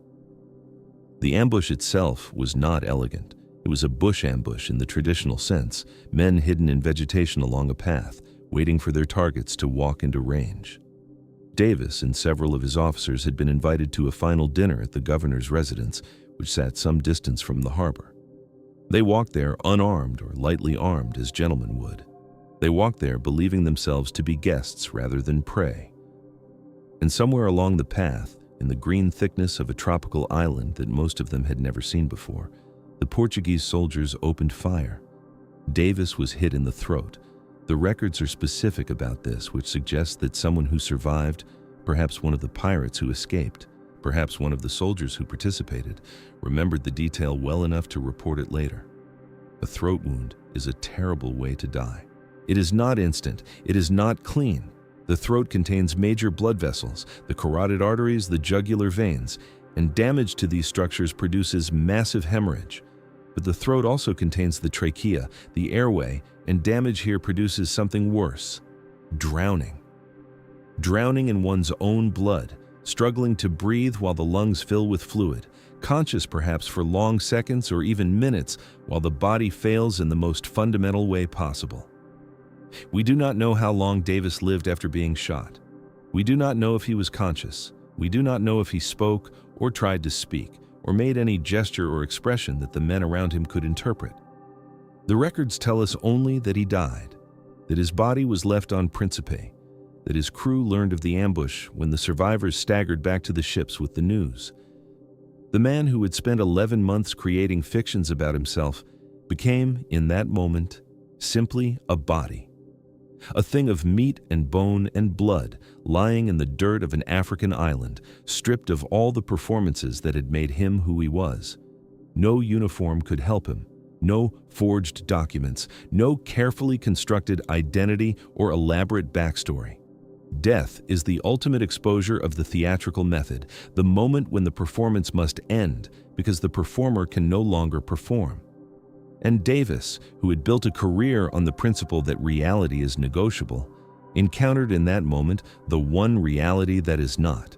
The ambush itself was not elegant. It was a bush ambush in the traditional sense, men hidden in vegetation along a path, waiting for their targets to walk into range. Davis and several of his officers had been invited to a final dinner at the governor's residence, which sat some distance from the harbor. They walked there unarmed or lightly armed as gentlemen would. They walked there believing themselves to be guests rather than prey. And somewhere along the path, in the green thickness of a tropical island that most of them had never seen before, the Portuguese soldiers opened fire. Davis was hit in the throat. The records are specific about this, which suggests that someone who survived, perhaps one of the pirates who escaped, perhaps one of the soldiers who participated, remembered the detail well enough to report it later. A throat wound is a terrible way to die. It is not instant. It is not clean. The throat contains major blood vessels, the carotid arteries, the jugular veins, and damage to these structures produces massive hemorrhage. But the throat also contains the trachea, the airway, and damage here produces something worse: drowning. Drowning in one's own blood, struggling to breathe while the lungs fill with fluid, conscious perhaps for long seconds or even minutes while the body fails in the most fundamental way possible. We do not know how long Davis lived after being shot. We do not know if he was conscious. We do not know if he spoke or tried to speak, or made any gesture or expression that the men around him could interpret. The records tell us only that he died, that his body was left on Príncipe, that his crew learned of the ambush when the survivors staggered back to the ships with the news. The man who had spent 11 months creating fictions about himself became, in that moment, simply a body. A thing of meat and bone and blood lying in the dirt of an African island, stripped of all the performances that had made him who he was. No uniform could help him, no forged documents, no carefully constructed identity or elaborate backstory. Death is the ultimate exposure of the theatrical method, the moment when the performance must end because the performer can no longer perform. And Davis, who had built a career on the principle that reality is negotiable, encountered in that moment the one reality that is not.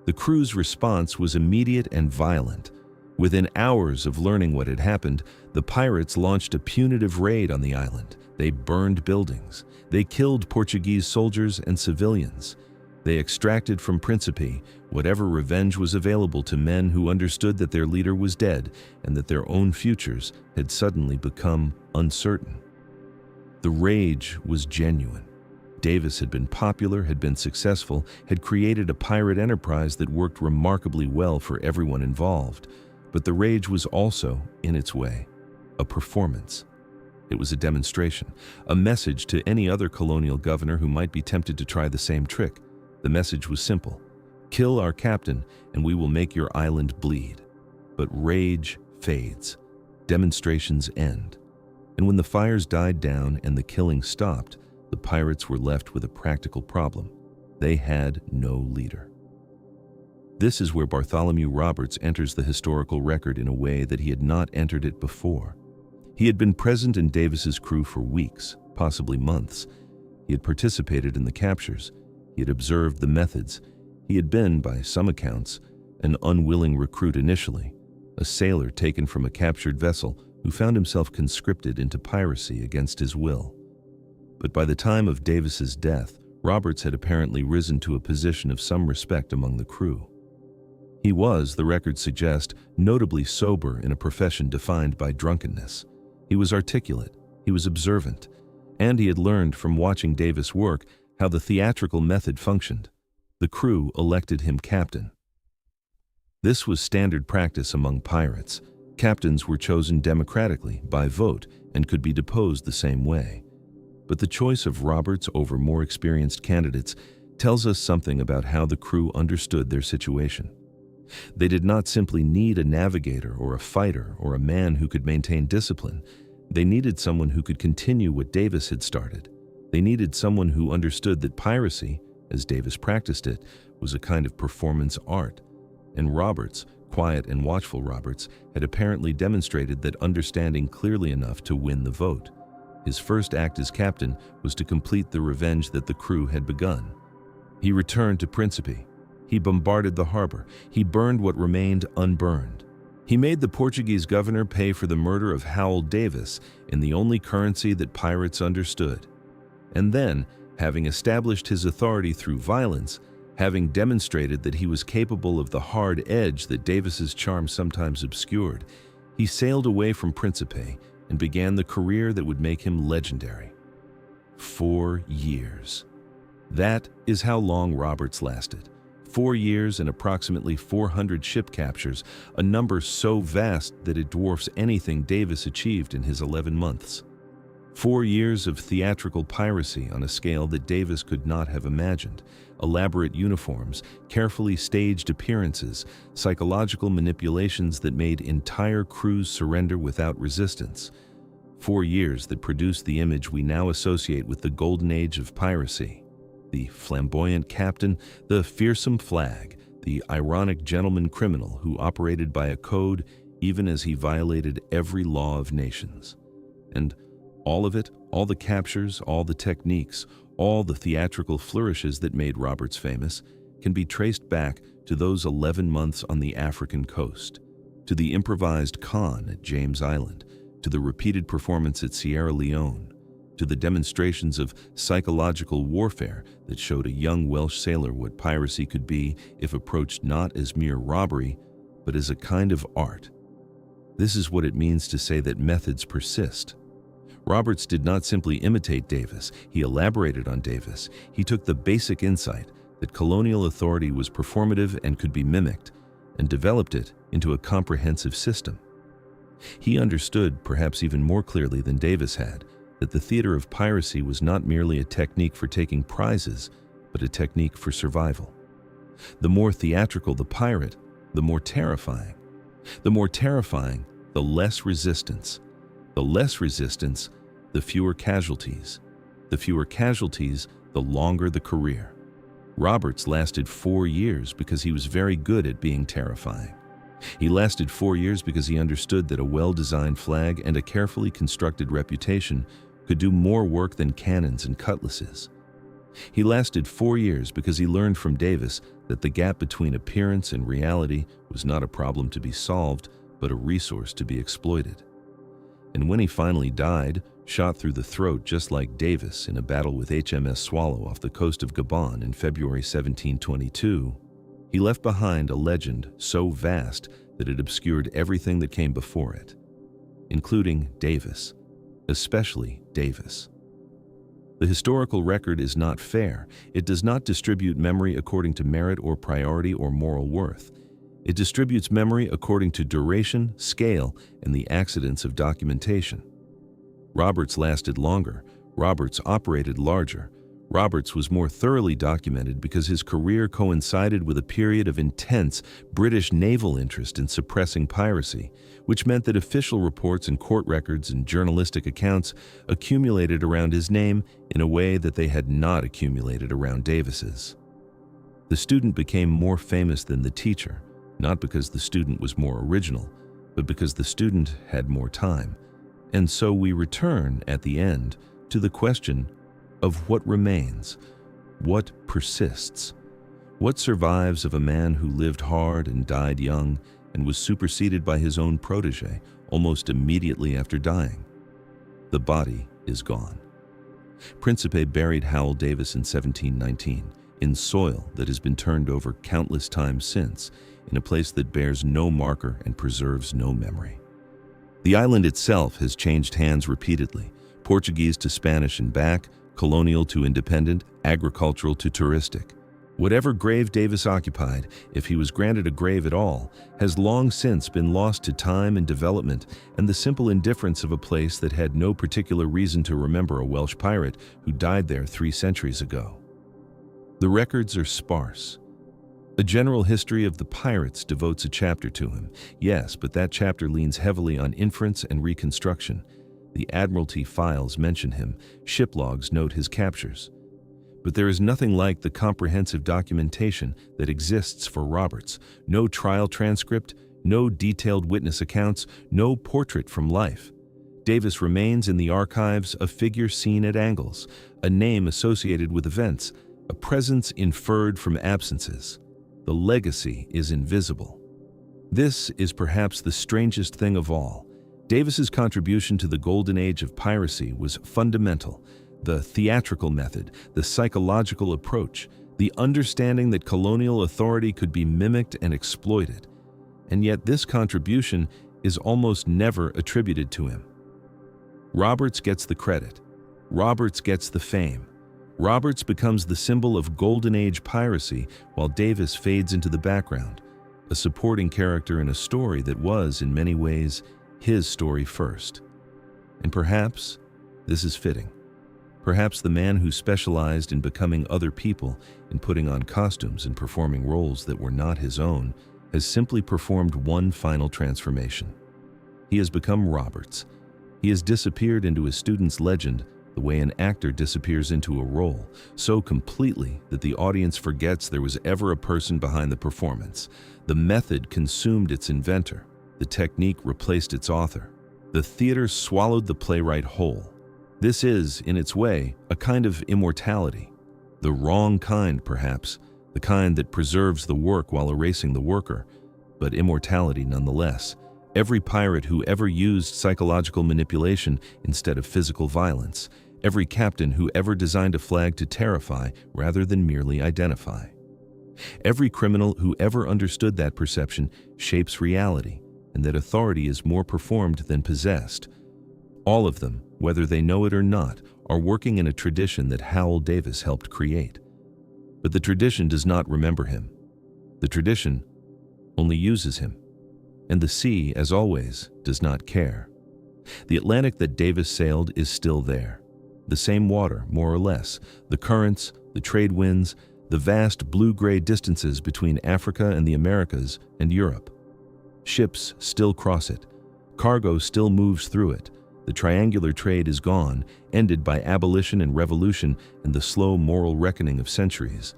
The crew's response was immediate and violent. Within hours of learning what had happened, the pirates launched a punitive raid on the island. They burned buildings. They killed Portuguese soldiers and civilians. They extracted from Príncipe whatever revenge was available to men who understood that their leader was dead and that their own futures had suddenly become uncertain. The rage was genuine. Davis had been popular, had been successful, had created a pirate enterprise that worked remarkably well for everyone involved. But the rage was also, in its way, a performance. It was a demonstration, a message to any other colonial governor who might be tempted to try the same trick. The message was simple: kill our captain and we will make your island bleed. But rage fades. Demonstrations end. And when the fires died down and the killing stopped, the pirates were left with a practical problem. They had no leader. This is where Bartholomew Roberts enters the historical record in a way that he had not entered it before. He had been present in Davis's crew for weeks, possibly months. He had participated in the captures. He had observed the methods. He had been, by some accounts, an unwilling recruit initially, a sailor taken from a captured vessel who found himself conscripted into piracy against his will. But by the time of Davis's death, Roberts had apparently risen to a position of some respect among the crew. He was, the records suggest, notably sober in a profession defined by drunkenness. He was articulate, he was observant, and he had learned from watching Davis work how the theatrical method functioned. The crew elected him captain. This was standard practice among pirates. Captains were chosen democratically, by vote, and could be deposed the same way. But the choice of Roberts over more experienced candidates tells us something about how the crew understood their situation. They did not simply need a navigator or a fighter or a man who could maintain discipline. They needed someone who could continue what Davis had started. They needed someone who understood that piracy, as Davis practiced it, was a kind of performance art. And Roberts, quiet and watchful Roberts, had apparently demonstrated that understanding clearly enough to win the vote. His first act as captain was to complete the revenge that the crew had begun. He returned to Príncipe. He bombarded the harbor. He burned what remained unburned. He made the Portuguese governor pay for the murder of Hywel Davis in the only currency that pirates understood. And then, having established his authority through violence, having demonstrated that he was capable of the hard edge that Davis's charm sometimes obscured, he sailed away from Príncipe and began the career that would make him legendary. 4 years. That is how long Roberts lasted. 4 years and approximately 400 ship captures, a number so vast that it dwarfs anything Davis achieved in his 11 months. 4 years of theatrical piracy on a scale that Davis could not have imagined. Elaborate uniforms, carefully staged appearances, psychological manipulations that made entire crews surrender without resistance. 4 years that produced the image we now associate with the Golden Age of Piracy. The flamboyant captain, the fearsome flag, the ironic gentleman criminal who operated by a code even as he violated every law of nations. And all of it, all the captures, all the techniques, all the theatrical flourishes that made Roberts famous, can be traced back to those 11 months on the African coast, to the improvised con at James Island, to the repeated performance at Sierra Leone, to the demonstrations of psychological warfare that showed a young Welsh sailor what piracy could be if approached not as mere robbery, but as a kind of art. This is what it means to say that methods persist. Roberts did not simply imitate Davis, he elaborated on Davis. He took the basic insight that colonial authority was performative and could be mimicked, and developed it into a comprehensive system. He understood, perhaps even more clearly than Davis had, that the theater of piracy was not merely a technique for taking prizes, but a technique for survival. The more theatrical the pirate, the more terrifying. The more terrifying, the less resistance. The less resistance, the fewer casualties. The fewer casualties, the longer the career. Roberts lasted 4 years because he was very good at being terrifying. He lasted 4 years because he understood that a well-designed flag and a carefully constructed reputation could do more work than cannons and cutlasses. He lasted 4 years because he learned from Davis that the gap between appearance and reality was not a problem to be solved, but a resource to be exploited. And when he finally died, shot through the throat just like Davis in a battle with HMS Swallow off the coast of Gabon in February 1722, he left behind a legend so vast that it obscured everything that came before it, including Davis, especially Davis. The historical record is not fair. It does not distribute memory according to merit or priority or moral worth. It distributes memory according to duration, scale, and the accidents of documentation. Roberts lasted longer. Roberts operated larger. Roberts was more thoroughly documented because his career coincided with a period of intense British naval interest in suppressing piracy, which meant that official reports and court records and journalistic accounts accumulated around his name in a way that they had not accumulated around Davis's. The student became more famous than the teacher, not because the student was more original, but because the student had more time. And so we return, at the end, to the question of what remains, what persists, what survives of a man who lived hard and died young and was superseded by his own protege almost immediately after dying. The body is gone. Príncipe buried Hywel Davis in 1719 in soil that has been turned over countless times since, in a place that bears no marker and preserves no memory. The island itself has changed hands repeatedly, Portuguese to Spanish and back, colonial to independent, agricultural to touristic. Whatever grave Davis occupied, if he was granted a grave at all, has long since been lost to time and development and the simple indifference of a place that had no particular reason to remember a Welsh pirate who died there 3 centuries ago. The records are sparse. A general history of the pirates devotes a chapter to him, yes, but that chapter leans heavily on inference and reconstruction. The Admiralty files mention him, ship logs note his captures. But there is nothing like the comprehensive documentation that exists for Roberts. No trial transcript, no detailed witness accounts, no portrait from life. Davis remains in the archives a figure seen at angles, a name associated with events, a presence inferred from absences. The legacy is invisible. This is perhaps the strangest thing of all. Davis's contribution to the Golden Age of Piracy was fundamental. The theatrical method, the psychological approach, the understanding that colonial authority could be mimicked and exploited. And yet this contribution is almost never attributed to him. Roberts gets the credit. Roberts gets the fame. Roberts becomes the symbol of Golden Age piracy while Davis fades into the background, a supporting character in a story that was, in many ways, his story first. And perhaps this is fitting. Perhaps the man who specialized in becoming other people, in putting on costumes and performing roles that were not his own, has simply performed one final transformation. He has become Roberts. He has disappeared into a student's legend the way an actor disappears into a role, so completely that the audience forgets there was ever a person behind the performance. The method consumed its inventor. The technique replaced its author. The theater swallowed the playwright whole. This is, in its way, a kind of immortality. The wrong kind, perhaps, the kind that preserves the work while erasing the worker, but immortality nonetheless. Every pirate who ever used psychological manipulation instead of physical violence, every captain who ever designed a flag to terrify rather than merely identify. Every criminal who ever understood that perception shapes reality, and that authority is more performed than possessed. All of them, whether they know it or not, are working in a tradition that Hywel Davis helped create. But the tradition does not remember him. The tradition only uses him. And the sea, as always, does not care. The Atlantic that Davis sailed is still there. The same water, more or less, the currents, the trade winds, the vast blue-gray distances between Africa and the Americas and Europe. Ships still cross it. Cargo still moves through it. The triangular trade is gone, ended by abolition and revolution and the slow moral reckoning of centuries.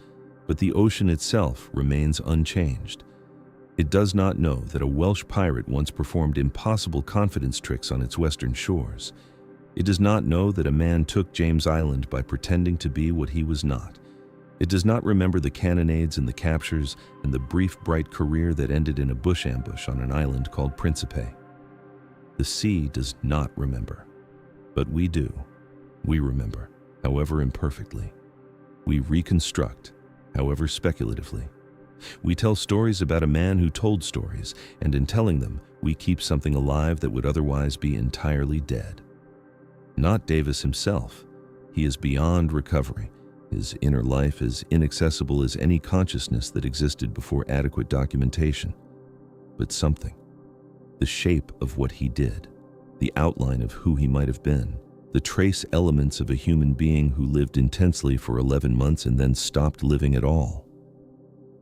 But the ocean itself remains unchanged. It does not know that a Welsh pirate once performed impossible confidence tricks on its western shores. It does not know that a man took James Island by pretending to be what he was not. It does not remember the cannonades and the captures and the brief, bright career that ended in a bush ambush on an island called Príncipe. The sea does not remember, but we do. We remember, however imperfectly. We reconstruct, however speculatively. We tell stories about a man who told stories, and in telling them, we keep something alive that would otherwise be entirely dead. Not Davis himself. He is beyond recovery. His inner life is inaccessible as any consciousness that existed before adequate documentation. But something. The shape of what he did. The outline of who he might have been. The trace elements of a human being who lived intensely for 11 months and then stopped living at all.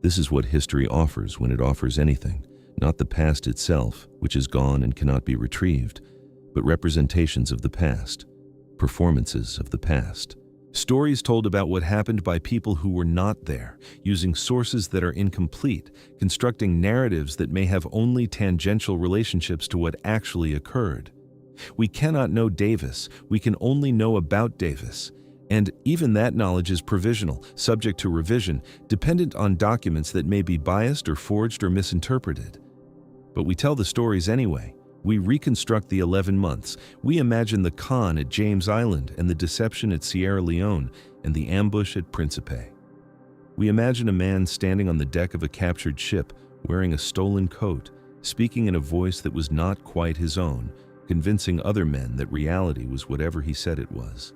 This is what history offers when it offers anything, not the past itself, which is gone and cannot be retrieved, but representations of the past, performances of the past, Stories told about what happened by people who were not there, using sources that are incomplete, constructing narratives that may have only tangential relationships to what actually occurred. We cannot know Davis, we can only know about Davis. And even that knowledge is provisional, subject to revision, dependent on documents that may be biased or forged or misinterpreted. But we tell the stories anyway. We reconstruct the 11 months. We imagine the con at James Island and the deception at Sierra Leone and the ambush at Príncipe. We imagine a man standing on the deck of a captured ship, wearing a stolen coat, speaking in a voice that was not quite his own, convincing other men that reality was whatever he said it was.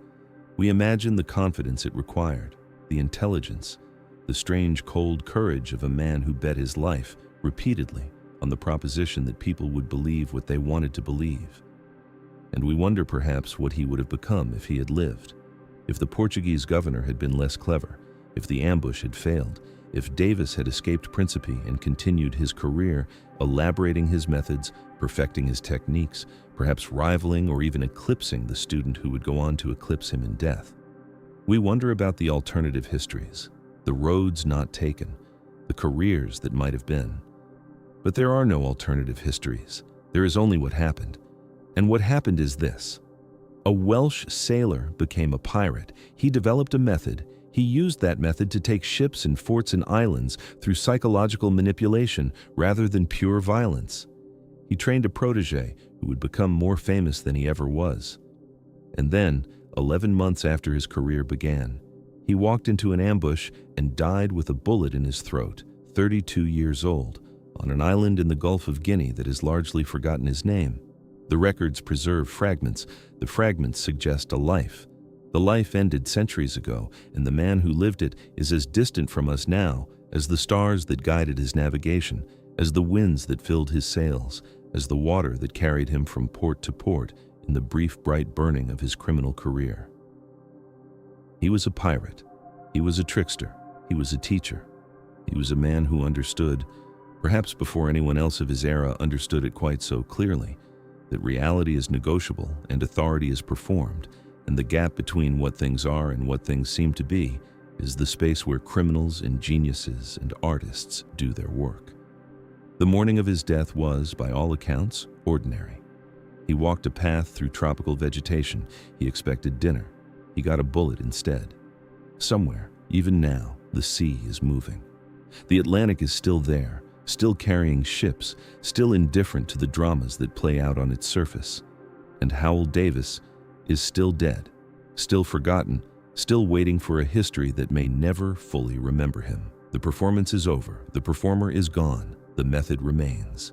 We imagine the confidence it required, the intelligence, the strange cold courage of a man who bet his life, repeatedly, on the proposition that people would believe what they wanted to believe. And we wonder perhaps what he would have become if he had lived, if the Portuguese governor had been less clever, if the ambush had failed, if Davis had escaped Príncipe and continued his career, elaborating his methods, perfecting his techniques, perhaps rivaling or even eclipsing the student who would go on to eclipse him in death. We wonder about the alternative histories, the roads not taken, the careers that might have been. But there are no alternative histories. There is only what happened. And what happened is this. A Welsh sailor became a pirate. He developed a method. He used that method to take ships and forts and islands through psychological manipulation rather than pure violence. He trained a protege who would become more famous than he ever was. And then, 11 months after his career began, he walked into an ambush and died with a bullet in his throat, 32 years old, on an island in the Gulf of Guinea that has largely forgotten his name. The records preserve fragments. The fragments suggest a life. The life ended centuries ago, and the man who lived it is as distant from us now as the stars that guided his navigation, as the winds that filled his sails, as the water that carried him from port to port in the brief, bright burning of his criminal career. He was a pirate. He was a trickster. He was a teacher. He was a man who understood, perhaps before anyone else of his era understood it quite so clearly, that reality is negotiable and authority is performed, and the gap between what things are and what things seem to be is the space where criminals and geniuses and artists do their work. The morning of his death was, by all accounts, ordinary. He walked a path through tropical vegetation. He expected dinner. He got a bullet instead. Somewhere, even now, the sea is moving. The Atlantic is still there, still carrying ships, still indifferent to the dramas that play out on its surface. And Hywel Davis is still dead, still forgotten, still waiting for a history that may never fully remember him. The performance is over. The performer is gone. The method remains.